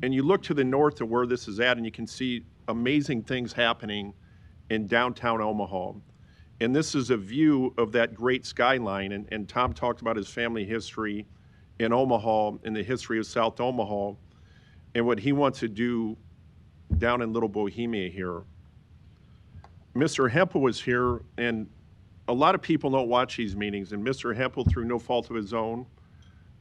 And you look to the north of where this is at and you can see amazing things happening in downtown Omaha. And this is a view of that great skyline. And Tom talked about his family history in Omaha and the history of South Omaha and what he wants to do down in Little Bohemia here. Mr. Hempel was here, and a lot of people don't watch these meetings, and Mr. Hempel, through no fault of his own,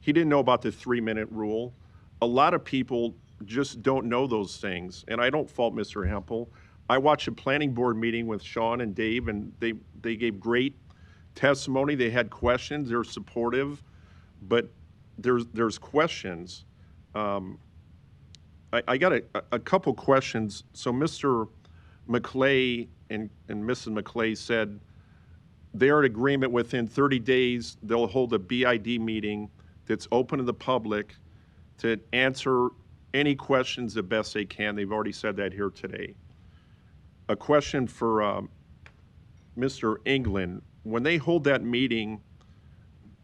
he didn't know about the 3-minute rule. A lot of people just don't know those things, and I don't fault Mr. Hempel. I watched a planning board meeting with Sean and Dave, and they gave great testimony. They had questions. They're supportive, but there's questions. I got a couple questions. So Mr. McClay and Mrs. McClay said they're in agreement within 30 days they'll hold a BID meeting that's open to the public to answer any questions the best they can. They've already said that here today. A question for Mr. England. When they hold that meeting,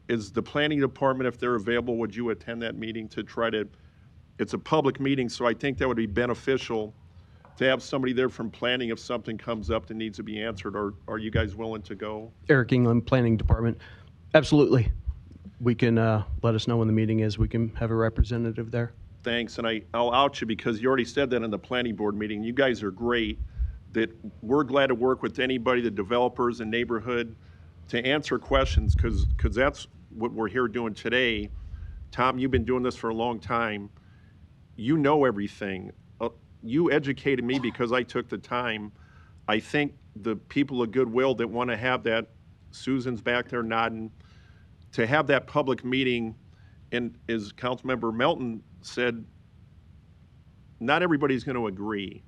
is the planning department, if they're available, would you attend that meeting to try to, it's a public meeting, so I think that would be beneficial to have somebody there from planning if something comes up that needs to be answered. Or are you guys willing to go? Eric England, Planning Department. Absolutely. We can let us know when the meeting is. We can have a representative there. Thanks, and I'll out you because you already said that in the planning board meeting. You guys are great, that we're glad to work with anybody, the developers and neighborhood, to answer questions because that's what we're here doing today. Tom, you've been doing this for a long time. You know everything. You educated me because I took the time. I think the people of goodwill that want to have that, Susan's back there nodding, to have that public meeting, and as Councilmember Melton said, not everybody's going to agree.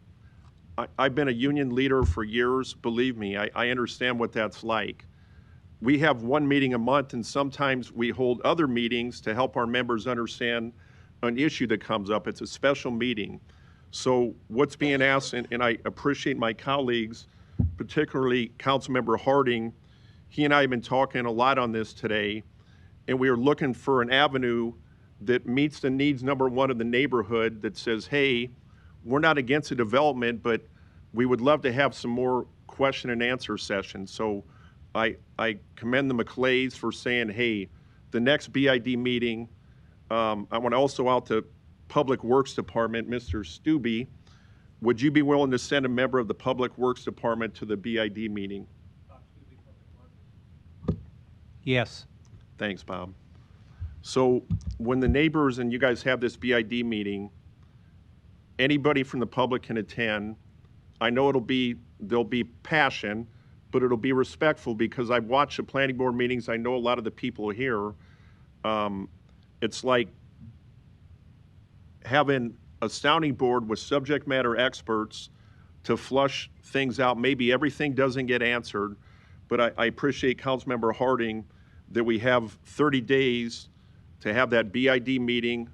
I've been a union leader for years. Believe me, I understand what that's like. We have one meeting a month, and sometimes we hold other meetings to help our members understand an issue that comes up. It's a special meeting. So what's being asked, and I appreciate my colleagues, particularly Councilmember Harding, he and I have been talking a lot on this today, and we are looking for an avenue that meets the needs, number one, of the neighborhood that says, hey, we're not against the development, but we would love to have some more question and answer sessions. So I commend the McClays for saying, hey, the next BID meeting, I want to also out to Public Works Department, Mr. Stubbe, would you be willing to send a member of the Public Works Department to the BID meeting? Yes. Thanks, Bob. So when the neighbors and you guys have this BID meeting, anybody from the public can attend. I know there'll be passion, but it'll be respectful because I've watched the planning board meetings. I know a lot of the people here. It's like having a sounding board with subject matter experts to flush things out. Maybe everything doesn't get answered, but I appreciate Councilmember Harding that we have 30 days to have that BID meeting.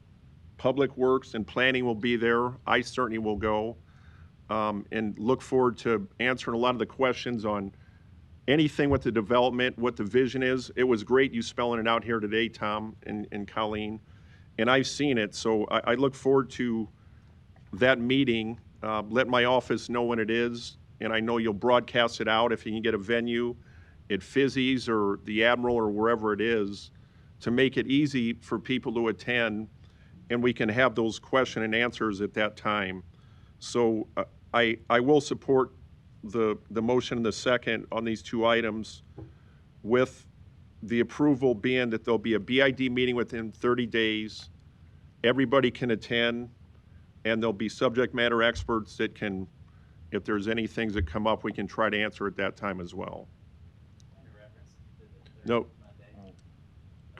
Public Works and Planning will be there. I certainly will go, and look forward to answering a lot of the questions on anything with the development, what the vision is. It was great you spelling it out here today, Tom and Colleen, and I've seen it. So I look forward to that meeting. Let my office know when it is, and I know you'll broadcast it out if you can get a venue at Fizzy's or the Admiral or wherever it is to make it easy for people to attend, and we can have those question and answers at that time. So I will support the motion and the second on these two items, with the approval being that there'll be a BID meeting within 30 days. Everybody can attend, and there'll be subject matter experts that can, if there's any things that come up, we can try to answer at that time as well. No.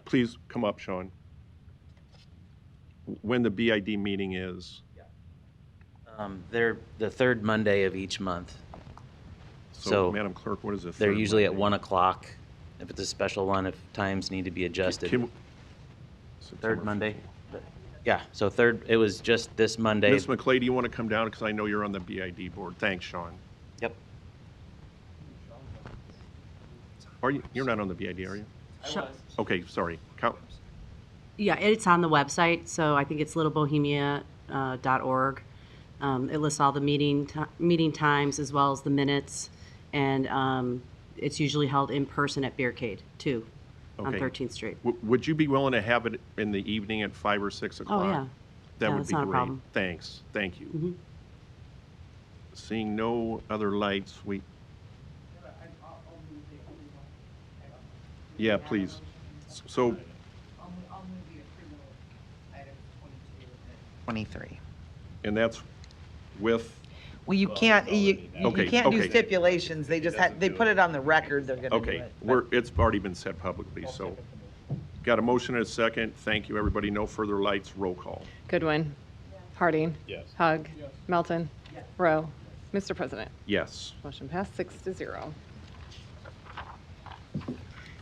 Please come up, Sean. When the BID meeting is. They're the third Monday of each month. So Madam Clerk, what is it? They're usually at 1 o'clock. If it's a special one, if times need to be adjusted. Third Monday. Yeah, so it was just this Monday. Ms. McClay, do you want to come down? Because I know you're on the BID board. Thanks, Sean. Yep. You're not on the BID, are you? Sure. Okay, sorry. Yeah, it's on the website, so I think it's littlebohemia.org. It lists all the meeting times as well as the minutes, and it's usually held in person at Beercade, too, on Okay. 13th Street. Would you be willing to have it in the evening at 5 or 6 o'clock? Oh, yeah. That Yeah, would that's be not a great. problem. Thanks. Thank you. Mhm. Seeing no other lights, Yeah, please. So, 23. and that's with, Well, you can't, you Okay, can't do okay. stipulations. They just they put it on the record, they're gonna do okay, it. it's already been said publicly, so. Got a motion and a second. Thank you, everybody. No further lights. Roll call. Goodwin. Harding. Yes. Hug. Melton. Rowe. Mr. President. Yes. Motion passed 6-0.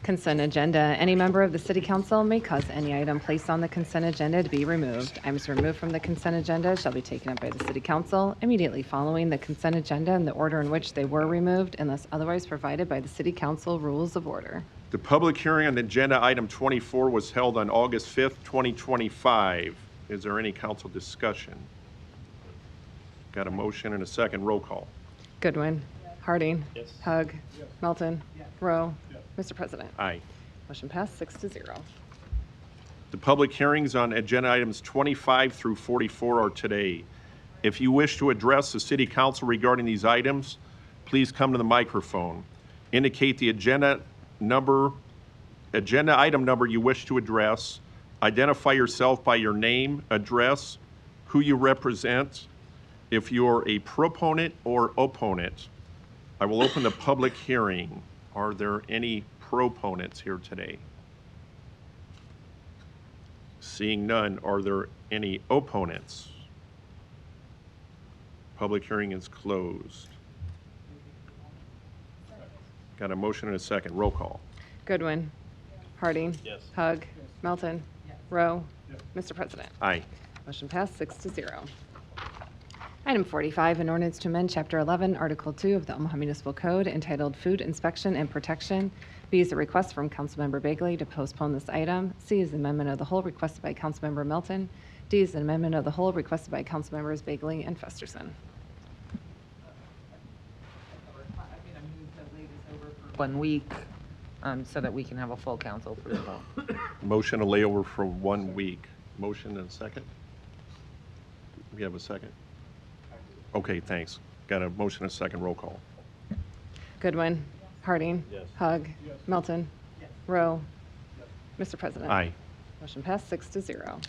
Consent agenda. Any member of the city council may cause any item placed on the consent agenda to be removed. Items removed from the consent agenda shall be taken up by the city council immediately following the consent agenda in the order in which they were removed unless otherwise provided by the city council rules of order. The public hearing on agenda item 24 was held on August 5th, 2025. Is there any council discussion? Got a motion and a second. Roll call. Goodwin. Harding. Hug. Melton. Rowe. Mr. President. Aye. Motion passed 6-0. The public hearings on agenda items 25 through 44 are today. If you wish to address the city council regarding these items, please come to the microphone. Indicate the agenda item number you wish to address. Identify yourself by your name, address, who you represent, if you're a proponent or opponent. I will open the public hearing. Are there any proponents here today? Seeing none, are there any opponents? Public hearing is closed. Got a motion and a second. Roll call. Goodwin. Harding. Hug. Melton. Rowe. Mr. President. Aye. Motion passed 6-0. Item 45, an ordinance to amend Chapter 11, Article 2 of the Omaha Municipal Code entitled Food Inspection and Protection. B is a request from Councilmember Bagley to postpone this item. C is an amendment of the whole requested by Councilmember Melton. D is an amendment of the whole requested by Councilmembers Bagley and Festerson. 1 week, so that we can have a full council approval. Motion to lay over for 1 week. Motion and a second? We have a second? Okay, thanks. Got a motion and a second. Roll call. Goodwin. Harding. Hug. Melton. Rowe. Mr. President. Aye. Motion passed 6-0.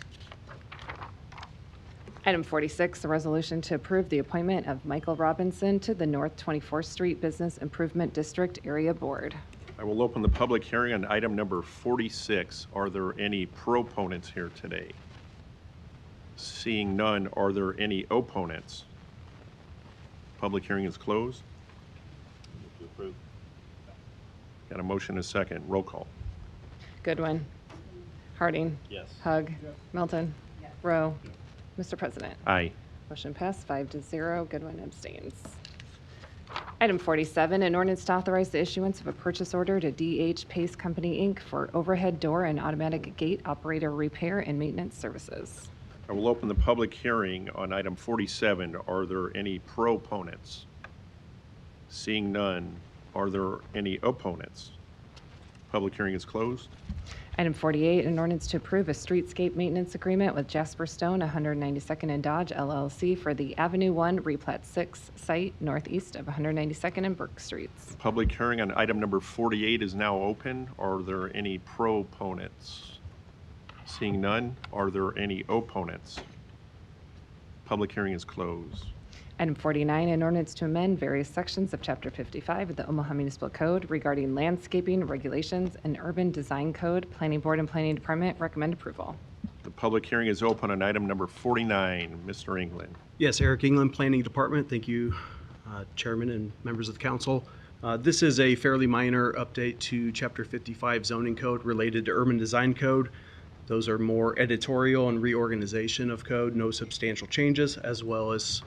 Item 46, a resolution to approve the appointment of Michael Robinson to the North 24th Street Business Improvement District Area Board. I will open the public hearing on item number 46. Are there any proponents here today? Seeing none, are there any opponents? Public hearing is closed. Got a motion and a second. Roll call. Goodwin. Harding. Hug. Melton. Rowe. Mr. President. Aye. Motion passed 5-0. Goodwin abstains. Item 47, an ordinance to authorize the issuance of a purchase order to DH Pace Company, Inc. for overhead door and automatic gate operator repair and maintenance services. I will open the public hearing on item 47. Are there any proponents? Seeing none, are there any opponents? Public hearing is closed. Item 48, an ordinance to approve a streetscape maintenance agreement with Jasper Stone, 192nd and Dodge LLC for the Avenue 1 Replat 6 site northeast of 192nd and Burke Streets. Public hearing on item number 48 is now open. Are there any proponents? Seeing none, are there any opponents? Public hearing is closed. Item 49, an ordinance to amend various sections of Chapter 55 of the Omaha Municipal Code regarding landscaping regulations and urban design code. Planning Board and Planning Department recommend approval. The public hearing is open on item number 49. Mr. England. Yes, Eric England, Planning Department. Thank you, Chairman and members of the council. This is a fairly minor update to Chapter 55 zoning code related to urban design code. Those are more editorial and reorganization of code, no substantial changes, as well as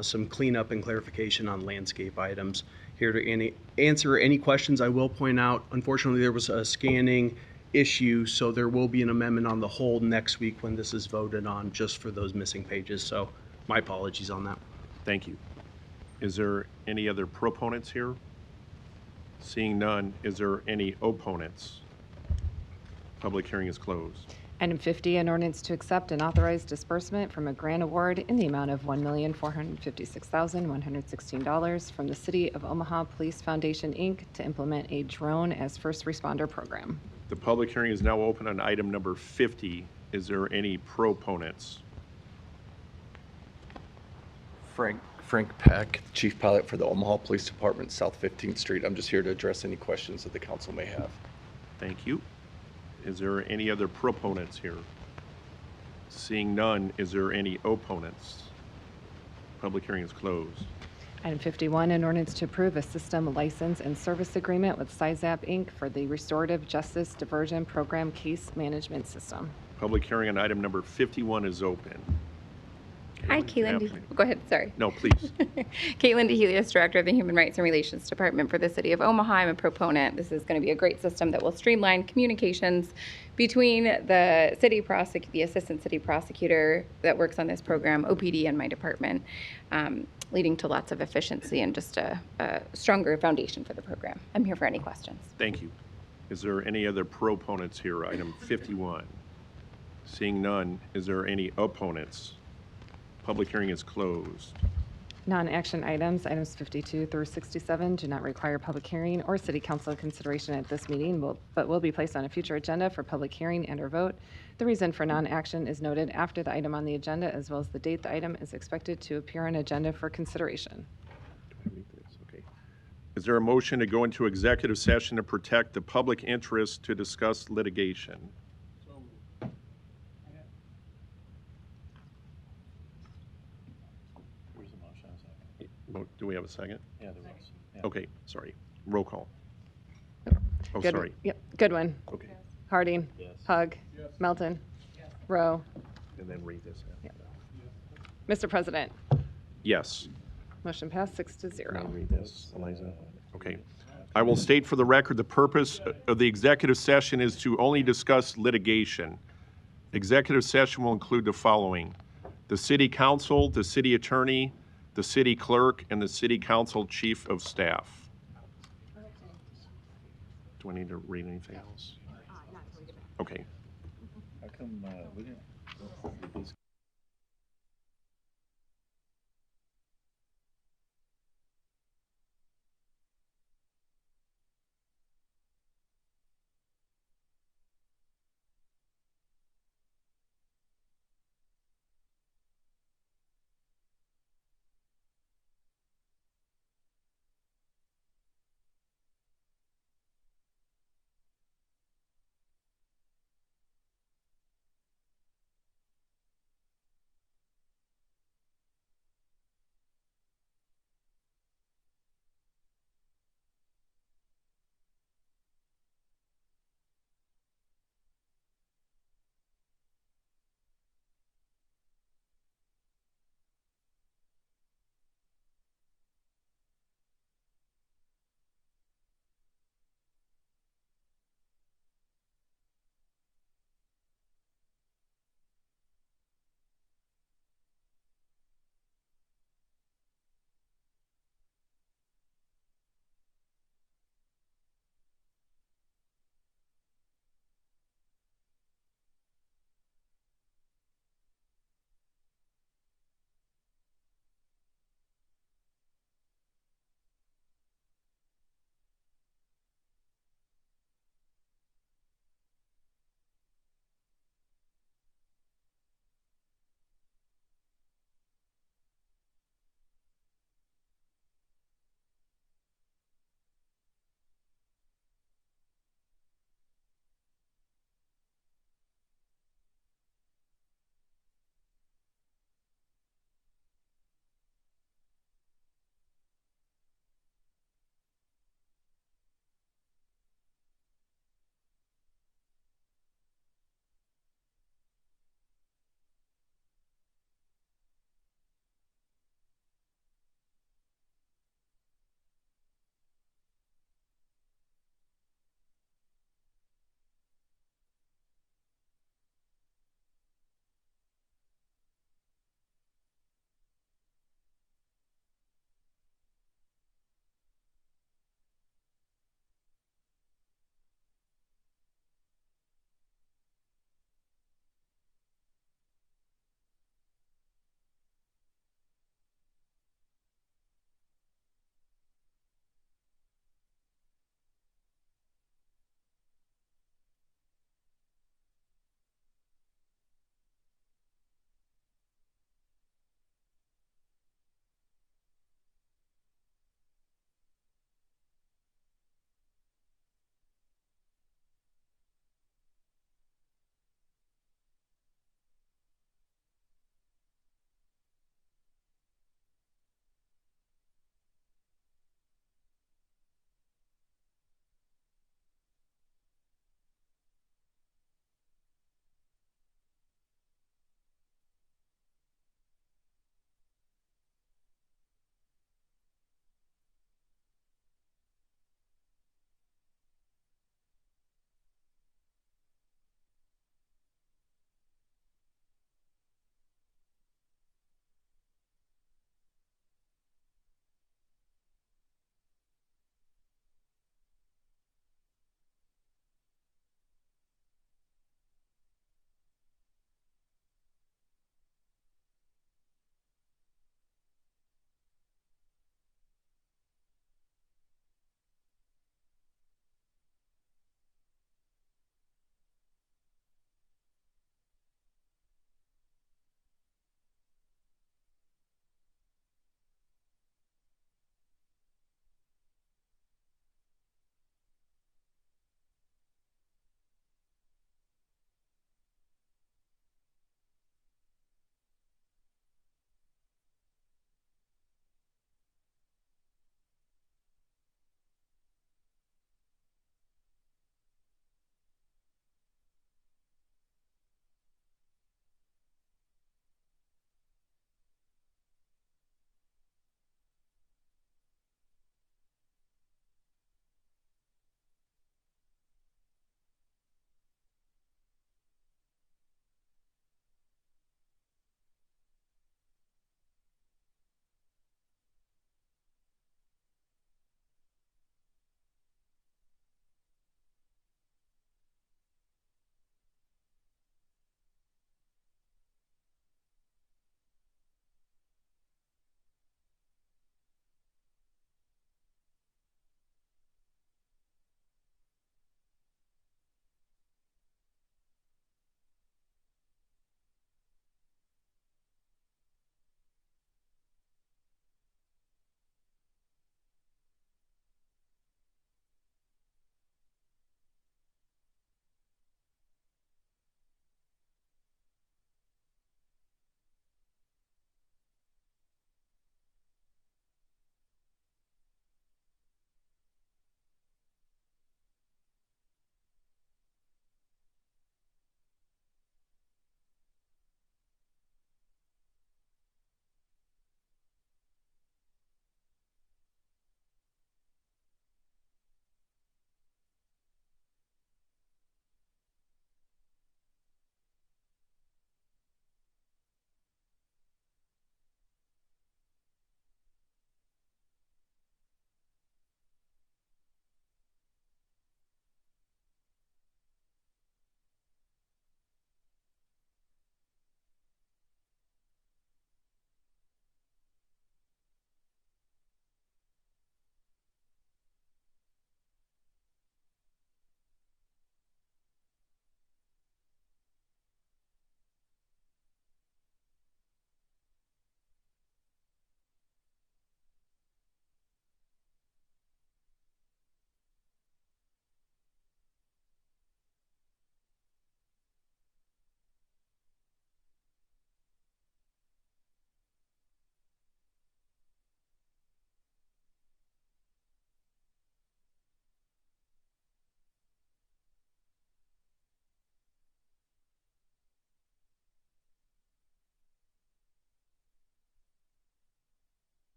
some cleanup and clarification on landscape items. Here to answer any questions. I will point out, unfortunately, there was a scanning issue, so there will be an amendment on the whole next week when this is voted on, just for those missing pages. So my apologies on that. Thank you. Is there any other proponents here? Seeing none, is there any opponents? Public hearing is closed. Item 50, an ordinance to accept and authorize disbursement from a grant award in the amount of $1,456,116 from the City of Omaha Police Foundation, Inc. to implement a drone as first responder program. The public hearing is now open on item number 50. Is there any proponents? Frank Peck, Chief Pilot for the Omaha Police Department, South 15th Street. I'm just here to address any questions that the council may have. Thank you. Is there any other proponents here? Seeing none, is there any opponents? Public hearing is closed. Item 51, an ordinance to approve a system license and service agreement with SIZAP, Inc. for the Restorative Justice Diversion Program Case Management System. Public hearing on item number 51 is open. Hi, Caitlin. Go ahead, sorry. No, please. Caitlin DeHelios, Director of the Human Rights and Relations Department for the City of Omaha. I'm a proponent. This is going to be a great system that will streamline communications between the the Assistant City Prosecutor that works on this program, OPD, and my department, leading to lots of efficiency and just a stronger foundation for the program. I'm here for any questions. Thank you. Is there any other proponents here? Item 51. Seeing none, is there any opponents? Public hearing is closed. Non-action items, items 52 through 67, do not require public hearing or city council consideration at this meeting, but will be placed on a future agenda for public hearing and/or vote. The reason for non-action is noted after the item on the agenda, as well as the date the item is expected to appear on agenda for consideration. Okay. Is there a motion to go into executive session to protect the public interest to discuss litigation? Do we have a second? Yeah, there was. Yeah. Okay, sorry. Roll call. Oh, Good, sorry. Yep. Goodwin. Okay. Harding. Yes. Hug. Melton. Rowe. And then read this. Mr. President, Yes. motion passed 6-0. Read this, Eliza. Okay. I will state for the record, the purpose of the executive session is to only discuss litigation. Executive session will include the following: the city council, the city attorney, the city clerk, and the city council chief of staff. Do I need to read anything else? Okay. How come we didn't?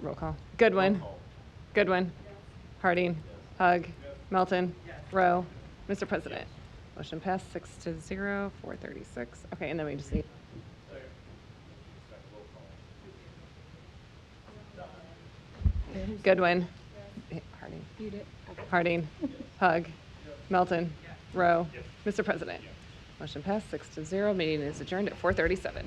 Roll call. Goodwin. Goodwin. Harding. Hug. Melton. Rowe. Mr. President. Motion passed 6-0, 436. Okay, and then we just need. Goodwin. Harding. Harding. Hug. Melton. Rowe. Mr. President. Motion passed 6-0. Meeting is adjourned at 4:37.